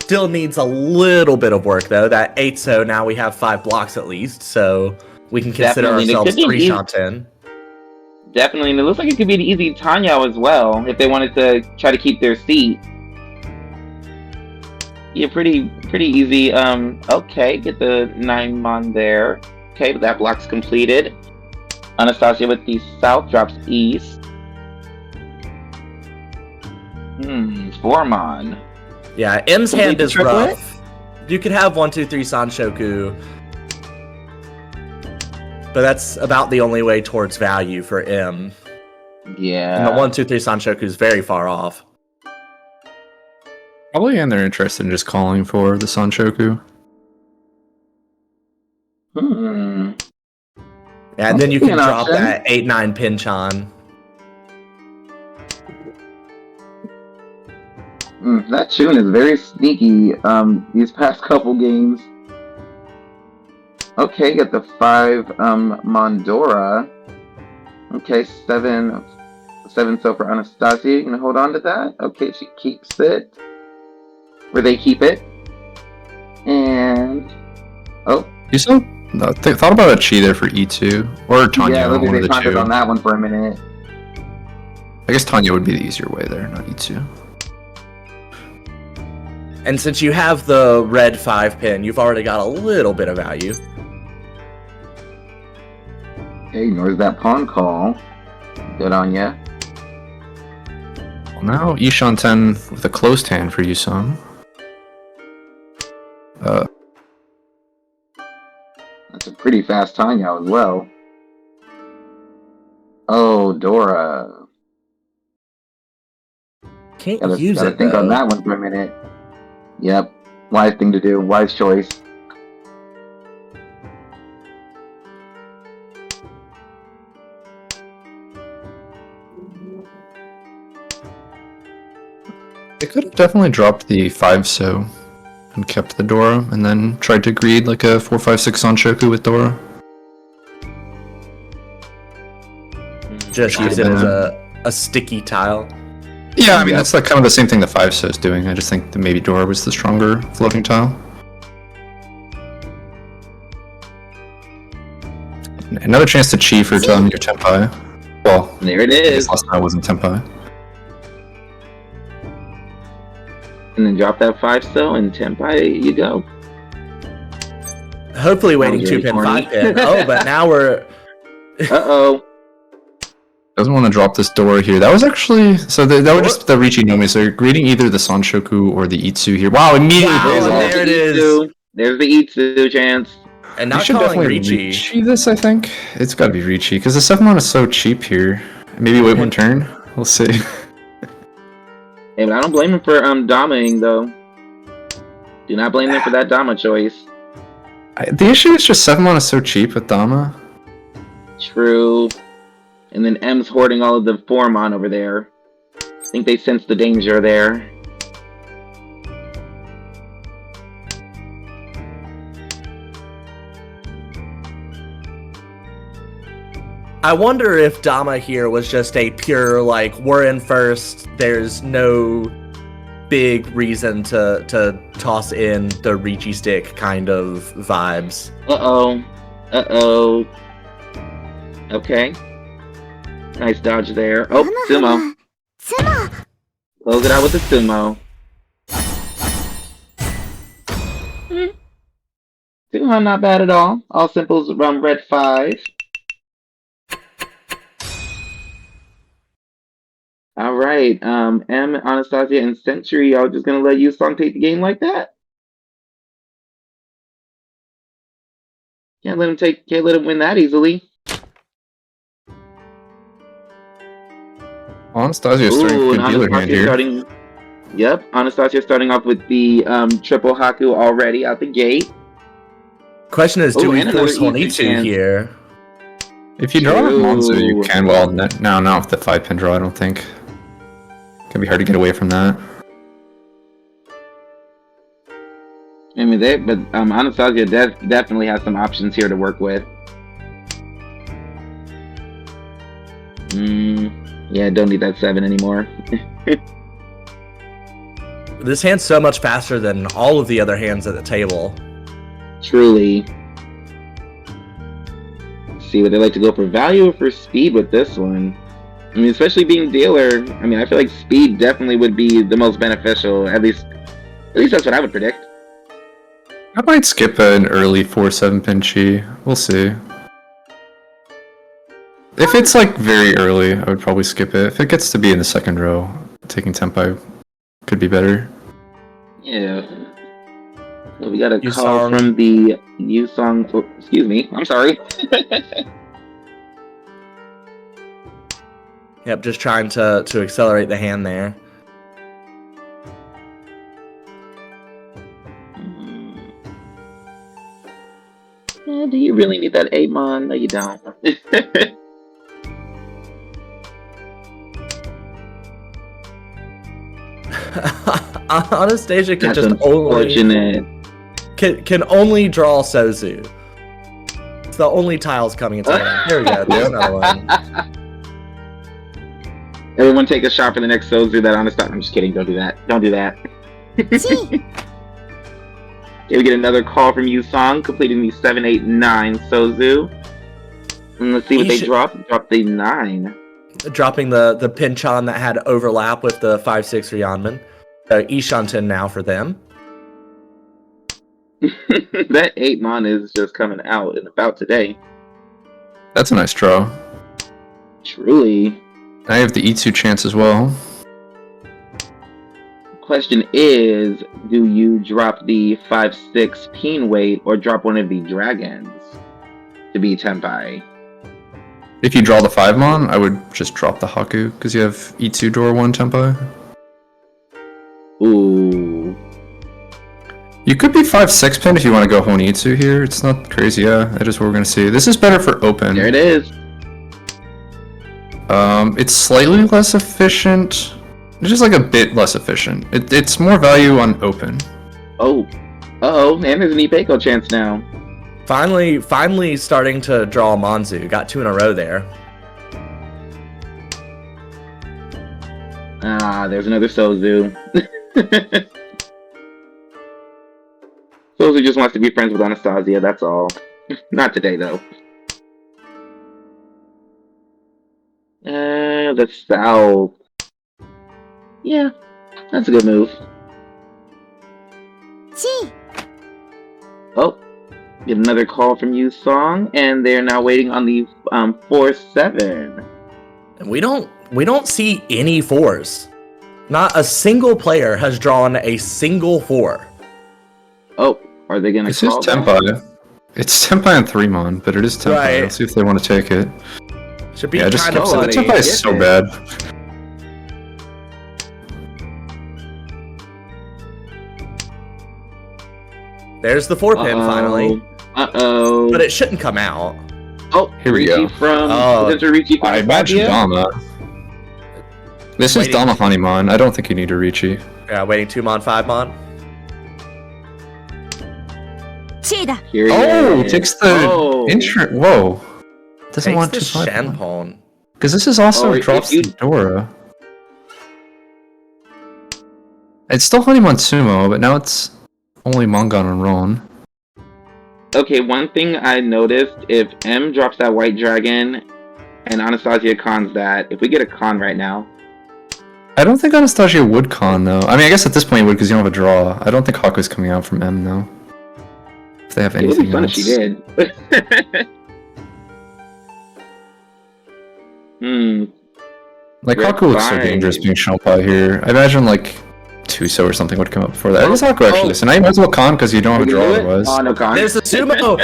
still needs a little bit of work though. That 8-so now we have 5 blocks at least, so we can consider Definitely. ourselves It could be 3 easy. Shanten. Definitely, and it looks like it could be an easy Tanya as well if they wanted to try to keep their seat. Yeah, pretty easy. Okay, get the 9 mon there. Okay, but that block's completed. Anastasia with the south drops east. 4 mon. Yeah, M's Complete hand the is triplet? rough. You could have 1, 2, 3 Sanshoku, but that's about the only way towards value for M. Yeah. And the 1, 2, 3 Sanshoku is very far off. Probably, and they're interested in just calling for the Sanshoku. Yeah, and then you can An drop option. that 8-9 Pinchan. That tune is very sneaky. These past couple games. Okay, get the 5 Mondora. Okay, 7 so for Anastasia. You gonna hold on to that? Okay, she keeps it. Where they keep it. And You still thought about a chi there for E2 or Tanya, yeah, look one at of they the pondered two. on that one for a minute. I guess Tanya would be the easier way there, not E2. And since you have the red 5 pin, you've already got a little bit of value. Okay, ignores that pawn call. Good on ya. Well, now Ishanten with a closed hand for Yusong. That's a pretty fast Tanya as well. Oh, Dora. Can't Gotta use it think though. on that one for a minute. Yep. Wise thing to do. Wise choice. could have definitely dropped the 5-so and kept the Dora, and then tried to greed like a 4-5-6 Sanshoku with Dora. Just use it as a sticky tile. Yeah, I mean, that's like kind of the same thing the 5-so is doing. I just think that maybe Dora was the stronger floating tile. Another chance to chi for telling your Tenpai. Well, There it I guess is. last time I wasn't Tenpai. And then drop that 5-so and Tenpai, you go. Hopefully waiting was 2 really pin, corny. 5 pin. Oh, but now we're... Uh-oh. Doesn't want to drop this Dora here. That was actually... So that was just the Riichi Nomi. So you're greeting either the Sanshoku or the Itsu here. Wow, immediately Wow, pays off. there it is. Itsu. There's the Itsu chance. And You not should calling definitely Ricci. Ricci this, I think. It's gotta be Ricci, because the 7-1 is so cheap here. Maybe wait one turn? We'll see. Hey, but I don't blame him for Damaing, though. Do not blame him for that Dama choice. The issue is just 7-1 is so cheap with Dama. True. And then M's hoarding all of the Formon over there. I think they sense the danger there. I wonder if Dama here was just a pure, like, we're in first, there's no big reason to toss in the Ricci stick kind of vibes. Uh-oh. Uh-oh. Okay. Nice dodge there. Oh, Sumo. Close it out with the Sumo. Sumo not bad at all. All simples run red 5. Alright, M, Anastasia, and Century, y'all just gonna let Yusong take the game like that? Can't let him win that easily. Anastasia starting Ooh, good and dealer hand Anastasia here. starting. Yep, Anastasia starting off with the triple Haku already out the gate. Question is, do Ooh, we and another force easy Honitsu chance. here? If you draw a True. Monzo, you can. Well, now not with the 5-pin draw, I don't think. Can be hard to get away from that. I mean, but Anastasia definitely has some options here to work with. Yeah, don't need that 7 anymore. This hand's so much faster than all of the other hands at the table. Truly. See, would they like to go for value or for speed with this one? I mean, especially being dealer. I mean, I feel like speed definitely would be the most beneficial. At least that's what I would predict. I might skip an early 4-7 pin chi. We'll see. If it's like very early, I would probably skip it. If it gets to be in the second row, taking Tenpai could be better. Yeah. So we got a Yusong. call from the Yusong. Oh, excuse me. I'm sorry. Yep, just trying to accelerate the hand there. Yeah, do you really need that Amon? No, you don't. Anastasia can That's just only unfortunate. can only draw Sozu. It's the only tiles coming into hand. Here we go. There's another one. Everyone take a shot for the next Sozu that Anastasia. I'm just kidding. Don't do that. Don't do that. Okay, we get another call from Yusong, completing the 7, 8, 9 Sozu. And let's see what they drop. Drop the 9. Dropping the Pinchan that had overlap with the 5-6 Ryanman. Ishanten now for them. That 8 mon is just coming out and about today. That's a nice draw. Truly. I have the Itsu chance as well. Question is, do you drop the 5-6 Peen weight or drop one of the dragons to be Tenpai? If you draw the 5-mon, I would just drop the Haku, because you have Itsu Dora 1 Tenpai. Ooh. You could be 5-6 pin if you want to go Honitsu here. It's not crazy, yeah. That is what we're going to see. This is better for open. There it is. It's slightly less efficient It's just like a bit less efficient. It's more value on open. Oh. Uh-oh, and there's an Ipeko chance now. Finally starting to draw a Monzu. Got 2 in a row there. Ah, there's another Sozu. Sozu just wants to be friends with Anastasia, that's all. Not today, though. The South. Yeah, that's a good move. G. Oh, get another call from Yu Song, and they're now waiting on the 4-7. And we don't see any 4s. Not a single player has drawn a single 4. Oh, are they gonna This is call that? Tenpai. It's Tenpai and 3-mon, but it is Tenpai. Right. Let's see if they want to take it. Should be Yeah, just kind skip of it. funny. Tenpai is so bad. There's the 4-pin finally, Uh-oh. but it shouldn't come out. Oh, Here we Ricci go. From, Oh. is it Ricci from I imagine Anastasia? Dama. This is Waiting. Dama Honeyman. I don't think you need a Ricci. Yeah, waiting 2-mon, 5-mon. Cheetah. Here he Oh, is. takes the Oh. insurance. Whoa. Doesn't Takes want the to fight. Shenpon. Because this is also Oh, if drops you- the Dora. It's still Honeyman Sumo, but now it's only Mongon and Ron. Okay, one thing I noticed, if M drops that white dragon and Anastasia cons that, if we get a con right now, I don't think Anastasia would con though. I mean, I guess at this point you would because you don't have a draw. I don't think Haku's coming out from M though. If they have it would anything be fun else. if she did. Like Red Haku looks so Vine. dangerous being Shonpai here. I imagine like Tuso or something would come up before that. I guess Haku Oh. actually. So now you might as well con because you don't have a We can draw do it? otherwise. Oh, no con. There's a sumo.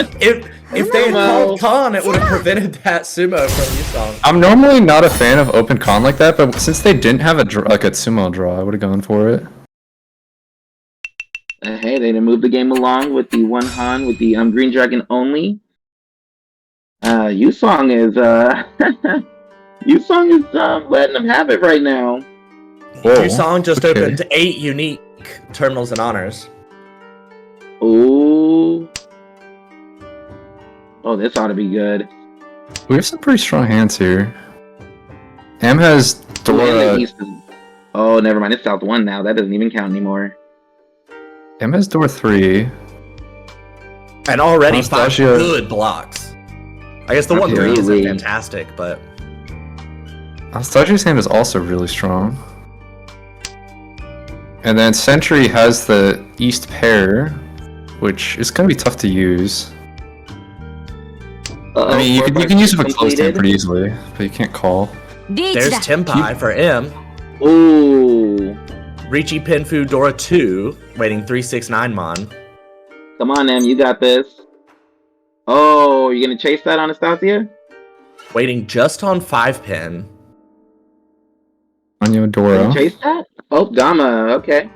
If they had called con, it would have prevented that sumo from Yusong. I'm normally not a fan of open con like that, but since they didn't have a like a sumo draw, I would have gone for it. Hey, they didn't move the game along with the one Han with the green dragon only. Yusong is Yusong is letting them have it right now. Whoa. Yusong just okay. opened 8 unique terminals and honors. Ooh. Oh, this ought to be good. We have some pretty strong hands here. M has Oh, and the Dora. East is- oh, never mind. It's South 1 now. That doesn't even count anymore. M has Dora 3. And already 5 Anastasia- good blocks. I guess the 1-3 isn't Absolutely. fantastic, but Anastasia's hand is also really strong. And then Sentry has the East pair, which is going to be tough to use. I mean, you can use it for close hand pretty easily, but you can't call. there's リーチだ Tenpai for M. Ooh. Richi Penfu Dora 2, waiting 369mon. Come on, Em. You got this. Oh, you gonna chase that, Anastasia? Waiting just on 5-pin. Anyo Gonna Dora. chase that? Oh, Dama. Okay.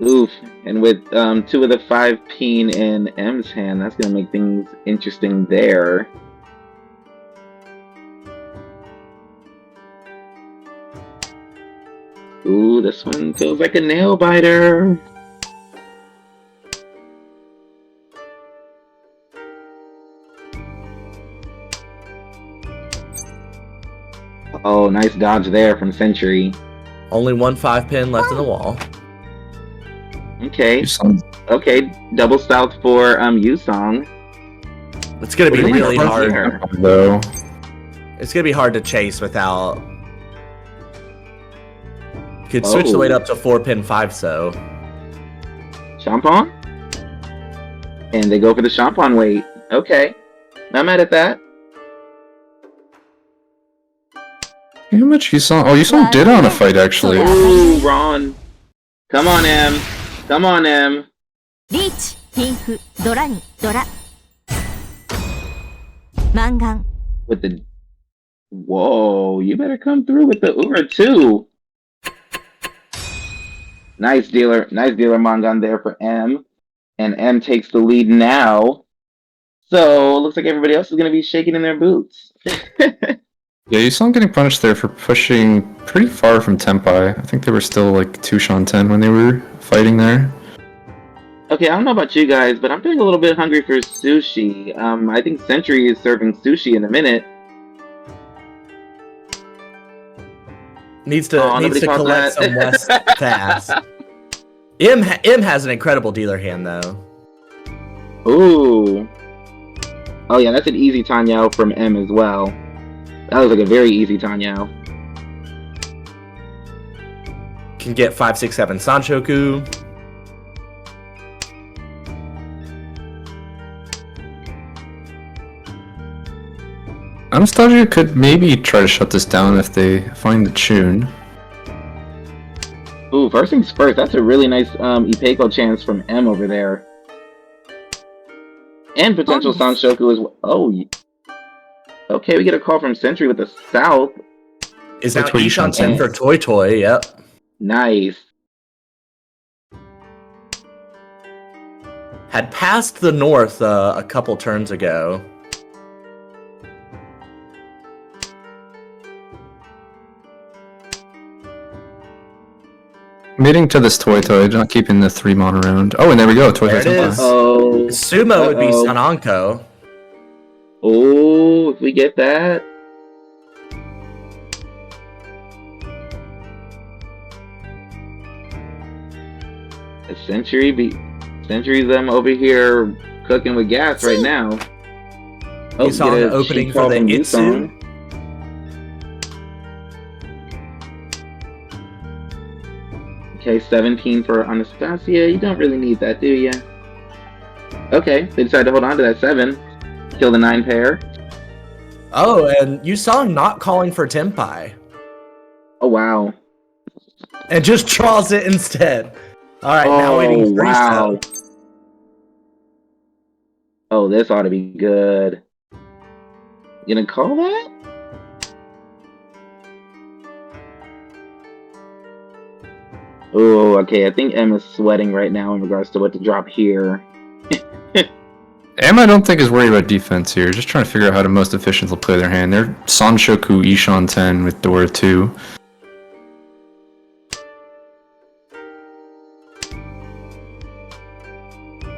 Oof. And with 2 of the 5-pin in M's hand, that's gonna make things interesting there. Ooh, this one feels like a nail biter. Oh, nice dodge there from Century. Only one 5-pin left in the wall. Okay, Yusong- okay, double south for Yusong. It's gonna be What do you really mean, hard. here? Though. It's gonna be hard to chase without. Could switch the Oh. weight up to 4-pin 5-so. Champon? And they go for the Champon weight. Okay, not mad at that. How much Yusong? Oh, Yusong did on a fight actually. Ooh, Ron. Come on, M. Come on, M. リーチピンフドラにドラマンガン With the... Whoa, you better come through with the Ura too. Nice dealer Mongon there for M. And M takes the lead now. So, looks like everybody else is going to be shaking in their boots. Yeah, you saw him getting punished there for pushing pretty far from Tempai. I think they were still like 2 Sean 10 when they were fighting there. Okay, I don't know about you guys, but I'm feeling a little bit hungry for sushi. I think Century is serving sushi in a minute. Needs to nobody caught collect that. some West fast. M has an incredible dealer hand though. Ooh. Oh yeah, that's an easy Tanyao from M as well. That was like a very easy Tanyao. Can get 5, 6, 7 Sanshoku. Anastasia could maybe try to shut this down if they find the tune. Ooh, first things first, that's a really nice Ipeiko chance from M over there. And potential Sanshoku as well. Oh, okay, we get a call from Century with the South. Is that Ishan 10 for Toy Toy? Yep. Nice. Had passed the North a couple turns ago. Committing to this Toy Toy, not keeping the 3-mon around. Oh, and there we go, Toy Toy. There it is. Oh. Sumo would be Sananko. Oh, if we get that. Century's over here cooking with gas right now. Oh, You saw an opening for the Itsu. Okay, 17 for Anastasia. You don't really need that, do you? Okay, they decided to hold on to that 7. Kill the 9 pair. Oh, and you saw him not calling for Tempai. Oh, wow. And just draws it instead. Alright, now waiting for wow. Oh, this ought to be good. You gonna call that? Oh, okay. I think M is sweating right now in regards to what to drop here. M, I don't think is worried about defense here. Just trying to figure out how to most efficiently play their hand. They're Sanshoku Ishan 10 with Dora 2.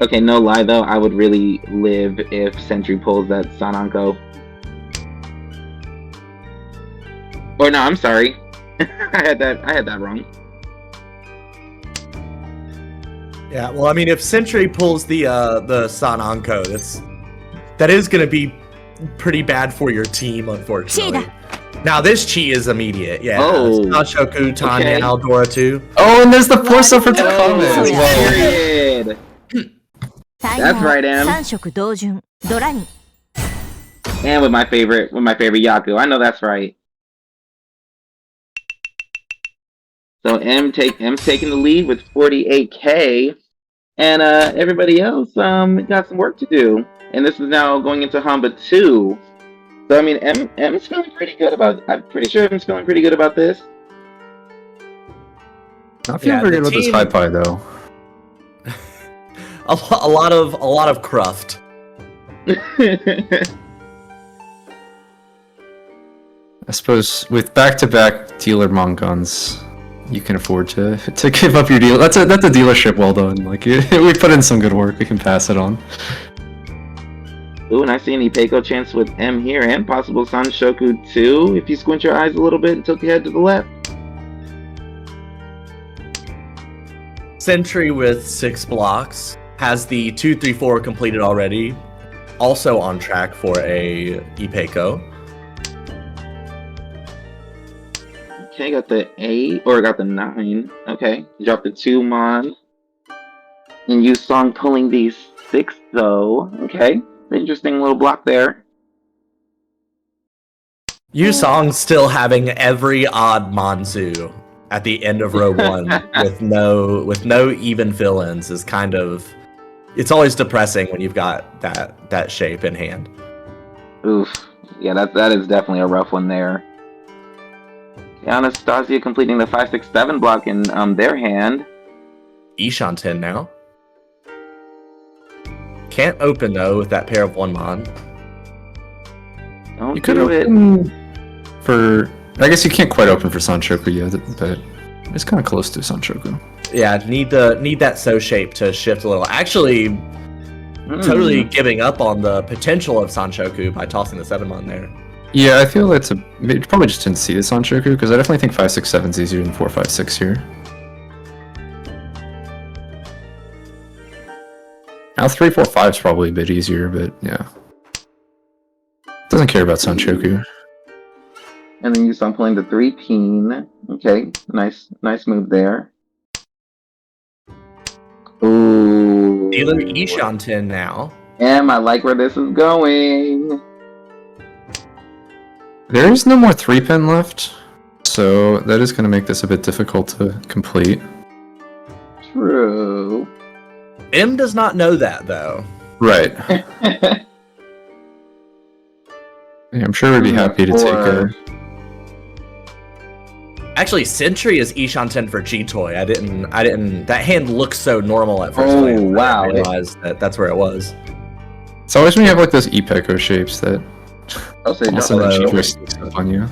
Okay, no lie though, I would really live if Century pulls that Sananko. Or no, I'm sorry. I had that wrong. Yeah, well, I mean, if Century pulls the Sananko, that is going to be pretty bad for your team, unfortunately. Now, this chi is immediate, yeah. Oh. Sanshoku, Tanya, Okay. Dora 2. Oh, and there's the force for the Oh, comment as well. period. That's right, Em. 3色同順ドラに And with my favorite Yaku. I know that's right. So M's taking the lead with 48k, and everybody else got some work to do. And this is now going into Hamba 2. So I mean, M's feeling pretty good about. I'm pretty sure M's feeling pretty good about this. Not feeling very good with this high pie though. A lot of cruft. I suppose with back-to-back dealer Mongons, you can afford to give up your deal. That's a dealership well done. Like we put in some good work. We can pass it on. Ooh, and I see an Ipeiko chance with M here, and possible Sanshoku too, if you squint your eyes a little bit and tilt your head to the left. Sentry with 6 blocks. Has the 2, 3, 4 completed already. Also on track for a Ipeiko. Okay, got the 8, or got the 9. Okay, dropped the 2 mon. And you Song pulling these 6 though. Okay, interesting little block there. Yusong's still having every odd Manzu at the end of row 1 with no even fill-ins is kind of. It's always depressing when you've got that shape in hand. Oof. Yeah, that is definitely a rough one there. Anastasia completing the 5, 6, 7 block in their hand. Ishan 10 now. Can't open though with that pair of 1 mon. Don't You could do it. open for... I guess you can't quite open for Sanchoku yet, but it's kind of close to Sanchoku. Yeah, need that so shape to shift a little. Actually, totally giving up on the potential of Sanchoku by tossing the 7-mon there. Yeah, I feel that's you probably just didn't see the Sanchoku, because I definitely think 5-6-7 is easier than 4-5-6 here. Now 3-4-5 is probably a bit easier, but yeah. Doesn't care about Sanchoku. And then Yusong playing the 3 peen. Okay, nice move there. Ooh. Dealer Ishanten now. I like where this is going. There is no more 3-pin left, so that is going to make this a bit difficult to complete. True. M does not know that, though. Right. Yeah, I'm sure we'd be happy to take a... Actually, Sentry is Ishanten for G-Toy. I didn't. That hand looks so normal at first. Oh, glance. wow. I didn't realize that's where it was. It's always when you have like those Ipeko shapes that I'll say also no. G-Toy sneaks up on you.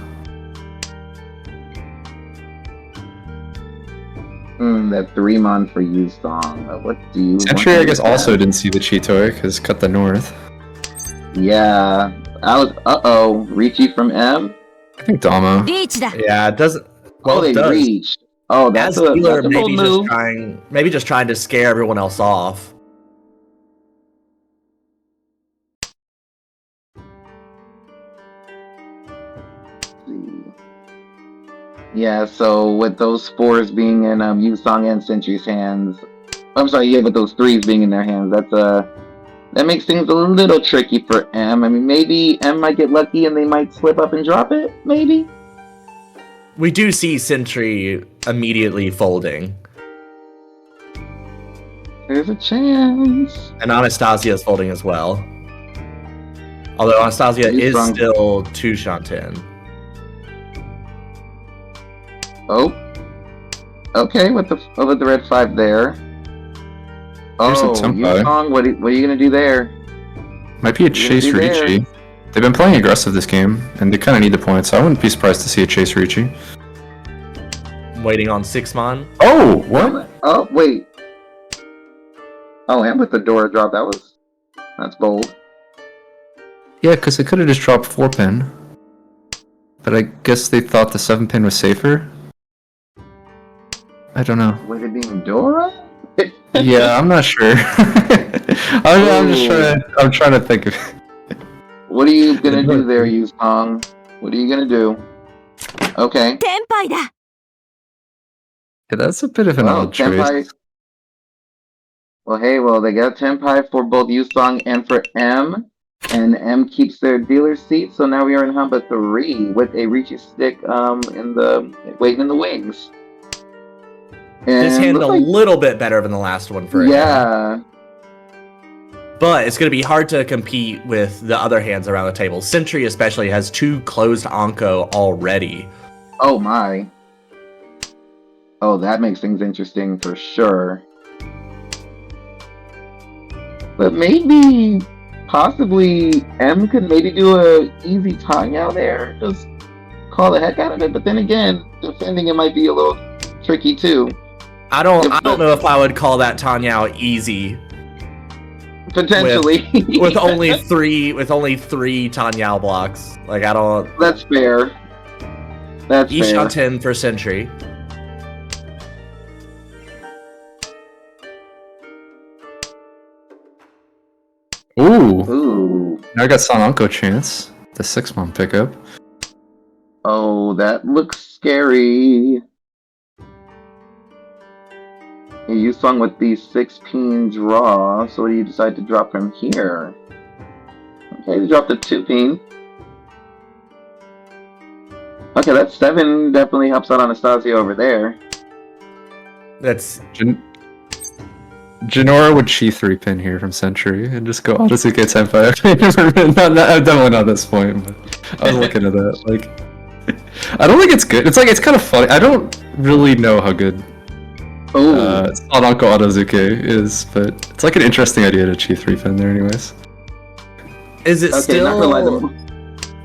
That 3-mon for Yusong. What do you Sentry, want I guess, with that? also didn't see the Chitoy, because cut the north. Yeah. I was... Uh-oh. Reachy from M? I think Dama. Yeah, it doesn't. Well, Oh, it they does. reached. Oh, that's As dealer, that's a bold move. maybe just trying to scare everyone else off. Yeah, so with those 4s being in Yusong and Sentry's hands, I'm sorry, yeah, with those 3s being in their hands, that makes things a little tricky for M. I mean, maybe M might get lucky and they might slip up and drop it, maybe? We do see Sentry immediately folding, There's a chance. and Anastasia is folding as well. Although Anastasia is Yusong. still 2 Shanten. Oh. Okay, with the red 5 there. Here's a Oh, Tenpai. Yusong, what are you gonna do there? Might be a What are you Chase gonna do there? Ricci. They've been playing aggressive this game, and they kind of need the points, so I wouldn't be surprised to see a Chase Ricci. Waiting on 6-mon. Oh, what? Oh, wait. Oh, and with the Dora drop, that's bold. Yeah, because they could have just dropped 4-pin. But I guess they thought the 7-pin was safer? I don't know. With it being Dora? Yeah, I'm not sure. I'm trying to think of... What are you gonna do there, Yusong? What are you gonna do? Okay. Yeah, that's a bit of an Well, odd choice. Tenpai. Well, they got Tenpai for both Yusong and for M. And M keeps their dealer seat, so now we are in Hamba 3 with a Ricci stick waiting in the wings. And This hand a looks like- little bit better than the last one for him. Yeah. But it's going to be hard to compete with the other hands around the table. Sentry especially has 2 closed Anko already. Oh my. Oh, that makes things interesting for sure. But maybe, possibly, M could maybe do a easy Tanya there. Just call the heck out of it. But then again, defending it might be a little tricky too. I don't know if I would call that Tanya easy. Potentially. With only 3 Tanya blocks. Like I don't. That's fair. That's fair. Ishanten for Sentry. Ooh, Ooh. now I got Sananko chance. The 6-mon pickup. Oh, that looks scary. You sung with the 6-peen draw, so what do you decide to drop from here? Okay, you dropped the 2-peen. Okay, that 7 definitely helps out Anastasia over there. That's Jinora would chi 3-pin here from Century and just go Odyssey Tenpai. Definitely not this point, but I was looking at that. Like, I don't think it's good. It's kind of funny. I don't really know how good Sananko Odazuke is, but it's like an interesting idea to chi 3-pin there anyways. Is it Okay, not still? reliable.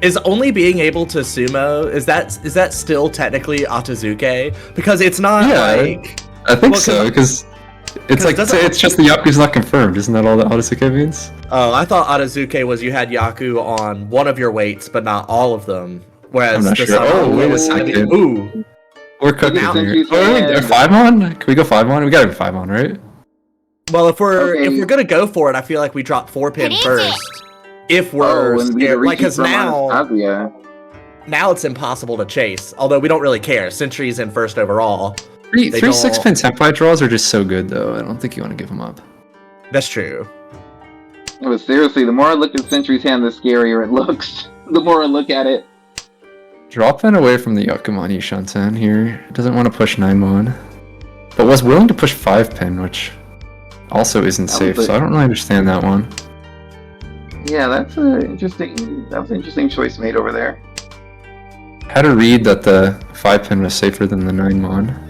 Is only being able to sumo, is that still technically Otozuke? Because it's not like... I think Well, so, because it's like, it's just the Yaku's not confirmed, isn't that all that Otozuke means? Oh, I thought Otozuke was you had Yaku on one of your weights, but not all of them. Whereas I'm not the sure. Sumo- Oh, wait a second. Ooh. We're cooking Now- here. Oh, 5-on? Can we go 5-on? We gotta be 5-on, right? Well, if we're Okay. gonna go for it, I feel like we drop 4-pin first. If we're and we scared, like, Rikichi because from now Anastasia. it's impossible to chase. Although we don't really care. Sentry's in first overall. Three They don't- 6-pin Senpai draws are just so good, though. I don't think you want to give them up. That's true. No, but seriously, the more I look at Sentry's hand, the scarier it looks. The more I look at it. Drop in away from the Yakumani Shantan here. Doesn't want to push 9-1. But was willing to push 5-pin, which also isn't That was safe, the- so I don't really understand that one. Yeah, that's an interesting choice made over there. Had to read that the 5-pin was safer than the 9-mon.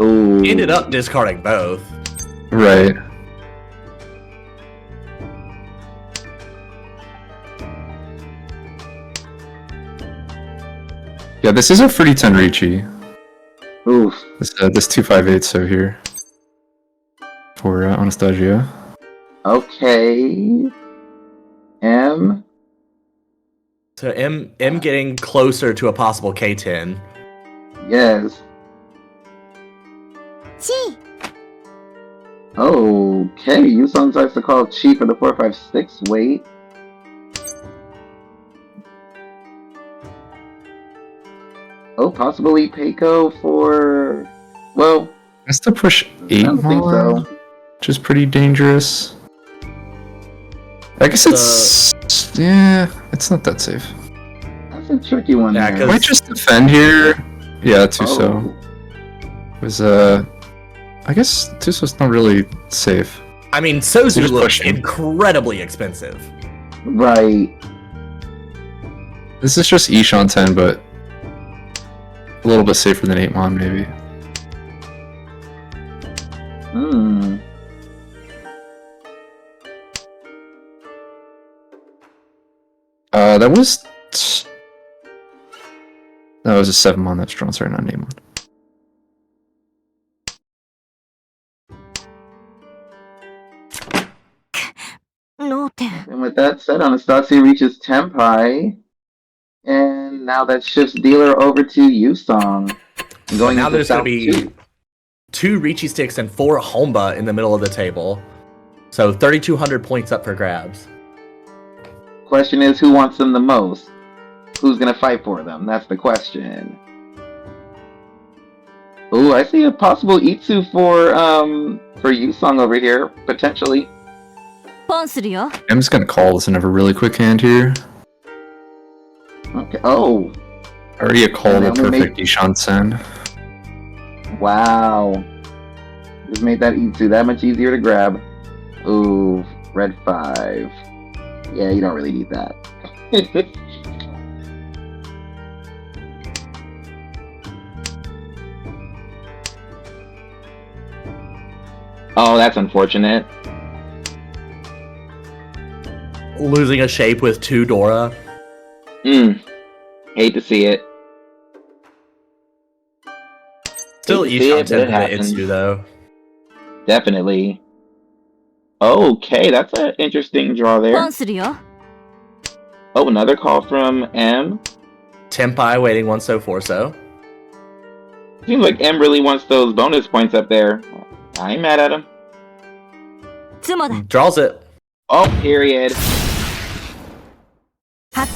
Ooh. Ended up discarding both. Right. Yeah, this is a Fruity Tenrichi. Oof. This 258 so here. For Anastasia. Okay. M. So M getting closer to a possible K10. Yes. Chi. Okay. Yusong starts to call Chi for the 456 weight. Oh, possibly Peiko for. Well, Has to push I don't think 8-mon, so. which is pretty dangerous. I guess it's yeah, it's not that safe. That's a tricky one. Yeah, there. 'cause- Might just defend here. Yeah, Tuso was I guess Tuso's not really safe. I mean, Sozu just looks push him. incredibly expensive. Right. This is just Ishan 10, but a little bit safer than 8-mon maybe. Hmm. That was a 7-mon that's drawn, sorry, not an 8-mon. No ten. And with that said, Anastasia reaches Tenpai. And now that shifts dealer over to Yusong. And going Now into there's going South to be 2. 2 Richi sticks and 4 Homba in the middle of the table. So 3,200 points up for grabs. Question is, who wants them the most? Who's gonna fight for them? That's the question. Ooh, I see a possible Itsu for Yusong over here, potentially. ポンするよ。 I'm just gonna call this and have a really quick hand here. Okay. Oh, Already a call They the only perfect Ishan Sen. wow. Just made that Itsu that much easier to grab. Ooh, red 5. Yeah, you don't really need that. Oh, that's unfortunate. Losing a shape with 2 Dora. Hate to see it. Still Hate to see Ishan it, but it 10 to happens. Itsu though. Definitely. Okay, that's an interesting draw ポ there. ンするよ。 Oh, another call from M. Tenpai waiting one so for so. Seems like M really wants those bonus points up there. I ain't mad at him. ツモだ。 Draws it. Oh, period. は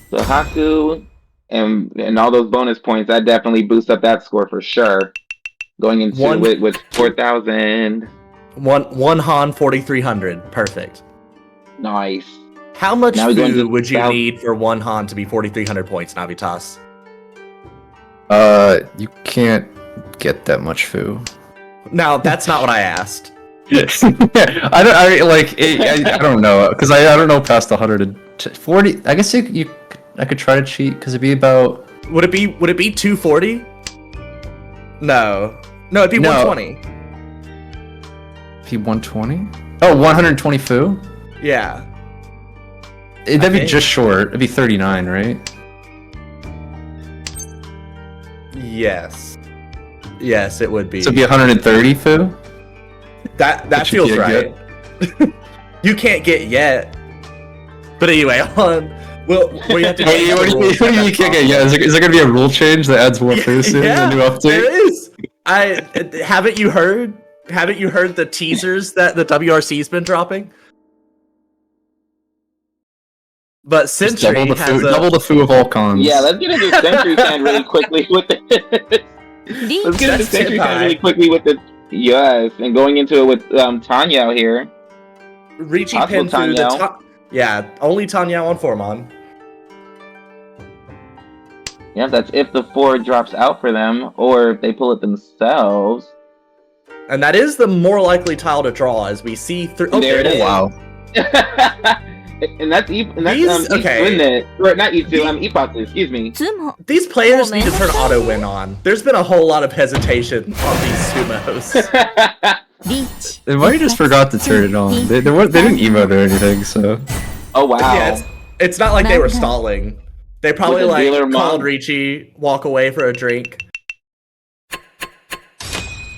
So Haku and all those bonus points, that definitely boosts up that score for sure. Going into One- with 4,000. One Han 4,300. Perfect. Nice. How much Now we go into food would you South- need for one Han to be 4,300 points, Navitas? You can't get that much foo. No, that's not what I asked. I don't know, because I don't know past 140. I guess I could try to cheat, because it'd be about. Would it be 240? No. No, it'd be No. 120. P 120? Oh, 120 foo? Yeah. That'd be just short. It'd be 39, right? Yes. Yes, it would be. So it'd be 130, Fu? That feels right. You can't get yet. But anyway, we have to. What do you mean you can't get? Yeah, is there gonna be a rule change that adds more Fu soon? Yeah, a new update? there is. Haven't you heard the teasers that the WRC's been dropping? But Century double the Fu of all cons. Yeah, let's get into Century Can really quickly with it. Let's get into Century Can really quickly with the yes, and going into it with Tanya out here. Reaching pin through the only Tanya on Formon. Yeah, that's if the 4 drops out for them, or if they pull it themselves. And that is the more likely tile to draw, as we see through. Oh, there it is. Wow. and that's Isu, isn't it? Or not Isu, Ipatsu, excuse me. These players need to turn auto win on. There's been a whole lot of hesitation on these sumos. They might have just forgot to turn it on. They didn't emote or anything, so. Oh wow. Yeah, it's not like they were stalling. They probably called Ricci, walk away for a drink.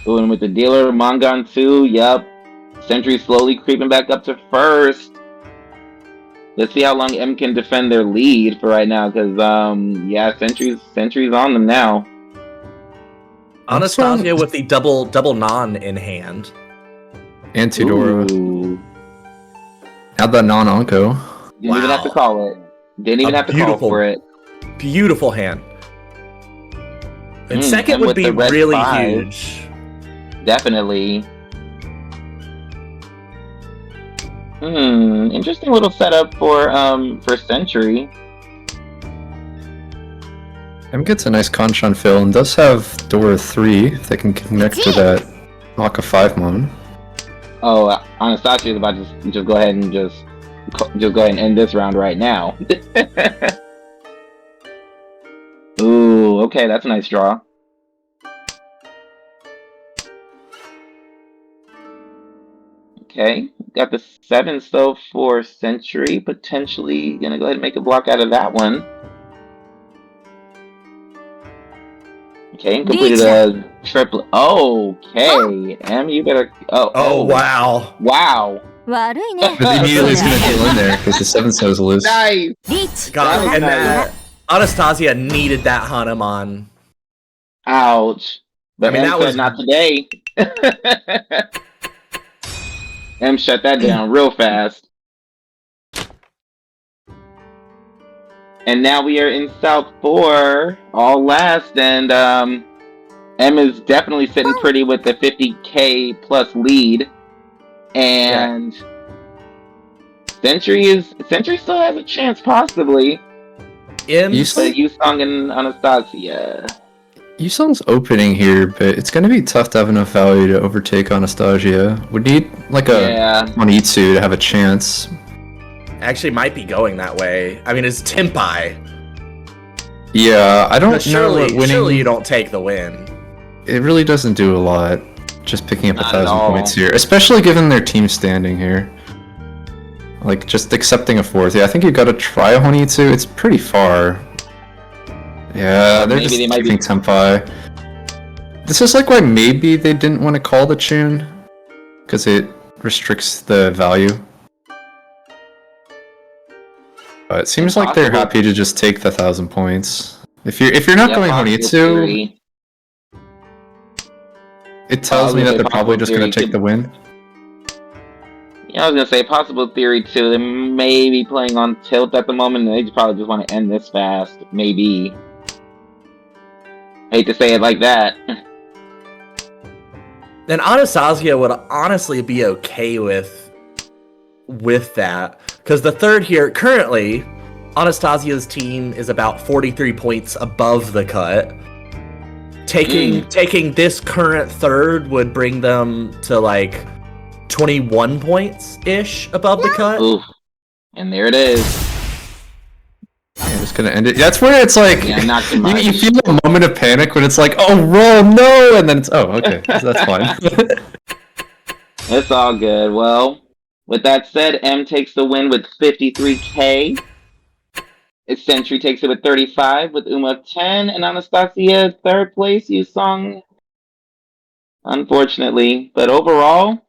Ooh, and with the dealer Mongon too, yep. Century slowly creeping back up to first. Let's see how long M can defend their lead for right now, because yeah, Century's on them now. Anastasia with the double non in hand. And Tudora. Ooh. How'd that non-onko? Didn't even have to call it. Didn't even have to call for it. Beautiful hand. And second would be really huge. Definitely. Interesting little setup for Century. M gets a nice Kanchan fill and does have Dora 3 if they can connect to that Maka 5 mon. Oh, Anastasia is about to just go ahead and just go ahead and end this round right now. Ooh, okay, that's a nice draw. Okay, got the 7 so for Century, potentially gonna go ahead and make a block out of that one. Okay, completed a triple. Okay, M, you better. Oh, wow. Wow. But immediately it's gonna deal in there because the 7 so's loose. Nice. God, and that Anastasia needed that Hanuman. Ouch. But I mean, M said not today. M shut that down real fast. And now we are in South 4, all last, and M is definitely sitting pretty with the 50k plus lead. And Century still has a chance, possibly. Yusong and Anastasia. Yusong's opening here, but it's gonna be tough to have enough value to overtake Anastasia. Would need like a Monitsu to have a chance. Actually might be going that way. I mean, it's Tempai. Yeah, I don't know what winning... Surely you don't take the win. It really doesn't do a lot, just picking up 1,000 points here. Especially given their team standing here. Like, just accepting a 4th. Yeah, I think you gotta try a Honitsu. It's pretty far. Yeah, they're just keeping Tempai. This is like why maybe they didn't want to call the tune. Because it restricts the value. But it seems like they're happy to just take the 1,000 points. If you're not going Honitsu, it tells me that they're probably just gonna take the win. Yeah, I was gonna say possible theory too. They may be playing on tilt at the moment, and they probably just want to end this fast. Maybe. Hate to say it like that. Then Anastasia would honestly be okay with that. Because the 3rd here, currently, Anastasia's team is about 43 points above the cut. Taking this current 3rd would bring them to like 21 points-ish above the cut. Oof. And there it is. I'm just gonna end it. That's where it's like, you feel a moment of panic when it's like, oh, roll, no! And then it's, oh, okay, that's fine. It's all good. Well, With that said, M takes the win with 53k. Sentry takes it with 35, with Uma 10, and Anastasia third place. Yusong, unfortunately, but overall,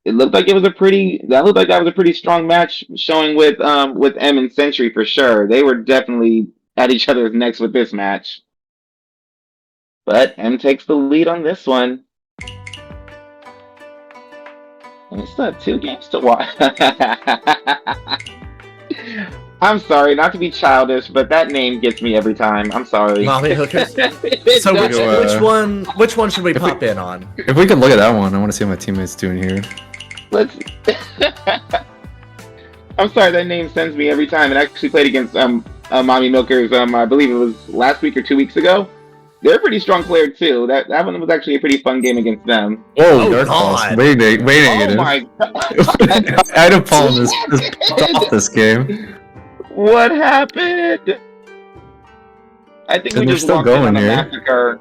it looked like that was a pretty strong match, showing with M and Sentry for sure. They were definitely at each other's necks with this match. But M takes the lead on this one. And we still have 2 games to watch. I'm sorry, not to be childish, but that name gets me every time. I'm sorry. Mommy hookers. So which one should we pop in on? If we could look at that one, I want to see what my teammates doing here. Let's. I'm sorry, that name sends me every time. It actually played against Mommy Milkers. I believe it was last week or 2 weeks ago. They're a pretty strong player too. That one was actually a pretty fun game against them. Whoa, Oh, Dark God. Pulse. Way negative. Oh my god! Idapalm is off this game. What happened? I think And we they're just still walked in going on a here. massacre.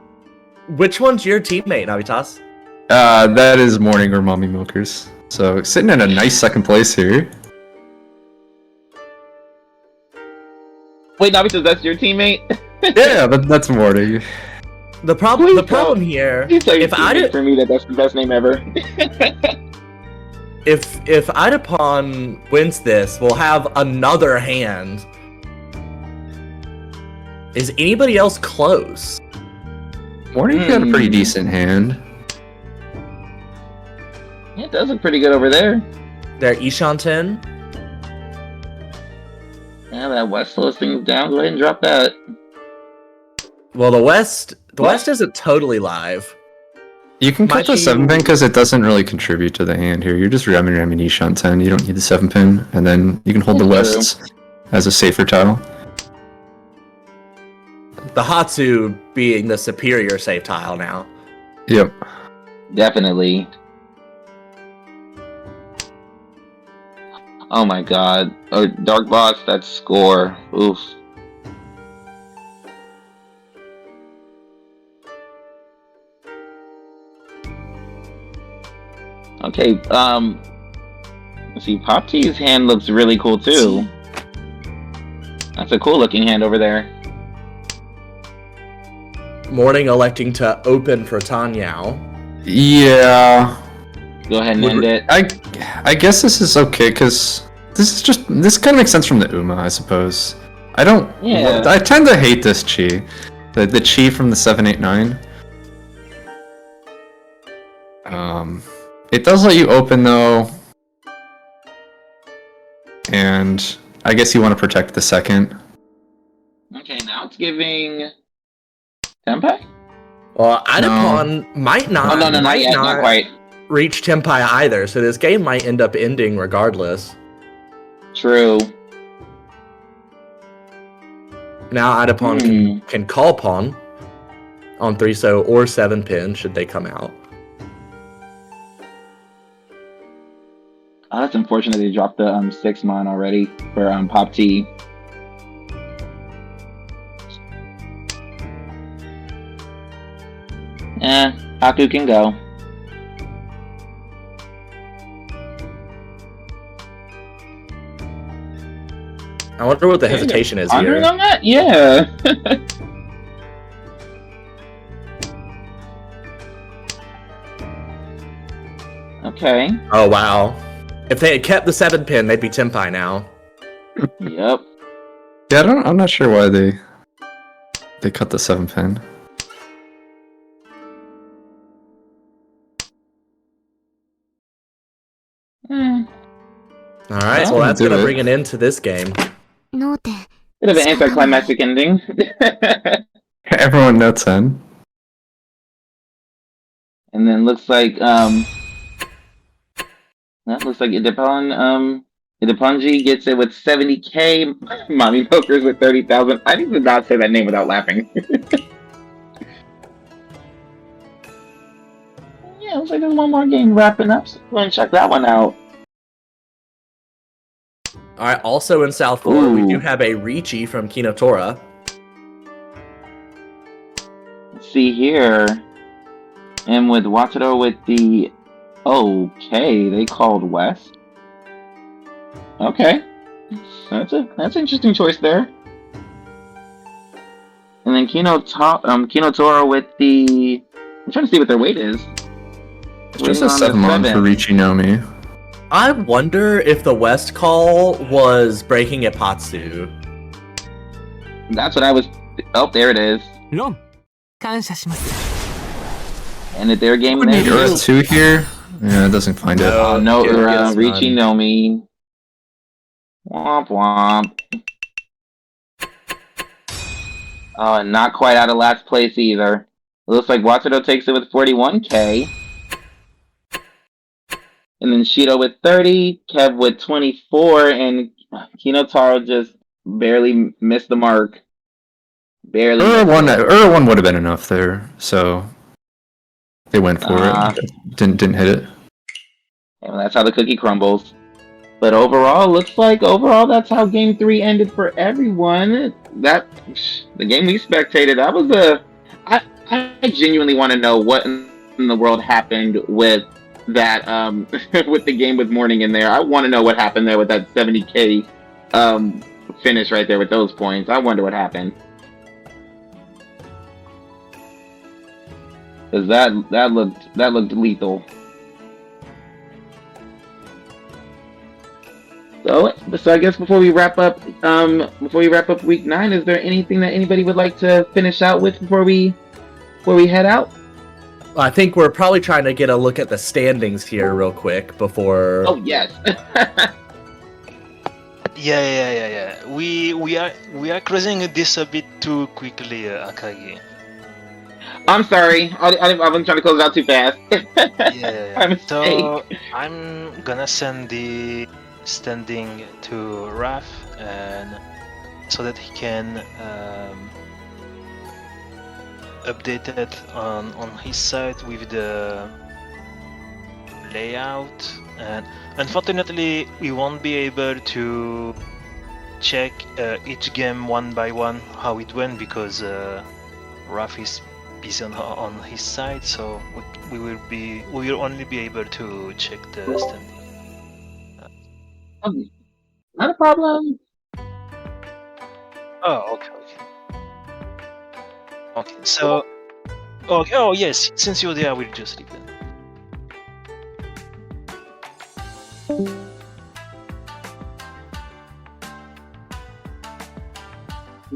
Which one's your teammate, Navitas? That is Morning or Mommy Milkers. So sitting in a nice second place here. Wait, Navitas, that's your teammate? Yeah, that's Morning. The problem here, You tell your if I teammate did, for me that's the best name ever. if Idapon wins this, we'll have another hand. Is anybody else close? Morning's got a pretty decent hand. Yeah, it does look pretty good over there. There, Ishanten. Yeah, that West slows things down. Go ahead and drop that. Well, the West isn't totally live. You can cut the Might 7-pin because it doesn't really contribute to the hand here. You're just ramming Ishan 10. You don't need the 7-pin, and then you can hold the That's Wests as a safer tile. The Hatsu being the superior save tile now. Yep. Definitely. Oh my god. Oh, Dark Boss, that score. Oof. Okay, let's see, Pop T's hand looks really cool too. That's a cool looking hand over there. Morning electing to open for Tanyao. Yeah. Go ahead and end it. I guess this is okay because this kind of makes sense from the Uma, I suppose. I tend to hate this Chi, the Chi from the 789. It does let you open though, and I guess you want to protect the second. Okay, now it's giving Tenpai? Well, Idapon might not. Oh no, not yet, not quite. Reach Tenpai either, so this game might end up ending regardless. True. Now Idapon can call Pawn on 3-so or 7-pin should they come out. Oh, that's unfortunate they dropped the 6-mon already for Pop T. Haku can go. I wonder what the hesitation is here. On that? Yeah. Okay. Oh wow. If they had kept the 7-pin, they'd be Tenpai now. Yep. Yeah, I'm not sure why they cut the 7-pin. Alright, well that's gonna bring an end to this game. Bit of an anticlimactic ending. Everyone notes in. And then looks like that looks like Ideponji gets it with 70k. Mommy Pokers with 30,000. I need to not say that name without laughing. Yeah, looks like there's one more game wrapping up, so go and check that one out. Alright, also in South Florida, we Ooh. do have a Ricci from Kinotora. Let's see here. And with Wataro with the... Okay, they called West. Okay. That's an interesting choice there. And then Kino Toro with the. I'm trying to see what their weight is. Just a 7-1 for Richinomi. I wonder if the West call was breaking at Patsu. That's what I was. Oh, there it is. 感謝します And at their game Need there. Ura 2 here? Yeah, it doesn't find it. Oh, no Kira Ura. gets Richie none. no me. Womp womp. Oh, and not quite out of last place either. It looks like Watsudo takes it with 41k. And then Shido with 30, Kev with 24, and Kino Taro just barely missed the mark. Barely. Ura missed it. 1 would have been enough there, so they went for it. Didn't hit it. And that's how the cookie crumbles. But overall, looks like that's how Game 3 ended for everyone. The game we spectated, that was I genuinely want to know what in the world happened with that with the game with Morning in there. I want to know what happened there with that 70k finish right there with those points. I wonder what happened. Cause that looked lethal. So I guess before we wrap up week 9, is there anything that anybody would like to finish out with before we head out? I think we're probably trying to get a look at the standings here real quick before. Oh yes. Yeah. We are closing this a bit too quickly, Akagi. I'm sorry. I wasn't trying to close it out too fast. Yeah. My mistake. So I'm gonna send the standing to Raph, and so that he can update it on his side with the layout. And unfortunately, we won't be able to check each game one by one how it went, because Raph is busy on his side. So we will only be able to check the standing. Not a problem. Oh, okay. So, okay. Oh, yes. Since you're there, I will just leave then.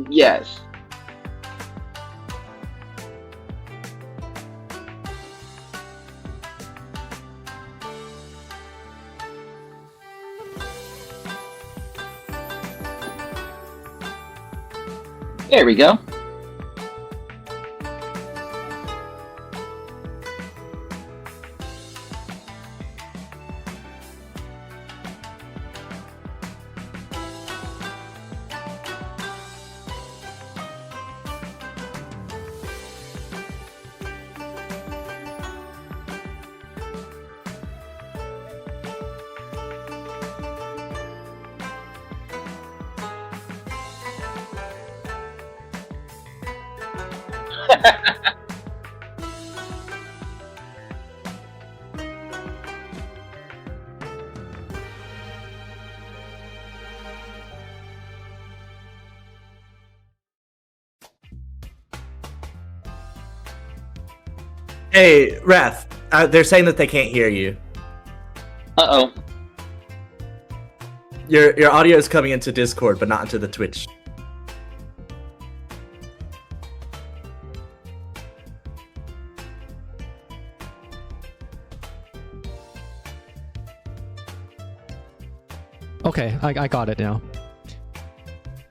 Yes. There we go. Hey, Raph, they're saying that they can't hear you. Uh-oh. Your audio is coming into Discord, but not into the Twitch. Okay, I got it now.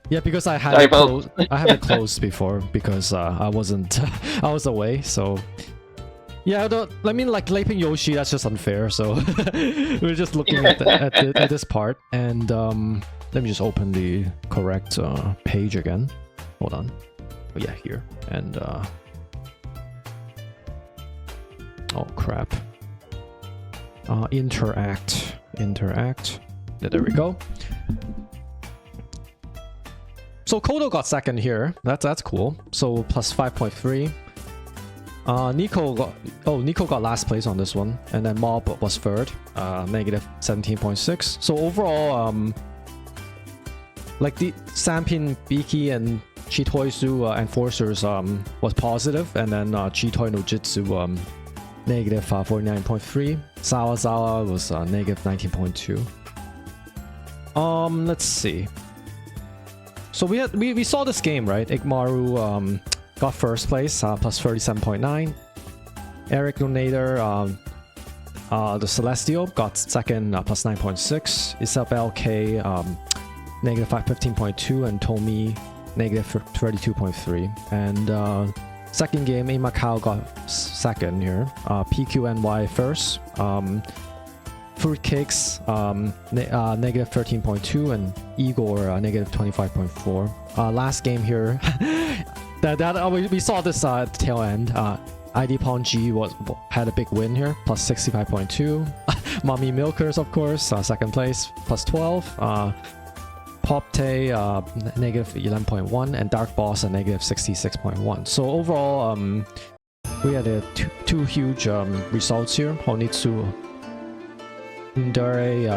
Yeah, because I had Sorry, it folks. I had it closed before because I wasn't I was away. So yeah, I mean, like Leaping Yoshi, that's just unfair. So we're just looking at this part, and let me just open the correct page again. Hold on. Oh yeah, here. And oh crap. Interact. Yeah, there we go. So Kodo got second here. That's cool. So plus 5.3. Nico got last place on this one, and then Mob was third, negative 17.6. So overall, like the Sampin, Biki, and Chitoisu Enforcers was positive, and then Chitoi no Jitsu negative 49.3. Zawa was negative 19.2. Let's see. So we saw this game, right? Ikmaru got first place, plus 37.9. Eric Lunator, the Celestial, got second, plus 9.6. Isabel K, negative 15.2, and Tomi, negative 32.3. And second game, A Macau got second here. PQNY first. Fruitcakes, negative 13.2, and Igor, negative 25.4. Last game here, we saw this tail end. ID Pong G had a big win here, plus 65.2. Mommy Milkers, of course, second place, plus 12. Popte, negative 11.1, and Dark Boss, a negative 66.1. So overall, we had two huge results here. Honitsu Ndare,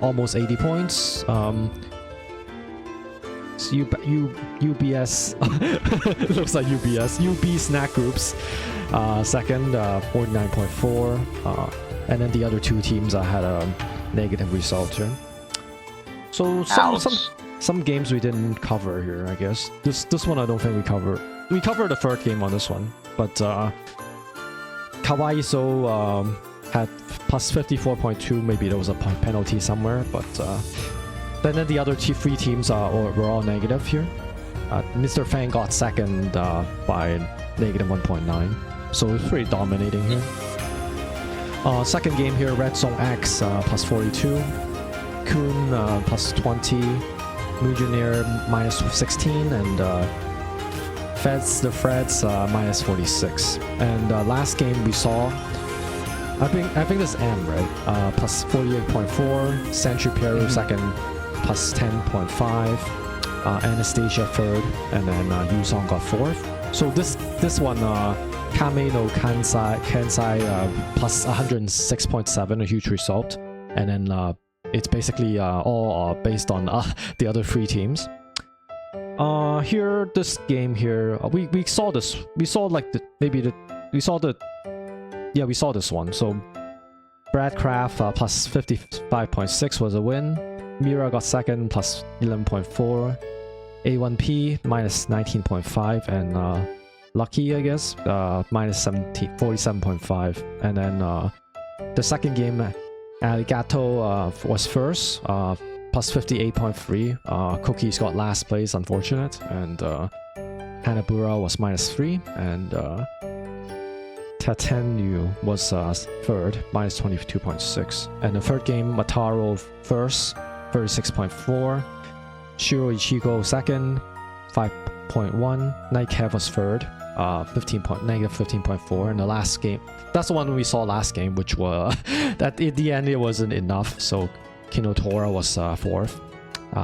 almost 80 points. UBS looks like UBS. UB Snack Groups, second, 49.4. And then the other two teams had a negative result here. So some games we didn't cover here, I guess. This one I don't think we covered. We covered the third game on this one, but Kawaii So had plus 54.2. Maybe there was a penalty somewhere, but then the other three teams were all negative here. Mr. Fang got second by negative 1.9, so it's pretty dominating here. Second game here, Red Zone X plus 42, Kun plus 20, Mujoneer minus 16, and Freds minus 46. And last game we saw, I think this M, right? Plus 48.4, Century Peru second, plus 10.5, Anastasia third, and then Yusong got fourth. So this one, Kame no Kansai plus 106.7, a huge result. And then it's basically all based on the other three teams. Here, this game here, we saw this. We saw like we saw this one. So Bradcraft plus 55.6 was a win. Mira got second, plus 11.4. A1P minus 19.5, and Lucky, I guess, minus 47.5. And then the second game, Arigato was first, plus 58.3. Cookies got last place, unfortunate, and Hanabura was minus 3, and Tatenu was third, minus 22.6. And the third game, Mataro first, 36.4. Shiro Ichigo second, 5.1. Nightcap was third, negative 15.4. And the last game, that's the one we saw last game, which was that in the end it wasn't enough. So Kinotora was fourth,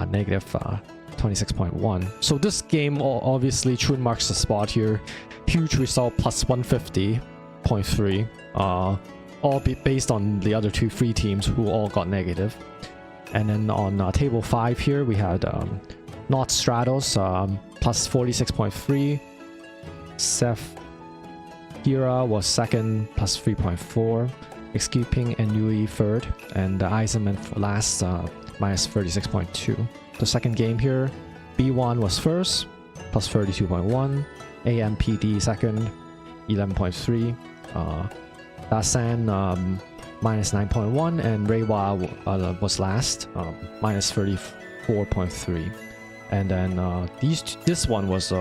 negative 26.1. So this game obviously Chun marks the spot here. Huge result, plus 150.3. All based on the other three teams who all got negative. And then on table 5 here, we had Not Stratos, plus 46.3. Seth Hira was second, plus 3.4. Escaping and Yui third, and Eisenman last, minus 36.2. The second game here, B1 was first, plus 32.1. AMPD second, 11.3. Dasan, minus 9.1, and Reiwa was last, minus 34.3. And then this one was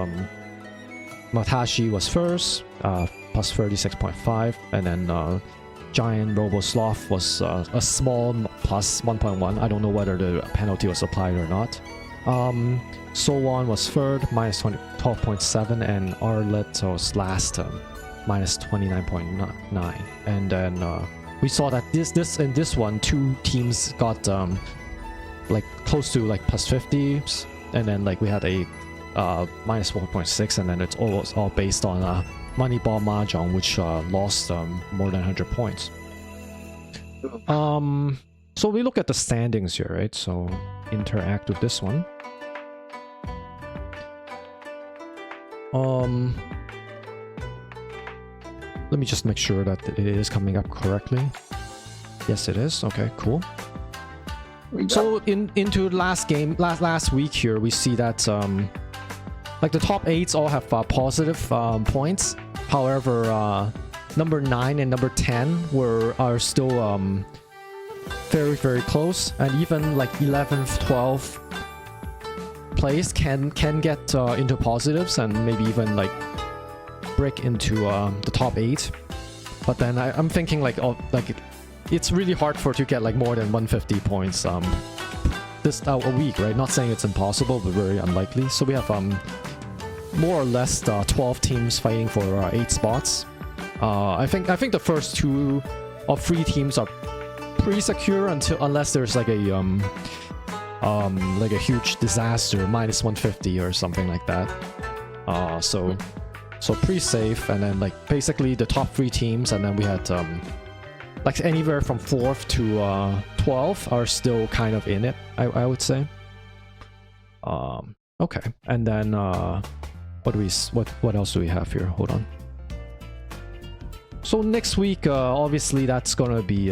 Matashi was first, plus 36.5, and then Giant Robosloth was a small plus 1.1. I don't know whether the penalty was applied or not. Sowon was third, minus 12.7, and Arlet was last, minus 29.9. And then we saw that in this one, two teams got like close to like plus 50s, and then like we had a minus 4.6, and then it's all based on Moneyball Mahjong, which lost more than 100 points. So we look at the standings here, right? So interact with this one. Let me just make sure that it is coming up correctly. Yes, it is. Okay, cool. So into last week here, we see that like the top 8s all have positive points. However, number 9 and number 10 are still very, very close, and even like 11th, 12th place can get into positives and maybe even like break into the top 8. But then I'm thinking like it's really hard to get like more than 150 points this a week, right? Not saying it's impossible, but very unlikely. So we have more or less 12 teams fighting for 8 spots. I think the first 2 or 3 teams are pretty secure unless there's like a huge disaster, minus 150 or something like that. So pretty safe. And then like basically the top 3 teams, and then we had like anywhere from 4th to 12th are still kind of in it, I would say. Okay, and then what else do we have here? Hold on. So next week, obviously that's gonna be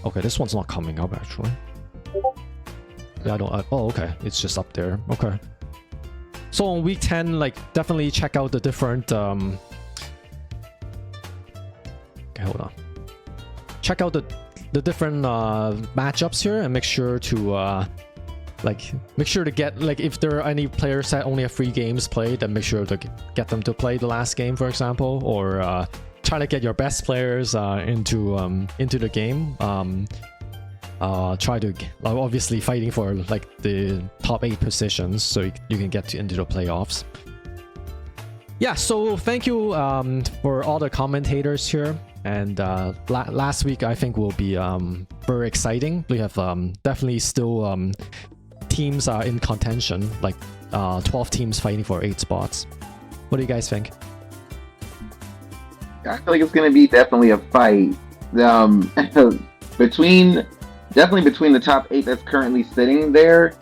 okay, this one's not coming up actually. Yeah, oh, okay, it's just up there. Okay. So on week 10, like definitely check out the different okay, hold on. Check out the different matchups here and make sure to get, like, if there are any players that only have 3 games played, then make sure to get them to play the last game, for example, or try to get your best players into the game. Try to obviously fighting for like the top 8 positions so you can get into the playoffs. Yeah, so thank you for all the commentators here. And last week I think will be very exciting. We have definitely still teams are in contention, like 12 teams fighting for 8 spots. What do you guys think? I feel like it's going to be definitely a fight between the top 8 that's currently sitting there.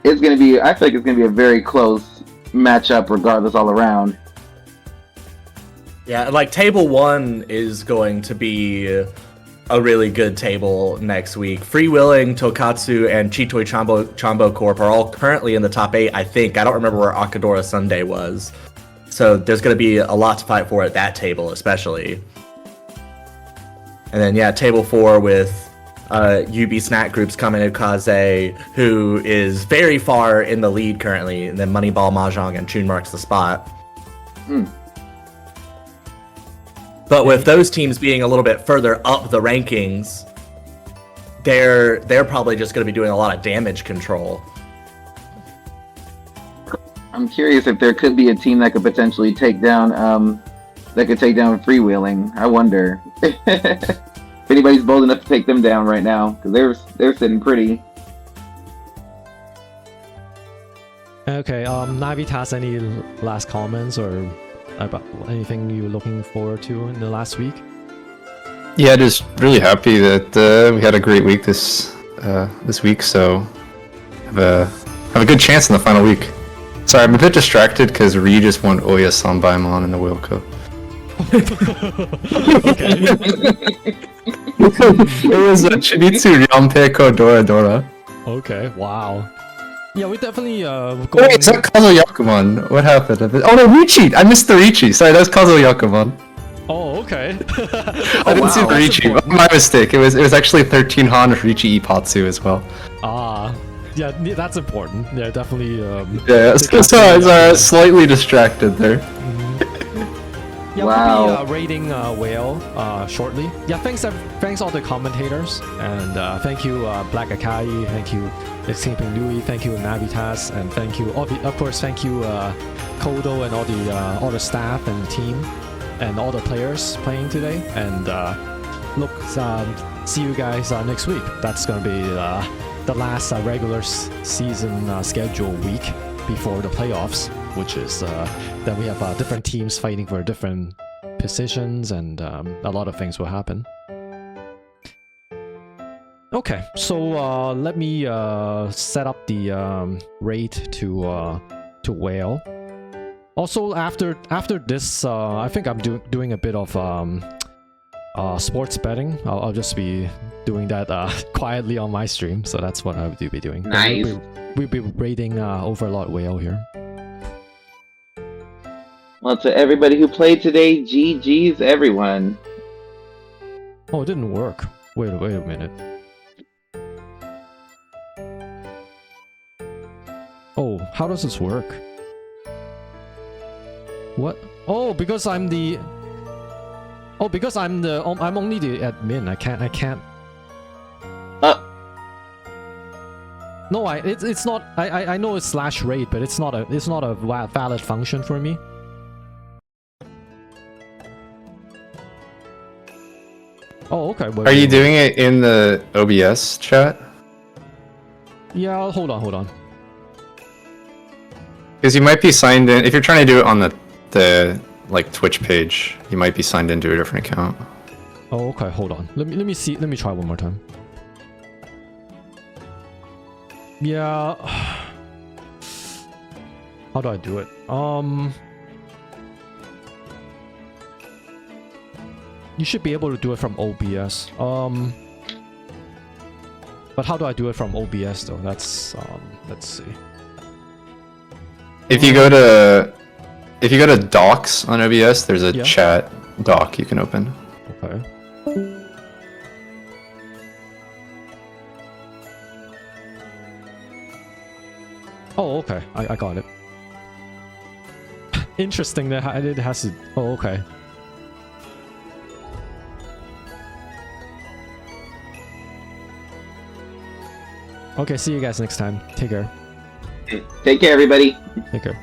It's going to be, I feel like it's going to be a very close matchup regardless all around. Yeah, like table 1 is going to be a really good table next week. Free Willing, Tokatsu, and Chitoi Chambo Corp are all currently in the top 8, I think. I don't remember where Akadora Sunday was. So there's going to be a lot to fight for at that table, especially. And then, yeah, table 4 with UB Snack Group's Kamikaze, who is very far in the lead currently. And then Moneyball Mahjong and Chun marks the spot. But with those teams being a little bit further up the rankings, they're probably just going to be doing a lot of damage control. I'm curious if there could be a team that could potentially take down Freewheeling. I wonder if anybody's bold enough to take them down right now, because they're sitting pretty. Okay, Navitas, any last comments or about anything you're looking forward to in the last week? Yeah, just really happy that we had a great week this week, so have a good chance in the final week. Sorry, I'm a bit distracted because Ryu just won Oya Sanbaimon in the World Cup. It was Chinitsu Ryampeko Dora Dora. Okay, wow. Yeah, we definitely Wait, is that Kazuo Yakuman? What happened? Oh no, Riichi! I missed the Riichi! Sorry, that's Kazuo Yakuman. Oh, okay. I didn't see the Riichi. My mistake. It was actually 13 Han Riichi Ipatsu as well. Yeah, that's important. Yeah, definitely. Sorry, slightly distracted there. Yeah, we'll be rating Whale shortly. Yeah, thanks all the commentators, and thank you Black Akai, thank you Escaping Louis, thank you Navitas, and thank you of course thank you Kodo and all the staff and team and all the players playing today. And look, see you guys next week. That's gonna be the last regular season schedule week before the playoffs. which is that we have different teams fighting for different positions, and a lot of things will happen. Okay, so let me set up the raid to whale. Also, after this, I think I'm doing a bit of sports betting. I'll just be doing that quietly on my stream, so that's what I will be doing. Nice. We'll be raiding Overlord Whale here. Well, to everybody who played today, GG's everyone. Oh, it didn't work. Wait a minute. Oh, how does this work? What? Oh, because I'm the... Oh, because I'm only the admin. I can't... No, it's not... I know it's /raid, but it's not a valid function for me. Oh, okay. Are you doing it in the OBS chat? Yeah, hold on. Because you might be signed in. If you're trying to do it on the like Twitch page, you might be signed into a different account. Oh, okay. Hold on. Let me see. Let me try one more time. Yeah. How do I do it? You should be able to do it from OBS. But how do I do it from OBS though? That's let's see. If you go to docs on OBS, there's a chat doc you can open. Okay. Oh, okay. I got it. Interesting that it has to... Oh, okay. Okay, see you guys next time. Take care. Take care, everybody. Take care.